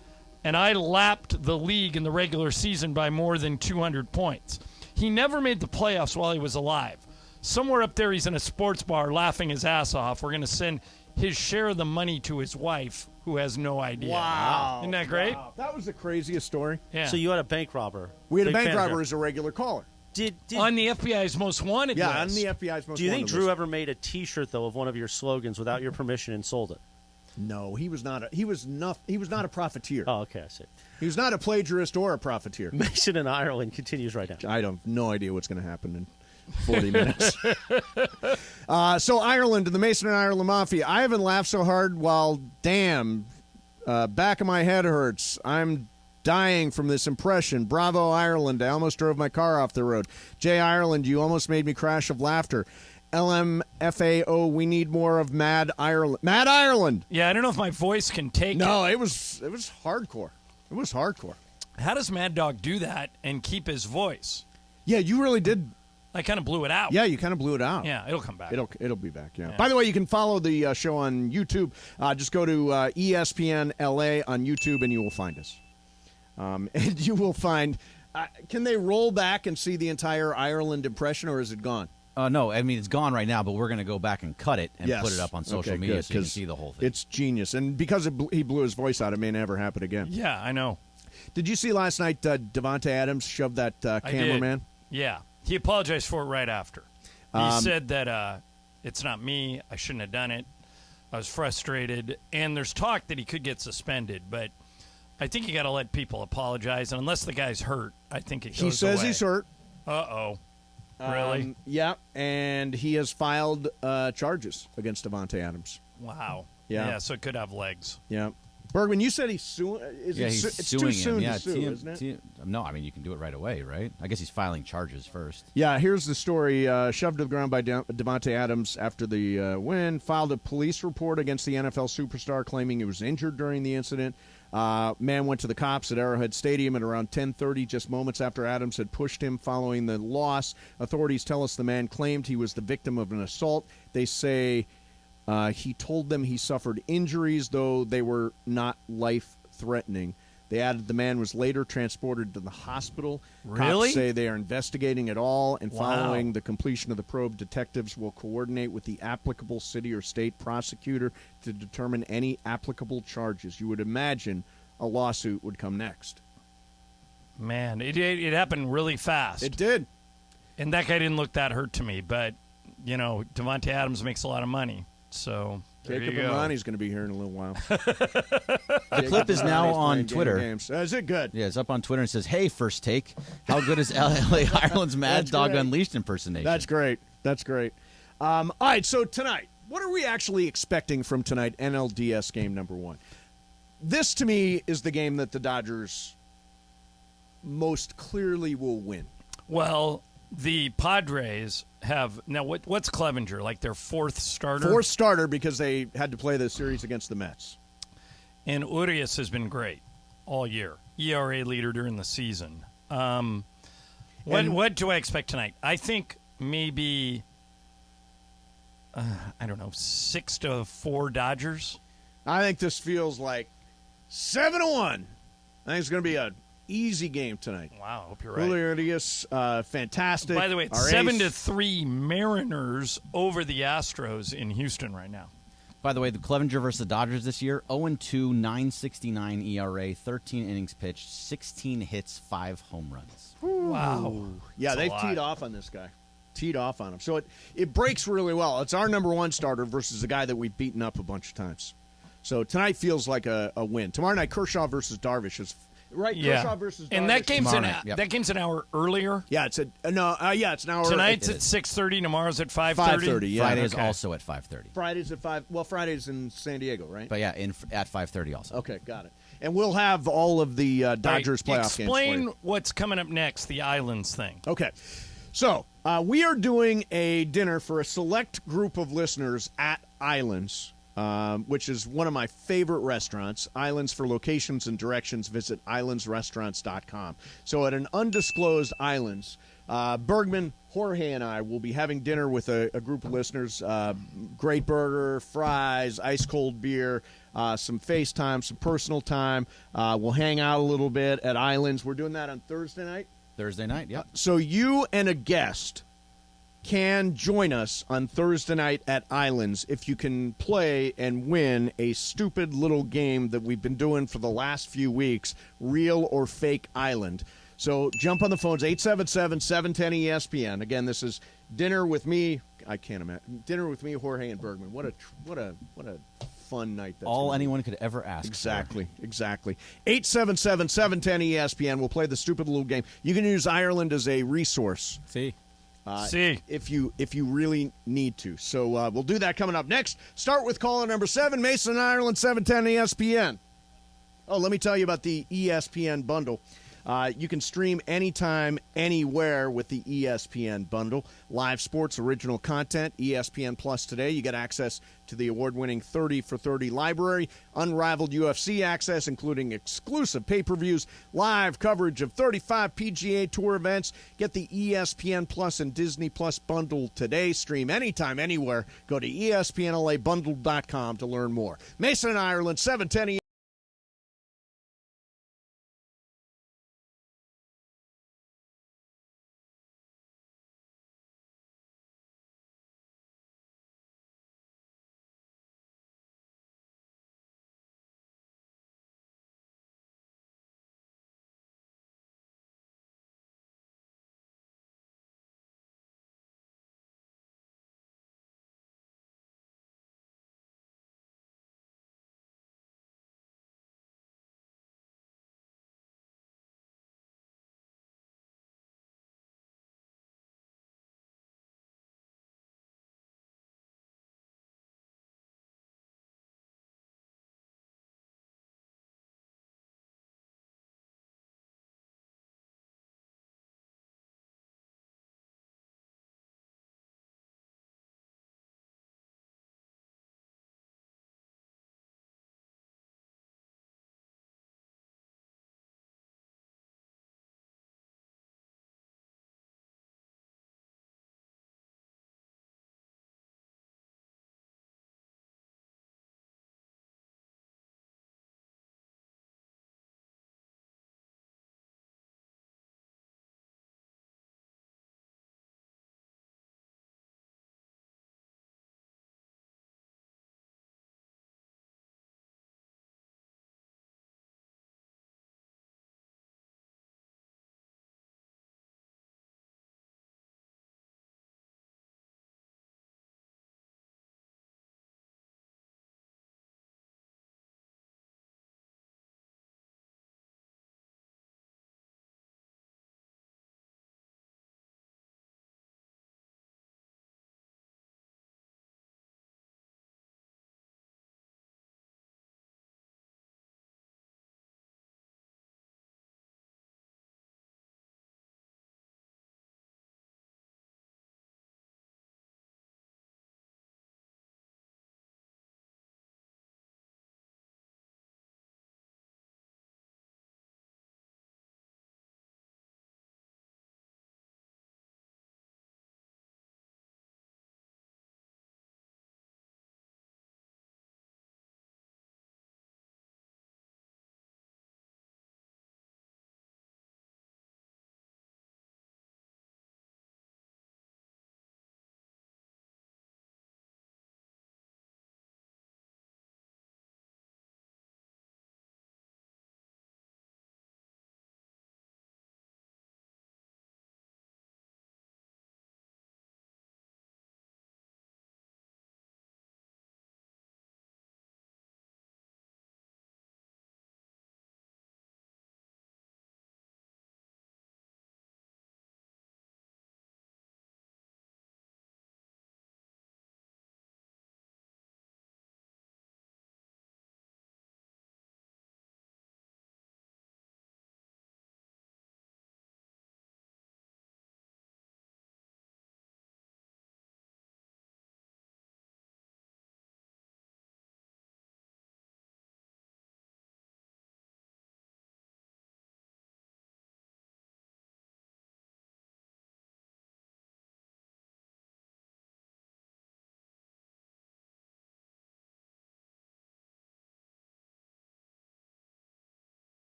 and I lapped the league in the regular season by more than 200 points. He never made the playoffs while he was alive. Somewhere up there, he's in a sports bar laughing his ass off. We're going to send his share of the money to his wife, who has no idea. Wow. Isn't that great? Wow. That was the craziest story. Yeah. So you had a bank robber. We had a Big bank fan of robber him. as a regular caller. Did on the FBI's most wanted Yeah, list. on the FBI's most Do you think wanted Drew list. ever made a T-shirt though of one of your slogans without your permission and sold it? No, he was not a profiteer. Oh, okay, I see. He was not a plagiarist or a profiteer. Mason in Ireland continues right now. I have no idea what's going to happen in 40 minutes. So Ireland and the Mason and Ireland Mafia. I haven't laughed so hard while, damn, back of my head hurts. I'm dying from this impression. Bravo, Ireland. I almost drove my car off the road. Jay Ireland, you almost made me crash of laughter. LMFAO, we need more of Mad Ireland. Mad Ireland! Yeah, I don't know if my voice can take it. No, it was hardcore. It was hardcore. How does Mad Dog do that and keep his voice? Yeah, you really did. I kind of blew it out. Yeah, you kind of blew it out. Yeah, it'll come back. It'll be back, yeah. By the way, you can follow the show on YouTube. Just go to ESPNLA on YouTube, and you will find us. And you will find... can they roll back and see the entire Ireland impression, or is it gone? No, I mean, it's gone right now, but we're going to go back and cut it and Yes. put it up on social Okay, media good, so you can 'cause see the whole thing. It's genius. And because he blew his voice out, it may never happen again. Yeah, I know. Did you see last night Devontae Adams shoved that cameraman? Yeah. He apologized for it right after. He said that it's not me. I shouldn't have done it. I was frustrated. And there's talk that he could get suspended, but I think you got to let people apologize. And unless the guy's hurt, I think it goes He says away. he's hurt. Uh-oh. Really? Yeah, and he has filed charges against Devontae Adams. Wow. Yeah. So it could have legs. Yeah. Bergman, you said he's suing. he's It's suing too him. soon Yeah, to sue, isn't it? No, I mean, you can do it right away, right? I guess he's filing charges first. Yeah, here's the story. Shoved to the ground by Devontae Adams after the win. Filed a police report against the NFL superstar, claiming he was injured during the incident. Man went to the cops at Arrowhead Stadium at around 10:30, just moments after Adams had pushed him following the loss. Authorities tell us the man claimed he was the victim of an assault. They say he told them he suffered injuries, though they were not life-threatening. They added the man was later transported to the hospital. Really? Cops say they are investigating it all, and Wow. following the completion of the probe, detectives will coordinate with the applicable city or state prosecutor to determine any applicable charges. You would imagine a lawsuit would come next. Man, it happened really fast. It did. And that guy didn't look that hurt to me, but, Devontae Adams makes a lot of money. So there Jacob you go. Imani's going to be here in a little while. The clip is now on Twitter. Is it good? Yeah, it's up on Twitter and says, "Hey, First Take, how good is LA Ireland's Mad That's Dog great. Unleashed impersonation?" That's great. That's great. All right, so tonight, what are we actually expecting from tonight, NLDS game number 1? This, to me, is the game that the Dodgers most clearly will win. Well, the Padres have now. What's Clevenger, like their fourth starter? Fourth starter because they had to play the series against the Mets. And Urias has been great all year. ERA leader during the season. What do I expect tonight? I think maybe, I don't know, 6-4 Dodgers. I think this feels like 7-1. I think it's going to be an easy game tonight. Wow, I hope you're right. Julio Urias, fantastic. By the way, it's Our 7-3 Mariners over the Astros in Houston right now. By the way, the Clevenger versus the Dodgers this year, 0-2, 9.69 ERA, 13 innings pitched, 16 hits, 5 home runs. Wow. Yeah, they've teed off on this guy. Teed off on him. So it breaks really well. It's our number 1 starter versus a guy that we've beaten up a bunch of times. So tonight feels like a win. Tomorrow night, Kershaw versus Darvish is right. Yeah. Kershaw versus Darvish. And that game's Tomorrow night, an hour earlier. Yeah, it's it's an hour. Tonight's at 6:30. Tomorrow's at 5:30. 5:30. Yeah. Friday is also at 5:30. Friday's at 5. Well, Friday's in San Diego, right? But yeah, at 5:30 also. Okay, got it. And we'll have all of the Dodgers All right, playoff games. Explain what's coming up next. The Islands thing. Okay. So we are doing a dinner for a select group of listeners at Islands, which is one of my favorite restaurants. Islands, for locations and directions, visit islandsrestaurants.com. So at an undisclosed Islands, Bergman, Jorge, and I will be having dinner with a group of listeners. Great burger, fries, ice-cold beer, some FaceTime, some personal time. We'll hang out a little bit at Islands. We're doing that on Thursday night. Thursday night, yep. So you and a guest can join us on Thursday night at Islands if you can play and win a stupid little game that we've been doing for the last few weeks, Real or Fake Island. So jump on the phones, 877-710-ESPN. Again, this is dinner with me. I can't imagine. Dinner with me, Jorge, and Bergman. What a fun night. That's All gonna be. anyone could ever ask Exactly. 877-710-ESPN. We'll play the stupid little game. You can use Ireland as a resource. See. If you really need to. So we'll do that coming up next. Start with caller number 7, Mason, Ireland, 710 ESPN. Oh, let me tell you about the ESPN bundle. You can stream anytime, anywhere with the ESPN bundle. Live sports, original content, ESPN Plus today. You get access to the award-winning 30 for 30 library, unrivaled UFC access, including exclusive pay-per-views, live coverage of 35 PGA Tour events. Get the ESPN Plus and Disney Plus bundle today. Stream anytime, anywhere. Go to ESPNLAbundle.com to learn more. Mason, Ireland, 710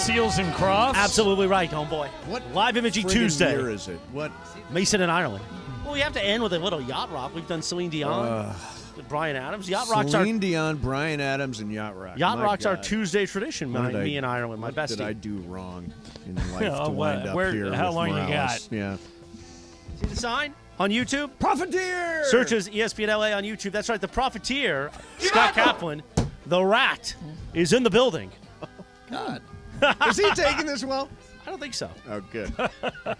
Seals and Crofts? Absolutely right, homeboy. What Live Imaging friggin' Tuesday. year is it? What? Mason and Ireland. Well, we have to end with a little yacht rock. We've done Celine Dion, Brian Adams. Yacht rock's Celine Dion, Brian Adams, and Yacht Rock. Yacht My rock's our God. Tuesday tradition. Me and Ireland, my What bestie. did I do wrong in life Oh, to wind up here? how with long you Morales? got? Yeah. See the sign on YouTube? Profiteer! Searches ESPNLA on YouTube. That's right. The Profiteer, Scott Kaplan, the Rat, is in the building. God. Is he taking this well? I don't think so. Oh, good.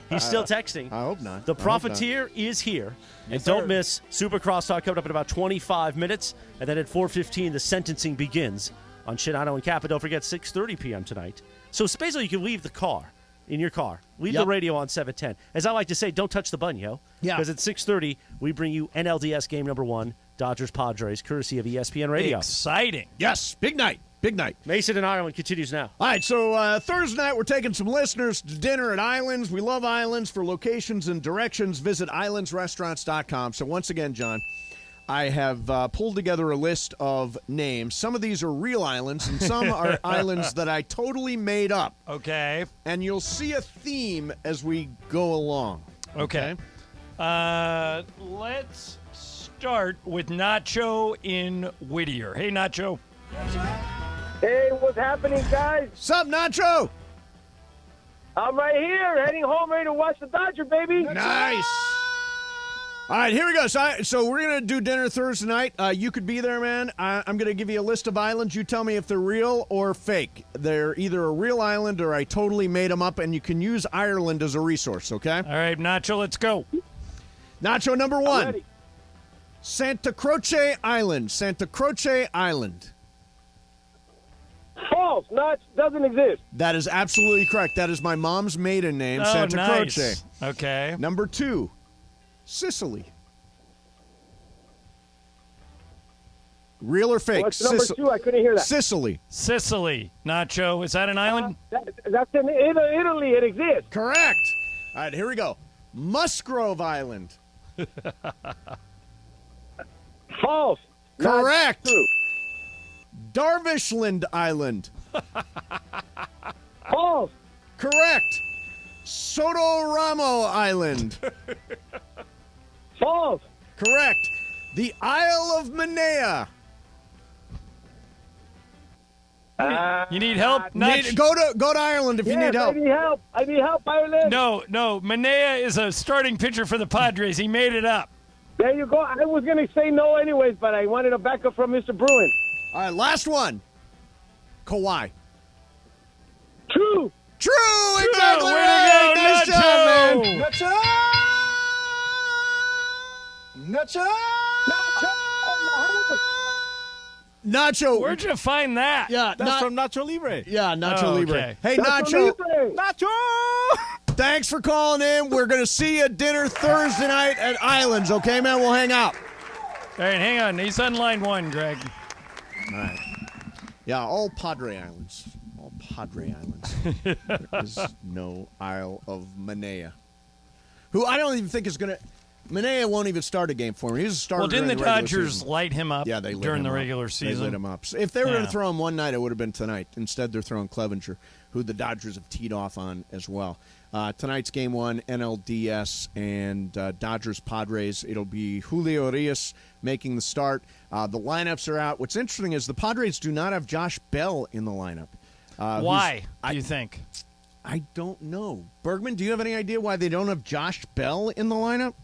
He's still texting. I hope not. The I hope not. Profiteer is here. And don't miss Super Crosstalk coming up in about 25 minutes. And then at 4:15, the sentencing begins on Shinano and Kappa. Don't forget, 6:30 p.m. tonight. So it's basically you can leave the car, in your car. Leave the radio on 710. As I like to say, don't touch the button, yo. Yeah. Because at 6:30, we bring you NLDS game number 1, Dodgers-Padres, courtesy of ESPN Radio. Exciting. Yes, big night. Big night. Mason and Ireland continues now. All right, so Thursday night, we're taking some listeners to dinner at Islands. We love Islands. For locations and directions, visit islandsrestaurants.com. So once again, John, I have pulled together a list of names. Some of these are real islands, and some are islands that I totally made up. Okay. And you'll see a theme as we go along. Okay. Let's start with Nacho in Whittier. Hey, Nacho. Hey, what's happening, guys? What's up, Nacho? I'm right here, heading home ready to watch the Dodger, baby. Nice. All right, here we go. So we're going to do dinner Thursday night. You could be there, man. I'm going to give you a list of islands. You tell me if they're real or fake. They're either a real island or I totally made them up, and you can use Ireland as a resource, okay? All right, Nacho, let's go. Nacho number 1. ready. Santa Croce Island. Santa Croce Island. False. Doesn't exist. That is absolutely correct. That is my mom's maiden name, Oh, Santa nice. Croce. Okay. Number 2, Sicily. Real or fake? What's number 2? I couldn't hear that. Sicily. Sicily. Nacho, is that an island? That's in Italy. It exists. Correct. All right, here we go. Musgrove Island. False. Correct. Not true. Darvishland Island. False. Correct. Sotoramo Island. False. Correct. The Isle of Manea. You need help? Go to Ireland if you need help. I need help. I need help, Ireland. No. Manea is a starting pitcher for the Padres. He made it up. There you go. I was going to say no anyways, but I wanted a backup from Mr. Bruin. All right, last one. Kauai. True. True. Exactly Way right. to go, Nice Nacho. job, man. Nacho. Nacho. Where'd you find that? Yeah, That's from Nacho Libre. Yeah, Nacho Oh, Libre. okay. Hey, Nacho. Nacho. Thanks for calling in. We're going to see you at dinner Thursday night at Islands. Okay, man? We'll hang out. All right, hang on. He's on line 1, Greg. All right. Yeah, all Padre Islands. All Padre Islands. There is no Isle of Manea. Who I don't even think is going to... Manea won't even start a game for me. He's a starter. Well, didn't the during regular Dodgers season. light him up Yeah, they lit during him the up. regular They season? lit him up. So if they were going Yeah. to throw him one night, it would have been tonight. Instead, they're throwing Clevenger, who the Dodgers have teed off on as well. Tonight's game 1, NLDS and Dodgers-Padres. It'll be Julio Urias making the start. The lineups are out. What's interesting is the Padres do not have Josh Bell in the lineup. Why, do you think? I don't know. Bergman, do you have any idea why they don't have Josh Bell in the lineup?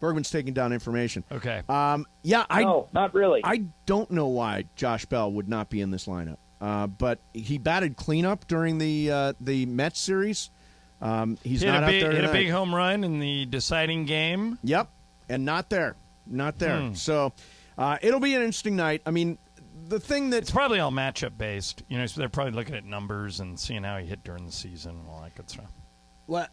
Bergman's taking down information. Okay. No, not really. I don't know why Josh Bell would not be in this lineup. But he batted cleanup during the Mets series. He's not out there hit tonight. a big home run in the deciding game. Yep, and not there. So it'll be an interesting night. I mean, the thing that's It's probably all matchup based. So they're probably looking at numbers and seeing how he hit during the season and all that good stuff.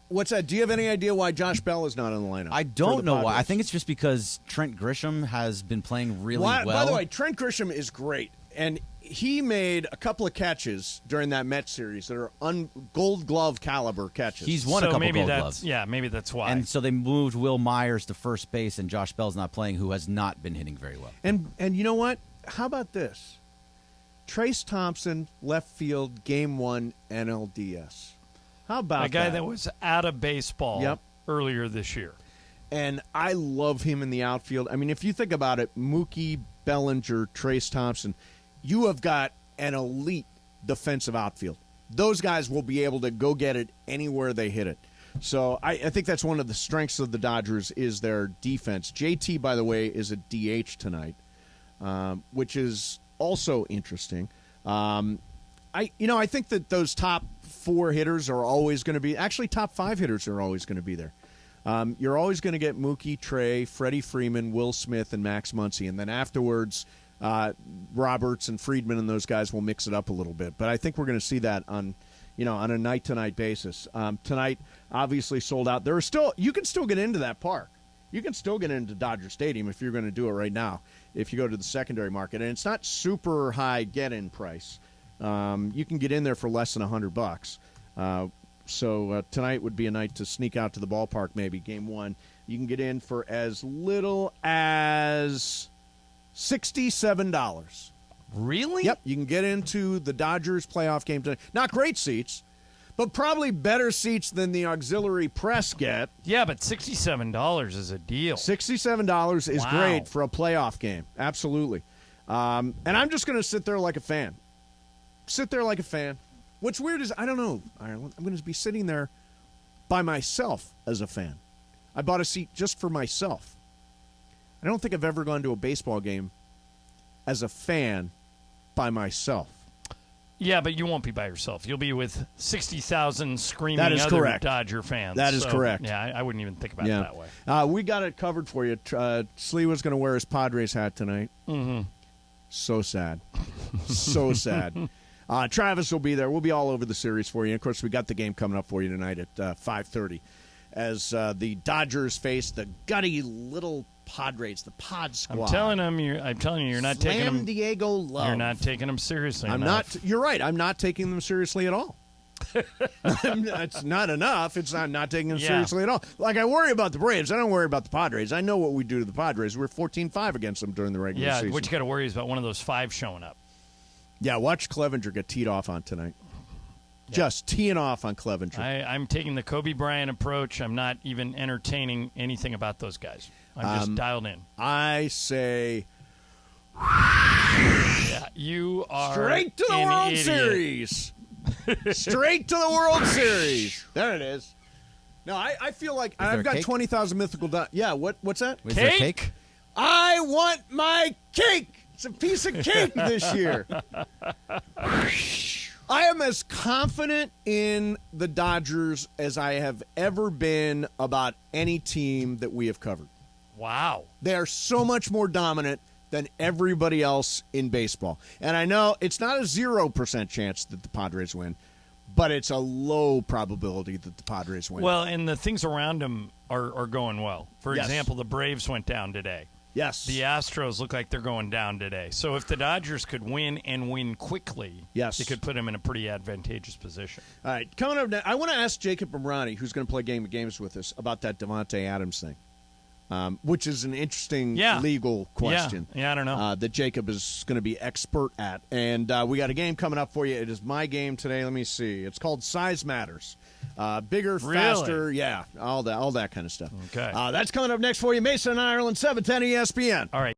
what's that? Do you have any idea why Josh Bell is not in the lineup? I for don't the know why. Padres? I think it's just because Trent Grisham has been playing really well. By the way, Trent Grisham is great, and he made a couple of catches during that Mets series that are Gold Glove caliber catches. He's won a couple Gold Gloves. Yeah, maybe that's why. And so they moved Will Myers to first base, and Josh Bell's not playing, who has not been hitting very well. And you know what? How about this? Trace Thompson, left field, Game 1 NLDS. How about a guy that was out of baseball earlier this year? And I love him in the outfield. I mean, if you think about it, Mookie, Bellinger, Trace Thompson, you have got an elite defensive outfield. Those guys will be able to go get it anywhere they hit it. So I think that's one of the strengths of the Dodgers is their defense. JT, by the way, is a DH tonight, which is also interesting. I think that those top 4 hitters are always going to be – actually, top 5 hitters are always going to be there. You're always going to get Mookie, Trey, Freddie Freeman, Will Smith, and Max Muncy. And then afterwards, Roberts and Friedman and those guys will mix it up a little bit. But I think we're going to see that on a night-to-night basis. Tonight, obviously sold out. You can still get into that park. You can still get into Dodger Stadium if you're going to do it right now, if you go to the secondary market. And it's not super high get-in price. You can get in there for less than $100. So tonight would be a night to sneak out to the ballpark, maybe, Game 1. You can get in for as little as $67. Really? Yep, you can get into the Dodgers playoff game tonight. Not great seats, but probably better seats than the auxiliary press get. Yeah, but $67 is a deal. $67 is great for a playoff game. Absolutely. And I'm just going to sit there like a fan. What's weird is, I don't know, Ireland, I'm going to be sitting there by myself as a fan. I bought a seat just for myself. I don't think I've ever gone to a baseball game as a fan by myself. Yeah, but you won't be by yourself. You'll be with 60,000 screaming That is other correct. Dodger fans. That is correct. Yeah, I wouldn't even think about it that way. We got it covered for you. Slee was going to wear his Padres hat tonight. Mm-hmm. So sad. So sad. Travis will be there. We'll be all over the series for you. And, of course, we got the game coming up for you tonight at 5:30 as the Dodgers face the gutty little Padres, the Pod Squad. I'm telling you, you're not taking them. Diego Love. You're not taking them seriously. I'm enough. not. You're right. I'm not taking them seriously at all. It's not enough. It's not taking them seriously at all. Like, I worry about the Braves. I don't worry about the Padres. I know what we do to the Padres. We're 14-5 against them during the regular season. Yeah, what you got to worry is about one of those 5 showing up. Yeah, watch Clevenger get teed off on tonight. Yeah. Just teeing off on Clevenger. I'm taking the Kobe Bryant approach. I'm not even entertaining anything about those guys. I'm just dialed in. I say, yeah, you are straight to the World Series. Straight to the World Series. There it is. No, I feel like I've got 20,000 mythical. Yeah, what's that? Is there cake? I want my cake. It's a piece of cake this year. I am as confident in the Dodgers as I have ever been about any team that we have covered. Wow. They are so much more dominant than everybody else in baseball. And I know it's not a 0% chance that the Padres win, but it's a low probability that the Padres win. Well, and the things around them are going well. For example, the Braves went down today. Yes. The Astros look like they're going down today. So if the Dodgers could win and win quickly, it could put them in a pretty advantageous position. All right. Coming up now, I want to ask Jacob Imrani, who's going to play Game of Games with us, about that Devontae Adams thing, which is an interesting legal question. Yeah, I don't know. That Jacob is going to be expert at. And we got a game coming up for you. It is my game today. Let me see. It's called Size Matters. Bigger, faster, all that kind of stuff. Okay. That's coming up next for you. Mason, Ireland, 710 ESPN. All right.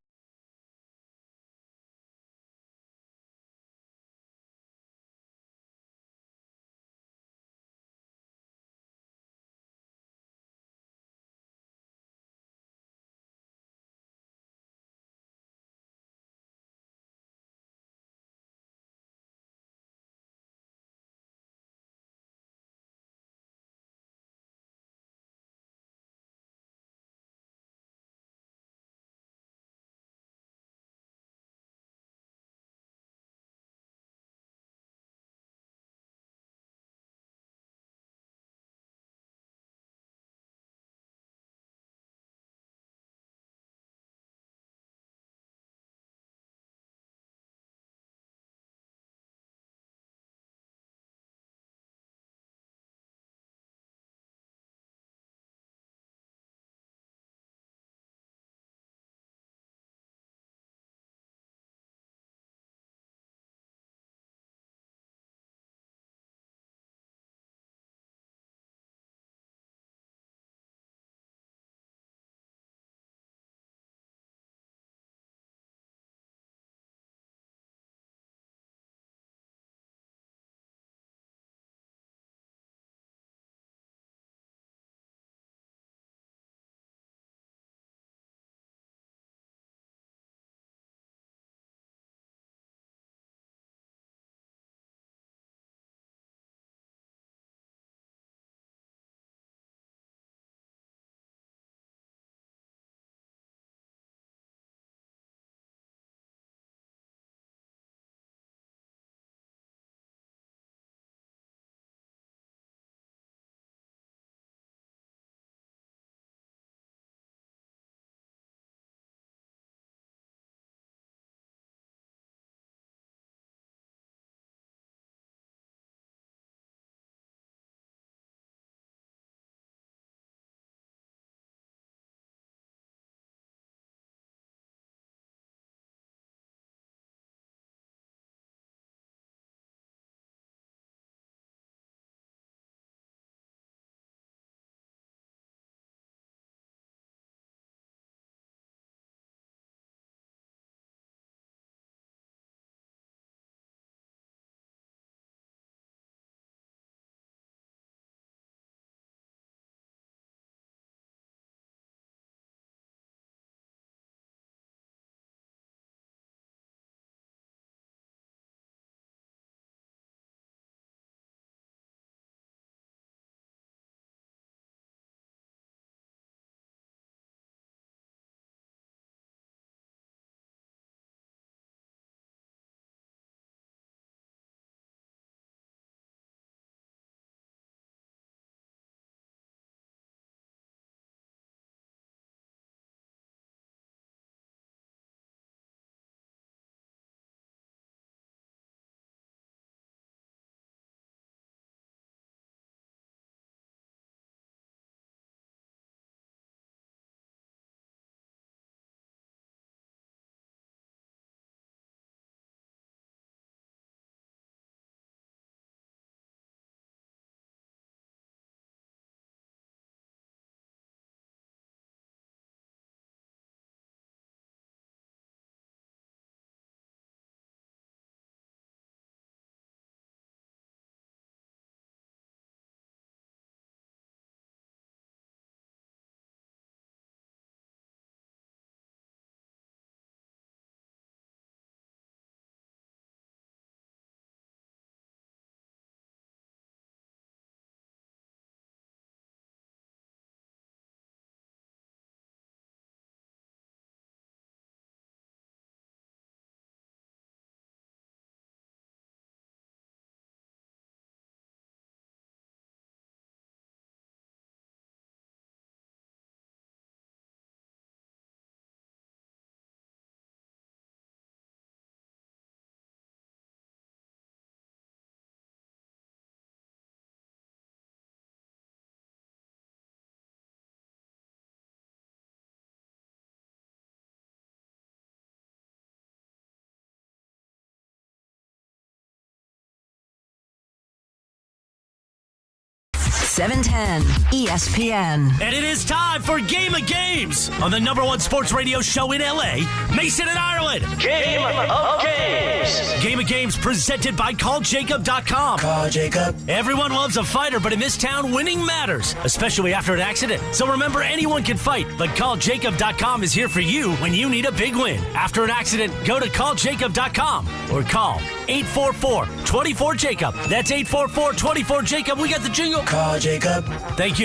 710 ESPN. And it is time for Game of Games on the #1 sports radio show in LA, Mason and Ireland. Game of Games. Game of Games presented by CallJacob.com. Call Jacob. Everyone loves a fighter, but in this town, winning matters, especially after an accident. So remember, anyone can fight, but CallJacob.com is here for you when you need a big win. After an accident, go to CallJacob.com or call 844-24-JACOB. That's 844-24-JACOB. We got the jingle. Call Jacob. Thank you.